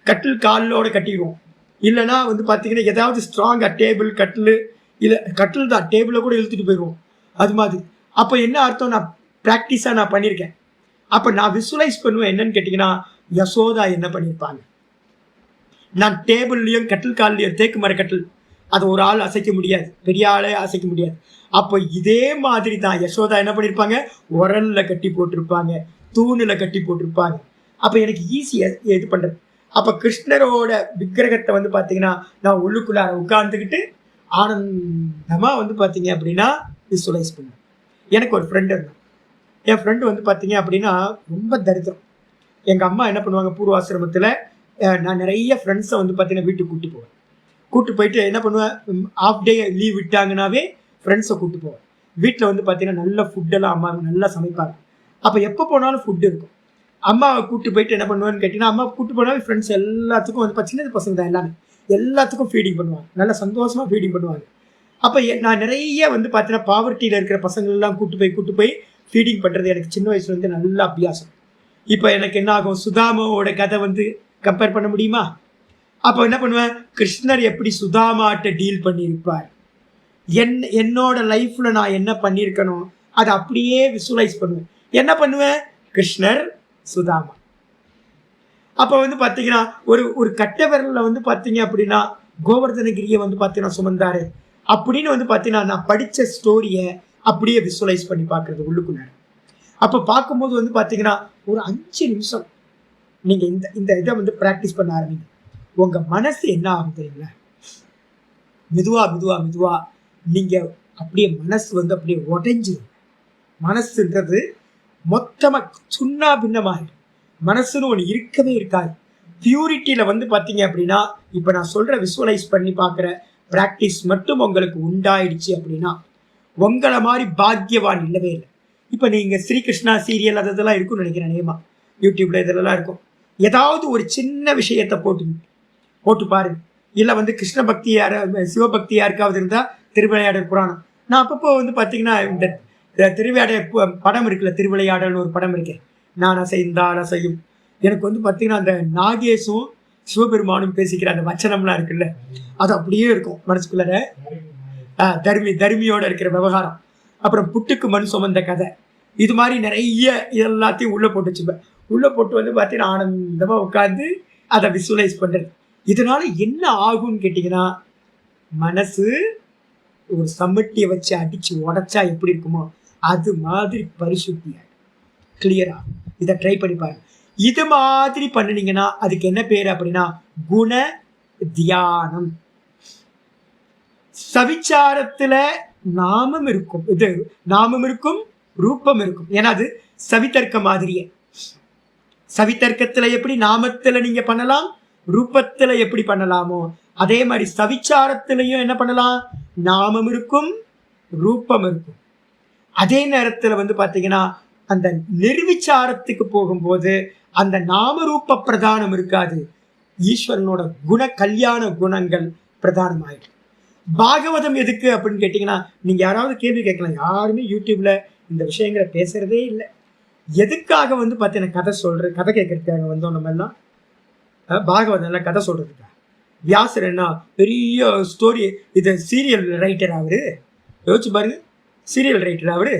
கட்டில் காலோட கட்டிடுவோம். இல்லைன்னா பார்த்தீங்கன்னா ஏதாவது ஸ்ட்ராங்காக டேபிள், கட்டில், இல்லை கட்டில் தான், டேபிளை கூட இழுத்துட்டு போயிடுவோம் அது மாதிரி. அப்போ என்ன அர்த்தம், நான் ப்ராக்டிஸாக நான் பண்ணியிருக்கேன். அப்போ நான் விசுவலைஸ் பண்ணுவேன் என்னன்னு கேட்டிங்கன்னா, யசோதா என்ன பண்ணியிருப்பாங்க. நான் டேபிள்லையும் கட்டில் கால்லையும் தேக்கு மர கட்டில், அதை ஒரு ஆள் அசைக்க முடியாது, பெரிய ஆளே அசைக்க முடியாது. அப்போ இதே மாதிரி தான் யசோதா என்ன பண்ணியிருப்பாங்க, உரல்ல கட்டி போட்டிருப்பாங்க, தூணில் கட்டி போட்டிருப்பாங்க. அப்போ எனக்கு ஈஸியாக இது பண்ணுறது. அப்போ கிருஷ்ணரோட விக்கிரகத்தை பார்த்தீங்கன்னா நான் உள்ளுக்குள்ளார உட்கார்ந்துக்கிட்டு ஆனந்தமாக பார்த்தீங்க அப்படின்னா விசுவலைஸ் பண்ணுவேன். எனக்கு ஒரு ஃப்ரெண்டு இருந்தான். என் ஃப்ரெண்டு பார்த்தீங்க அப்படின்னா ரொம்ப தரித்திரம். எங்கள் அம்மா என்ன பண்ணுவாங்க, பூர்வாசிரமத்தில் நான் நிறைய ஃப்ரெண்ட்ஸை பார்த்தீங்கன்னா வீட்டுக்கு கூப்பிட்டு போயிட்டு என்ன பண்ணுவேன், ஆஃப் டே லீவ் விட்டாங்கன்னாவே ஃப்ரெண்ட்ஸை கூப்பிட்டு போவேன். வீட்டில் பார்த்தீங்கன்னா நல்ல ஃபுட்டெல்லாம் அம்மா நல்லா சமைப்பாங்க. அப்போ எப்போ போனாலும் ஃபுட்டு இருக்கும். அம்மாவை கூப்பிட்டு போயிட்டு என்ன பண்ணுவேன்னு கேட்டிங்கன்னா, அம்மா கூப்பிட்டு போனாவே ஃப்ரெண்ட்ஸ் எல்லாத்துக்கும் சின்ன பசங்க தான் எல்லாமே, எல்லாத்துக்கும் ஃபீடிங் பண்ணுவாங்க, நல்லா சந்தோஷமாக ஃபீடிங் பண்ணுவாங்க. அப்போ நான் நிறைய பார்த்தீங்கன்னா பாவர்ட்டியில் இருக்கிற பசங்களெல்லாம் கூப்பிட்டு போய் ஃபீடிங் பண்ணுறது எனக்கு சின்ன வயசுல நல்ல அபியாசம். இப்போ எனக்கு என்ன ஆகும், சுதாமாவோட கதை கம்பேர் பண்ண முடியுமா? அப்போ என்ன பண்ணுவேன், கிருஷ்ணர் எப்படி சுதாமாட்ட டீல் பண்ணியிருப்பார், என்னோட லைஃப்ல நான் என்ன பண்ணியிருக்கணும் அதை அப்படியே விசுவலைஸ் பண்ணுவேன். என்ன பண்ணுவேன்? கிருஷ்ணர், சுதாமா. அப்போ வந்து பார்த்தீங்கன்னா ஒரு ஒரு கட்ட விரலில் வந்து பார்த்தீங்க அப்படின்னா கோவர்தனகிரியை வந்து பார்த்தீங்கன்னா சுமந்தாரு அப்படின்னு வந்து பார்த்தீங்கன்னா நான் படித்த ஸ்டோரியை அப்படியே விசுவலைஸ் பண்ணி பார்க்குறது உள்ளுக்குள்ள. அப்போ பார்க்கும்போது வந்து பார்த்தீங்கன்னா ஒரு 5 நிமிஷம் நீங்கள் இந்த இந்த இதை வந்து ப்ராக்டிஸ் பண்ண ஆரம்பிங்க. உங்கள் மனசு என்ன ஆகும் தெரியுங்களா? மெதுவா நீங்கள் அப்படியே மனசு வந்து அப்படியே உடைஞ்சிடும். மனசுன்றது மொத்தமாக சுண்ணா பின்னமாகிடும். மனசுன்னு ஒன்று இருக்கவே இருக்காது. பியூரிட்டியில் வந்து பார்த்தீங்க அப்படின்னா இப்போ நான் சொல்கிற விசுவலைஸ் பண்ணி பார்க்குற ப்ராக்டிஸ் மட்டும் உங்களுக்கு உண்டாயிடுச்சு அப்படின்னா உங்களை மாதிரி பாக்கியவான் இல்லவே இல்லை. இப்போ நீங்கள் ஸ்ரீகிருஷ்ணா சீரியல் அதெல்லாம் இருக்கும்னு நினைக்கிறேன். நேமா யூடியூப்ல இதெல்லாம் இருக்கும். ஏதாவது ஒரு சின்ன விஷயத்தை போட்டு பாருங்க. இல்லை வந்து கிருஷ்ண பக்தி சிவபக்தி யாருக்காவது இருந்தால் திருவிளையாடல் புராணம். நான் அப்பப்போ வந்து பார்த்தீங்கன்னா இந்த திருவிளையாடல் படம் இருக்குல்ல, திருவிளையாடல்னு ஒரு படம் இருக்கு, நான் அசைந்தால் அசையும். எனக்கு வந்து பார்த்தீங்கன்னா அந்த நாகேஷும் சிவபெருமானும் பேசிக்கிற அந்த வச்சனம்லாம் இருக்குல்ல, அது அப்படியே இருக்கும் மனசுக்குள்ள. தர்மியோட இருக்கிற விவகாரம், அப்புறம் புட்டுக்கு மண் சுமந்த கதை, இது மாதிரி நிறைய எல்லாத்தையும் உள்ளே போட்டு வச்சுப்பேன். உள்ளே போட்டு வந்து பார்த்தீங்கன்னா ஆனந்தமாக உட்காந்து அதை விசுவலைஸ் பண்ணுறது. இதனால என்ன ஆகும்னு கேட்டிங்கன்னா மனசு ஒரு சம்மட்டியை வச்சு அடித்து உடச்சா எப்படி இருக்குமோ அது மாதிரி பரிசுத்தியாக கிளியராக. இதை ட்ரை பண்ணி பாருங்க. இது மாதிரி பண்ணினீங்கன்னா அதுக்கு என்ன பேர் அப்படின்னா குண தியானம். சவிச்சாரத்துல நாமம் இருக்கும், இது நாமம் இருக்கும், ரூபம் இருக்கும். ஏன்னா அது சவித்தர்க்க மாதிரியே. சவித்தர்க்கத்துல எப்படி நாமத்துல நீங்க பண்ணலாம், ரூபத்துல எப்படி பண்ணலாமோ அதே மாதிரி சவிச்சாரத்திலையும் என்ன பண்ணலாம், நாமம் இருக்கும், ரூபம் இருக்கும். அதே நேரத்துல வந்து பாத்தீங்கன்னா அந்த நிர்விச்சாரத்துக்கு போகும்போது அந்த நாமரூப பிரதானம் இருக்காது, ஈஸ்வரனோட கல்யாண குணங்கள் பிரதானமாயிடும். பாகவதம் எதுக்கு அப்படின்னு கேட்டீங்கன்னா நீங்க யாராவது கேள்வி கேட்கலாம். யாருமே யூடியூப்ல இந்த விஷயங்களை பேசுறதே இல்லை. எதுக்காக வந்து பார்த்தீங்கன்னா கதை கேட்கறதுக்காக வந்தோம் நம்ம எல்லாம். பாகவதம் எல்லாம் கதை சொல்றதுக்காக. வியாசர் என்ன பெரிய ஸ்டோரி, இது சீரியல் ரைட்டர் அவரு, யோசிச்சு பாருங்க, சீரியல் ரைட்டர் அவரு.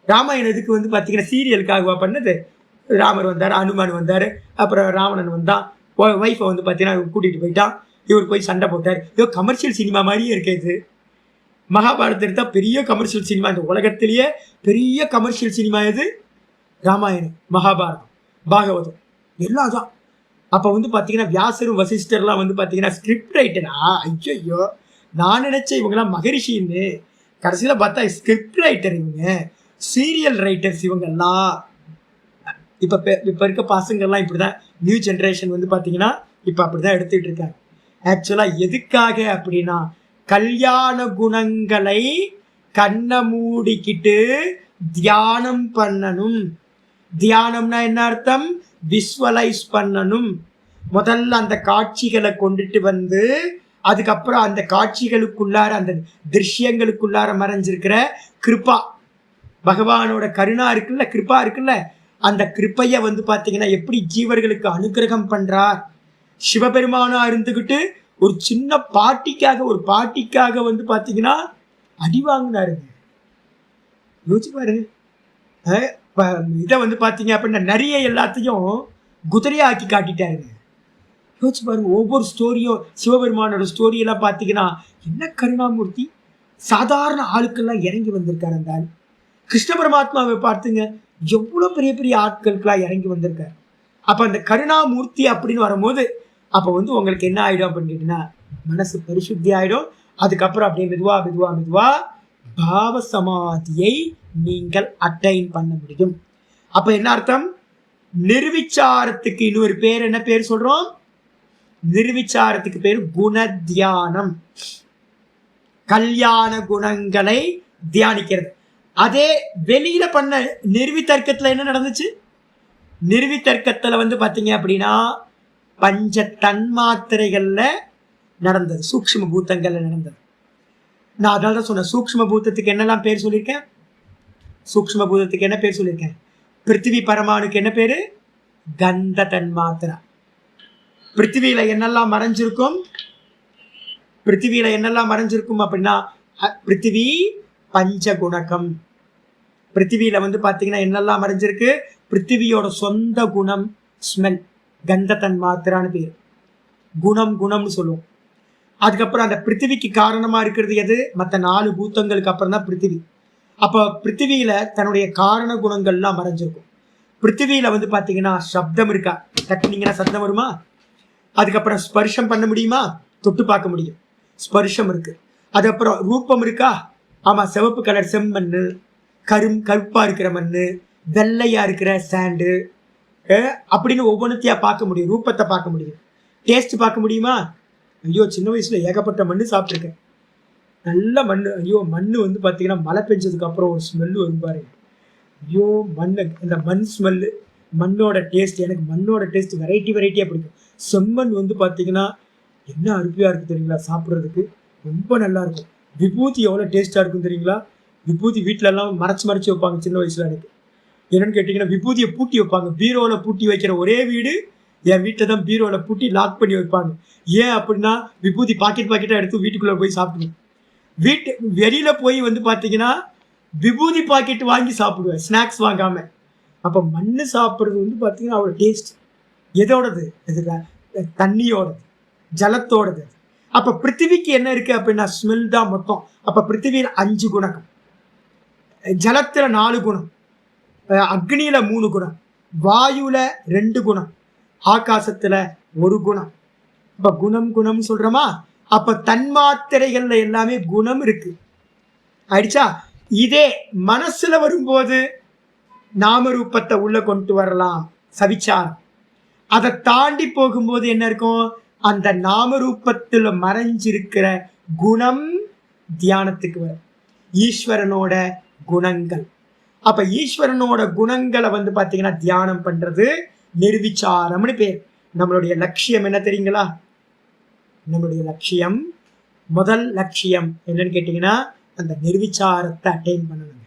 ராமாயணத்துக்கு வந்து பார்த்தீங்கன்னா சீரியலுக்காகவா பண்ணது? ராமர் வந்தார், அனுமான் வந்தார், அப்புறம் ராவணன் வந்தான், ஒய்ஃபை வந்து பார்த்தீங்கன்னா கூட்டிகிட்டு போயிட்டான், இவர் போய் சண்டை போட்டார். ஐயோ கமர்ஷியல் சினிமா மாதிரியே இருக்குது. மகாபாரதம் எடுத்தால் பெரிய கமர்ஷியல் சினிமா, இந்த உலகத்திலேயே பெரிய கமர்ஷியல் சினிமா எது? ராமாயணம், மகாபாரதம், பாகவதம் எல்லாம் தான். அப்போ வந்து பார்த்தீங்கன்னா வியாசரும் வசிஷ்டர்லாம் வந்து பார்த்தீங்கன்னா ஸ்கிரிப்ட் ரைட்டரா? ஐயோ நான் நினச்சேன் இவங்கெல்லாம் மகரிஷின்னு. கடைசியில் பார்த்தா ஸ்கிரிப்ட் ரைட்டர் இவங்க, சீரியல் ரைட்டர்ஸ் இவங்கெல்லாம். இப்போ இருக்க பசங்கள்லாம் இப்படி தான், நியூ ஜென்ரேஷன் வந்து பார்த்தீங்கன்னா இப்போ அப்படி தான் எடுத்துக்கிட்டு இருக்காங்க. ஆக்சுவலாக எதுக்காக அப்படின்னா கல்யாண குணங்களை கண்ணை மூடிக்கிட்டு தியானம் பண்ணணும். தியானம்னா என்ன அர்த்தம்? விஸ்வலைஸ் பண்ணணும். முதல்ல அந்த காட்சிகளை கொண்டுட்டு வந்து அதுக்கப்புறம் அந்த காட்சிகளுக்குள்ளார அந்த திருஷ்யங்களுக்குள்ளார மறைஞ்சிருக்கிற கிருபா, பகவானோட கருணா இருக்குல்ல, கிருபா இருக்குல்ல, அந்த கிருப்பையை வந்து பார்த்தீங்கன்னா எப்படி ஜீவர்களுக்கு அனுகிரகம் பண்றார். சிவபெருமானா இருந்துக்கிட்டு ஒரு சின்ன பாட்டிக்காக வந்து பார்த்தீங்கன்னா அடி வாங்கினாருங்க. யோசிச்சு பாருங்க. இதை வந்து பார்த்தீங்க அப்படின்னா நிறைய எல்லாத்தையும் குதிரையா ஆக்கி காட்டிட்டாருங்க. யோசிச்சு பாருங்க. ஒவ்வொரு ஸ்டோரியும் சிவபெருமானோட ஸ்டோரியெல்லாம் பார்த்தீங்கன்னா என்ன கருணாமூர்த்தி, சாதாரண ஆளுக்கெல்லாம் இறங்கி வந்திருக்காரு அந்த ஆள். கிருஷ்ண பரமாத்மாவை பார்த்துங்க, எவ்வளோ பெரிய பெரிய ஆட்களுக்கெல்லாம் இறங்கி வந்திருக்காரு. அப்போ அந்த கருணாமூர்த்தி அப்படின்னு வரும்போது அப்போ வந்து உங்களுக்கு என்ன ஆகிடும் அப்படின்னு கேட்டீங்கன்னா மனசு பரிசுத்தி ஆகிடும். அதுக்கப்புறம் அப்படியே மெதுவா பாவ சமாதியை நீங்கள் அட்டைன் பண்ண முடியும். அப்போ என்ன அர்த்தம்? நிர்விச்சாரத்துக்கு இன்னொரு பேர் என்ன பேர் சொல்றோம்? நிர்விச்சாரத்துக்கு பேர் குண தியானம், கல்யாண குணங்களை தியானிக்கிறது. அதே வெளியில பண்ண நிர்வித்தர்க்கத்துல என்ன நடந்துச்சு? நிர்வித்தர்க்கத்துல வந்து பாத்தீங்க அப்படின்னா பஞ்ச தன்மாத்திரைகள்ல நடந்தது, சூக்ஷ்ம பூத்தங்கள்ல நடந்தது. நான் அதனால தான் சொன்னேன் சூக்ஷ்ம பூத்தத்துக்கு என்னெல்லாம் பேர் சொல்லியிருக்கேன். சூக்ஷ்ம பூதத்துக்கு என்ன பேர் சொல்லியிருக்கேன்? பிருத்திவி பரமாணுக்கு என்ன பேரு? கந்த தன்மாத்திரா. பிருத்திவியில என்னெல்லாம் மறைஞ்சிருக்கும்? பிருத்திவியில என்னெல்லாம் மறைஞ்சிருக்கும் அப்படின்னா பிருத்திவி பஞ்சகுணகம். பிருத்திவியில வந்து பாத்தீங்கன்னா என்னெல்லாம் மறைஞ்சிருக்கு? பிருத்திவியோட சொந்த குணம் ஸ்மெல், கந்த தன்மாத்திரான்னு பேர். குணம்னு சொல்லுவோம். அதுக்கப்புறம் அந்த பிருத்திவிக்கு காரணமா இருக்கிறது எது? மற்ற 4 பூத்தங்களுக்கு அப்புறம் தான் பிருத்திவி. அப்போ பிருத்திவியில தன்னுடைய காரண குணங்கள்லாம் மறைஞ்சிருக்கும். பிருத்திவியில வந்து பாத்தீங்கன்னா சப்தம் இருக்கா? தட்டினீங்கன்னா சத்தம் வருமா? அதுக்கப்புறம் ஸ்பர்ஷம் பண்ண முடியுமா? தொட்டு பார்க்க முடியும், ஸ்பர்ஷம் இருக்கு. அதுக்கப்புறம் ரூபம் இருக்கா? ஆமா, சிவப்பு கலர் செம்மண்ணு, கருப்பா இருக்கிற மண்ணு, வெள்ளையா இருக்கிற சாண்டு, அப்படின்னு ஒவ்வொன்றுத்தையா பார்க்க முடியும், ரூபத்தை பார்க்க முடியும். டேஸ்ட் பார்க்க முடியுமா? ஐயோ, சின்ன வயசுல ஏகப்பட்ட மண்ணு சாப்பிட்ருக்கேன், நல்ல மண். ஐயோ, மண் வந்து பார்த்தீங்கன்னா மழை பெஞ்சதுக்கு அப்புறம் ஒரு ஸ்மெல்லு வரும் பாருங்க. ஐயோ, இந்த மண் ஸ்மெல்லு, மண்ணோட டேஸ்ட். எனக்கு மண்ணோட டேஸ்ட் வெரைட்டியாக பிடிக்கும். செம்மண் வந்து பார்த்தீங்கன்னா என்ன அருமையாக இருக்குது தெரியுங்களா? சாப்பிட்றதுக்கு ரொம்ப நல்லா இருக்கும். விபூதி எவ்வளோ டேஸ்ட்டாக இருக்கும் தெரியுங்களா? விபூதி வீட்டிலலாம் மறைச்சு வைப்பாங்க சின்ன வயசுல. எனக்கு என்னன்னு கேட்டிங்கன்னா, விபூதியை பூட்டி வைப்பாங்க. பீரோவில் பூட்டி வைக்கிற ஒரே வீடு என் வீட்டில் தான். பீரோவில் பூட்டி லாக் பண்ணி வைப்பாங்க. ஏன் அப்படின்னா, விபூதி பாக்கெட்டாக எடுத்து வீட்டுக்குள்ளே போய் சாப்பிடுவேன். வெளியில போய் வந்து பார்த்தீங்கன்னா விபூதி பாக்கெட் வாங்கி சாப்பிடுவேன், ஸ்நாக்ஸ் வாங்காம. அப்போ மண்ணு சாப்பிட்றது வந்து பார்த்தீங்கன்னா அவ்வளோ டேஸ்ட். எதோடது? தண்ணியோடது, ஜலத்தோடது. அப்போ பிருத்திவிக்கு என்ன இருக்கு அப்படின்னா ஸ்மெல் தான் மொத்தம். அப்போ பிருத்திவியில் 5 குணம், ஜலத்துல 4 குணம், அக்னியில 3 குணம், வாயுல 2 குணம், ஆகாசத்துல 1 குணம். அப்ப குணம் சொல்றோமா? அப்ப தன்மாத்திரைகள்ல எல்லாமே குணம் இருக்கு. ஆயிடுச்சா? இதே மனசுல வரும்போது நாமரூபத்தை உள்ள கொண்டு வரலாம், சவிச்சாரம். அதை தாண்டி போகும்போது என்ன இருக்கும்? அந்த நாமரூபத்துல மறைஞ்சிருக்கிற குணம் தியானத்துக்கு வரும். ஈஸ்வரனோட குணங்கள். அப்ப ஈஸ்வரனோட குணங்களை வந்து பாத்தீங்கன்னா தியானம் பண்றது நிர்விச்சாரம்னு பேர். நம்மளுடைய லட்சியம் என்ன தெரியுங்களா? நம்மளுடைய லட்சியம், முதல் லட்சியம் என்னன்னு கேட்டீங்கன்னா அந்த நிர்விச்சாரத்தை அட்டைன் பண்ணணும்.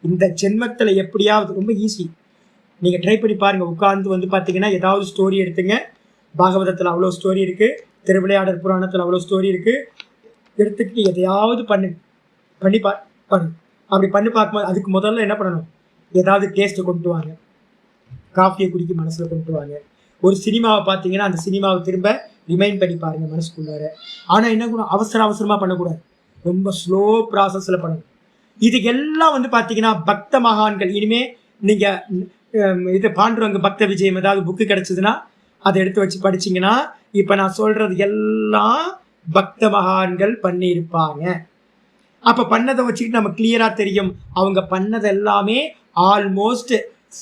இந்த ஜென்மத்தில் எப்படியாவது, ரொம்ப ஈஸி, நீங்க ட்ரை பண்ணி பாருங்க. உட்கார்ந்து வந்து பாத்தீங்கன்னா ஏதாவது ஸ்டோரி எடுத்துங்க. பாகவதத்தில் அவ்வளோ ஸ்டோரி இருக்கு, திருவிளையாடல் புராணத்தில் அவ்வளோ ஸ்டோரி இருக்கு. எடுத்துக்கிட்டு எதையாவது பண்ணு. அப்படி பண்ணி பார்க்கும்போது அதுக்கு முதல்ல என்ன பண்ணணும்? ஏதாவது டேஸ்ட்டை கொண்டு வாங்க. காஃபியை குடிக்க மனசுல கொண்டு வாங்க. ஒரு சினிமாவை பார்த்தீங்கன்னா அந்த சினிமாவை திரும்ப ரிமைண்ட் பண்ணி பாருங்க மனசுக்குள்ளார. ஆனா என்ன கூட அவசரமா பண்ணக்கூடாது, ரொம்ப ஸ்லோ ப்ராசஸ்ல பண்ணணும். இதுக்கு எல்லாம் வந்து பாத்தீங்கன்னா பக்த மகான்கள். இனிமே நீங்க இது பாண்டுரங்க பக்த விஜயம் ஏதாவது புக்கு கிடைச்சதுன்னா அதை எடுத்து வச்சு படிச்சீங்கன்னா, இப்ப நான் சொல்றது எல்லாம் பக்த மகான்கள் பண்ணி இருப்பாங்க. அப்ப பண்ணதை வச்சுக்கிட்டு நம்ம கிளியரா தெரியும், அவங்க பண்ணது எல்லாமே ஆல்மோஸ்ட்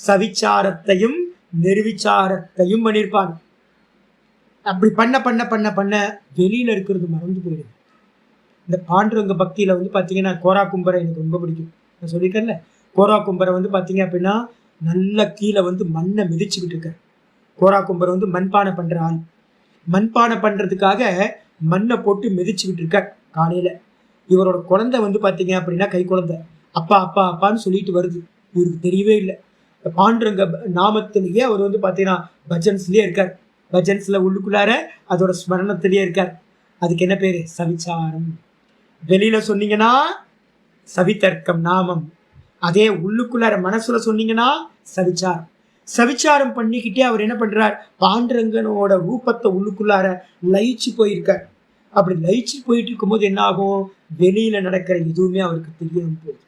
சவிச்சாரத்தையும் நிர்விச்சாரத்தையும் பண்ணியிருப்பாங்க. அப்படி பண்ண வெளியில இருக்கிறது மறந்து போயிடுது. இந்த பாண்டுரங்க பக்தியில வந்து பாத்தீங்கன்னா கோரா கும்பரை எனக்கு ரொம்ப பிடிக்கும். நான் சொல்லியிருக்கேன்ல, கோரா கும்பரை வந்து பாத்தீங்க அப்படின்னா நல்ல கீழே வந்து மண்ணை மிதிச்சுக்கிட்டு இருக்க. கோரா கும்பரை வந்து மண்பானை பண்ற ஆள். மண்பானை பண்றதுக்காக மண்ணை போட்டு மிதிச்சுக்கிட்டு இருக்க. காலையில இவரோட குழந்தை வந்து பாத்தீங்க அப்படின்னா கை குழந்தை அப்பா அப்பா அப்பான்னு சொல்லிட்டு வருது. இவருக்கு தெரியவே இல்லை. பாண்டுரங்க நாமத்திலேயே அவர் வந்து பாத்தீங்கன்னா பஜன்ஸ்லயே இருக்கார். பஜன்ஸ்ல உள்ளுக்குள்ளார அதோட ஸ்மரணத்திலேயே இருக்கார். அதுக்கு என்ன பேரு? சவிச்சாரம். வெளியில சொன்னீங்கன்னா சவிதர்க்கம் நாமம். அதே உள்ளுக்குள்ளார மனசுல சொன்னீங்கன்னா சவிச்சாரம். சவிச்சாரம் பண்ணிக்கிட்டே அவர் என்ன பண்றார்? பாண்டுரங்கனோட ரூபத்தை உள்ளுக்குள்ளார லயிச்சு போயிருக்கார். அப்படி லயிச்சு போயிட்டு இருக்கும்போது என்ன ஆகும்? வெளியில நடக்கிற எதுவுமே அவருக்கு தெரியாம போகுது.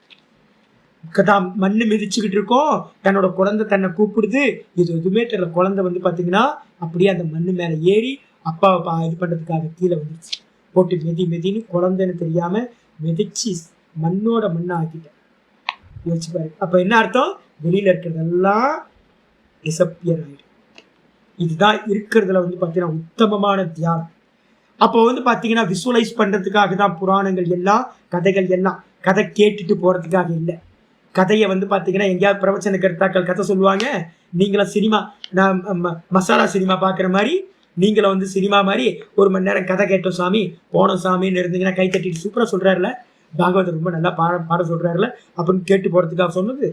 மண்ணு மிதிச்சுக்கிட்டு இருக்கோம், தன்னோட குழந்தை தன்னை கூப்பிடுது, இது எதுவுமே தெரியல. குழந்தை வந்து பாத்தீங்கன்னா அப்படியே அந்த மண்ணு மேல ஏறி அப்பாவை இது பண்றதுக்காக கீழே வந்துருச்சு. போட்டு மெதின்னு குழந்தைன்னு தெரியாம மிதிச்சு மண்ணோட மண்ணை ஆக்கிட்டேன். யோசிச்சு பாரு. அப்ப என்ன அர்த்தம்? வெளியில இருக்கிறதெல்லாம் டிசப்பியர் ஆயிடும். இதுதான் இருக்கிறதுல வந்து பாத்தீங்கன்னா உத்தமமான தியானம். அப்போ வந்து பாத்தீங்கன்னா விசுவலைஸ் பண்றதுக்காக தான் புராணங்கள் எல்லாம், கதைகள் எல்லாம். கதை கேட்டுட்டு போறதுக்காக இல்லை. கதையை வந்து பாத்தீங்கன்னா எங்கேயாவது பிரவச்சன கருத்தாக்கள் கதை சொல்லுவாங்க. நீங்களும் சினிமா, நான் மசாலா சினிமா பாக்குற மாதிரி நீங்களும் வந்து சினிமா மாதிரி 1 மணி நேரம் கதை கேட்டோம் சாமி, போனோம் சாமின்னு இருந்தீங்கன்னா கை தட்டிட்டு சூப்பரா சொல்றாருல, பாகவதர் ரொம்ப நல்லா பாட சொல்றாருல அப்படின்னு கேட்டு போறதுக்காக சொன்னது.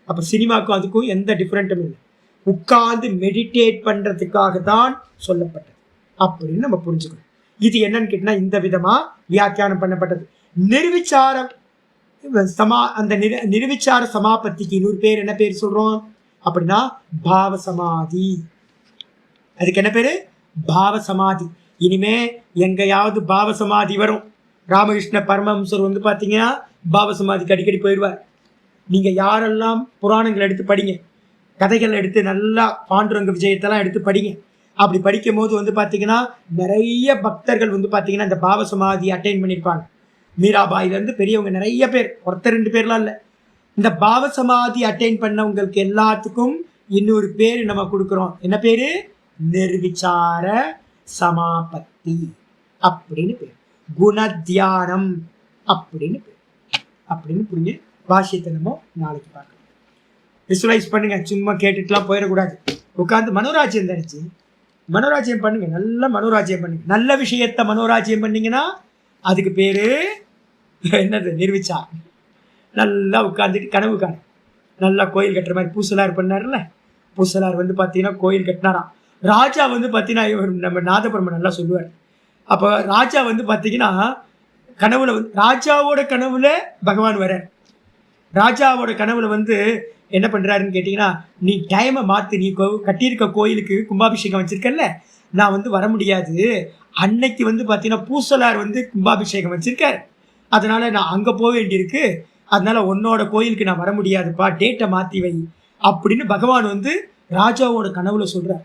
அப்ப சினிமாக்கும் அதுக்கும் எந்த டிஃபரெண்ட்டும் இல்லை. உட்கார்ந்து மெடிடேட் பண்றதுக்காக தான் சொல்லப்பட்டது அப்படின்னு நம்ம புரிஞ்சுக்கணும். இது என்னன்னு கேட்டீங்கன்னா இந்த விதமா வியாக்கியானம் பண்ணப்பட்டது. நிர்விச்சாரம் அந்த நிர்விச்சார சமாபத்திக்கு இன்னொரு பேர் என்ன பேர் சொல்றோம் அப்படின்னா பாவ சமாதி. அதுக்கு என்ன பேரு? பாவ சமாதி. இனிமே எங்கேயாவது பாவ சமாதி வரும். ராமகிருஷ்ண பரமஹம்சர் வந்து பார்த்தீங்கன்னா பாவ சமாதிக்கு அடிக்கடி போயிடுவார். நீங்கள் யாரெல்லாம் புராணங்கள் எடுத்து படிங்க, கதைகள் எடுத்து நல்லா பாண்டுரங்க விஜயத்தெல்லாம் எடுத்து படிங்க. அப்படி படிக்கும் போது வந்து பார்த்தீங்கன்னா நிறைய பக்தர்கள் வந்து பார்த்தீங்கன்னா இந்த பாவ சமாதி அட்டைன் பண்ணியிருப்பாங்க. மீராபாயிலேருந்து பெரியவங்க நிறைய பேர், ஒருத்தர் 2 பேர்லாம் இல்லை. இந்த பாவ சமாதி அட்டைன் பண்ணவங்களுக்கு எல்லாத்துக்கும் இன்னொரு பேர் நம்ம கொடுக்குறோம். என்ன பேர்? நிர்விச்சார சமாபத்தி அப்படின்னு பேர். குணத்தியானம் அப்படின்னு பேர். அப்படின்னு புரிஞ்சு பாஷ்யத்தை நம்ம நாளைக்கு பார்க்கலாம். விசுவலைஸ் பண்ணுங்க, சும்மா கேட்டுட்டுலாம் போயிடக்கூடாது. உட்காந்து மனோராஜ்யம் தனிச்சு மனோராஜ்யம் பண்ணுங்க, நல்ல மனோராஜ்யம் பண்ணுங்க. நல்ல விஷயத்த மனோராஜ்யம் பண்ணீங்கன்னா அதுக்கு பேரு என்னது? நிர்விச்சாரம். நல்லா உட்காந்துட்டு கனவு காண, நல்லா கோயில் கட்டுற மாதிரி பூசலார் பண்ணார்ல. பூசலார் வந்து பார்த்தீங்கன்னா கோயில் கட்டினாராம். ராஜா வந்து பார்த்தீங்கன்னா நம்ம நாதபுரம் நல்லா சொல்லுவார். அப்போ ராஜா வந்து பார்த்தீங்கன்னா கனவுல வந்து ராஜாவோட கனவுல பகவான் வர. ராஜாவோட கனவுல வந்து என்ன பண்ணுறாருன்னு கேட்டிங்கன்னா, நீ டைமை மாற்று, நீ கட்டியிருக்க கோயிலுக்கு கும்பாபிஷேகம் வச்சுருக்கல, நான் வந்து வர முடியாது. அன்னைக்கு வந்து பார்த்தீங்கன்னா பூசலார் வந்து கும்பாபிஷேகம் வச்சுருக்கார், அதனால் நான் அங்கே போக வேண்டியிருக்கு, அதனால் உன்னோட கோயிலுக்கு நான் வர முடியாதுப்பா, டேட்டை மாற்றி வை அப்படின்னு பகவான் வந்து ராஜாவோட கனவுல சொல்கிறார்.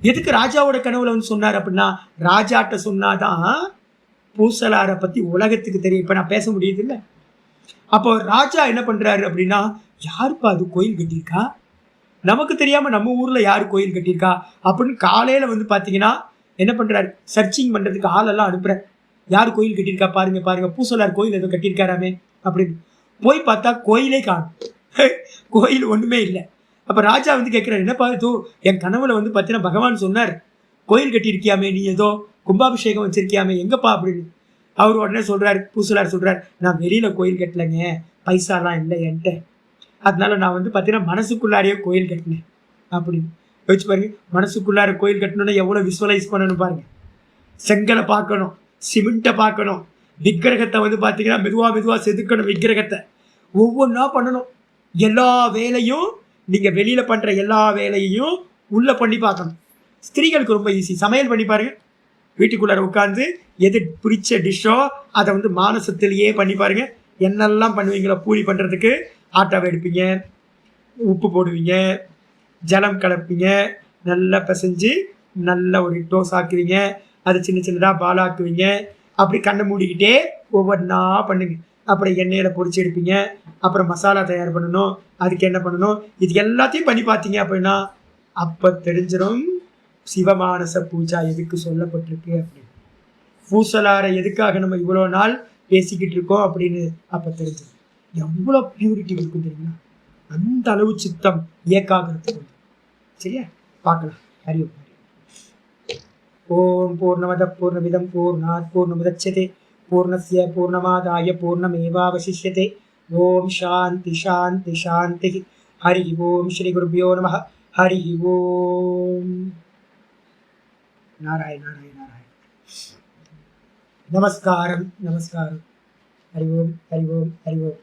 எதுக்கு ராஜாவோட கனவுல வந்து சொன்னார் அப்படின்னா, ராஜாட்ட சொன்னாதான் பூசலாரை பற்றி உலகத்துக்கு தெரியும். இப்போ நான் பேச முடியுது இல்லை. அப்போ ராஜா என்ன பண்ணுறாரு அப்படின்னா, யாருப்பா அது கோயில் கட்டியிருக்கா, நமக்கு தெரியாமல் நம்ம ஊரில் யார் கோயில் கட்டியிருக்கா அப்படின்னு காலையில் வந்து பார்த்தீங்கன்னா என்ன பண்ணுறாரு, சர்ச்சிங் பண்ணுறதுக்கு ஆளெல்லாம் அனுப்புகிறார். யார் கோயில் கட்டியிருக்கா பாருங்க பாருங்க, பூசலார் கோயில் ஏதோ கட்டியிருக்காராமே அப்படின்னு. போய் பார்த்தா கோயிலே காணும், கோயில் ஒன்றுமே இல்லை. அப்போ ராஜா வந்து கேட்குறாரு, என்னப்பா இது, என் கனவுல வந்து பார்த்தீங்கன்னா பகவான் சொன்னார் கோயில் கட்டியிருக்கியாமே, நீ ஏதோ கும்பாபிஷேகம் வச்சிருக்கியாமே, எங்கப்பா அப்படின்னு. அவர் உடனே சொல்கிறார், பூசலார் சொல்கிறார், நான் வெளியில் கோயில் கட்டலைங்க, பைசாலாம் இல்லை என்கிட்ட, அதனால நான் வந்து பார்த்தீங்கன்னா மனசுக்குள்ளாரையே கோயில் கட்டினேன் அப்படின்னு. யோசிச்சு பாருங்க, மனசுக்குள்ளார கோயில் கட்டணும்னா எவ்வளோ விசுவலைஸ் பண்ணணும் பாருங்க. செங்கலை பார்க்கணும், சிமெண்ட்டை பார்க்கணும், விக்கிரகத்தை வந்து பார்த்தீங்கன்னா மெதுவாக செதுக்கணும், விக்கிரகத்தை ஒவ்வொன்றா பண்ணணும். எல்லா வேலையும் நீங்கள் வெளியில் பண்ணுற எல்லா வேலையையும் உள்ளே பண்ணி பார்க்கணும். ஸ்திரீகளுக்கு ரொம்ப ஈஸி, சமையல் பண்ணி பாருங்கள். வீட்டுக்குள்ளார உட்காந்து எது பிடிச்ச டிஷ்ஷோ அதை வந்து மானசத்திலேயே பண்ணி பாருங்கள். என்னெல்லாம் பண்ணுவீங்களோ, பூரி பண்ணுறதுக்கு ஆட்டாவை எடுப்பீங்க, உப்பு போடுவீங்க, ஜலம் கலப்பீங்க, நல்லா பிசைஞ்சு நல்ல ஒரு டோஸ் ஆக்குவீங்க, அதை சின்ன சின்னதாக பாலாக்குவீங்க. அப்படி கண்ணை மூடிக்கிட்டே ஒவ்வொன்றா பண்ணுங்க. அப்புறம் எண்ணெயில் பொரிச்சு எடுப்பீங்க, அப்புறம் மசாலா தயார் பண்ணணும், அதுக்கு என்ன பண்ணணும், இது எல்லாத்தையும் பண்ணி பார்த்தீங்க அப்படின்னா அப்போ தெரிஞ்சிடும் சிவமானச பூஜா எதுக்கு சொல்லப்பட்டிருக்கு அப்படின்னு. பூசலாரை எதுக்காக நம்ம இவ்வளோ நாள் பேசிக்கிட்டு இருக்கோம் அப்படின்னு அப்போ தெரிஞ்சிடும். எவ்வளோ பியூரிட்டி இருக்கும் தெரியுங்களா, அந்த அளவு சித்தம் ஏகாகிரத்துக்கு. சரியா, பார்க்கலாம். ஹரி ஓம். ஓம் பூர்ணமத பூர்ணமிதம் பூர்ணாத் பூர்ணமுதச்யதே பூர்ணஸ்ய பூர்ணமாதாய பூர்ணமேவாவசிஷ்யதே. ஓம் சாந்தி சாந்தி சாந்தி. ஹரி ஓம். ஸ்ரீ குருபியோ நமः. ஹரி ஓம். நாராயண நாராயண நாராயண. நமஸ்காரம் நமஸ்காரம். ஹரி ஓம் ஹரி ஓம் ஹரி ஓம்.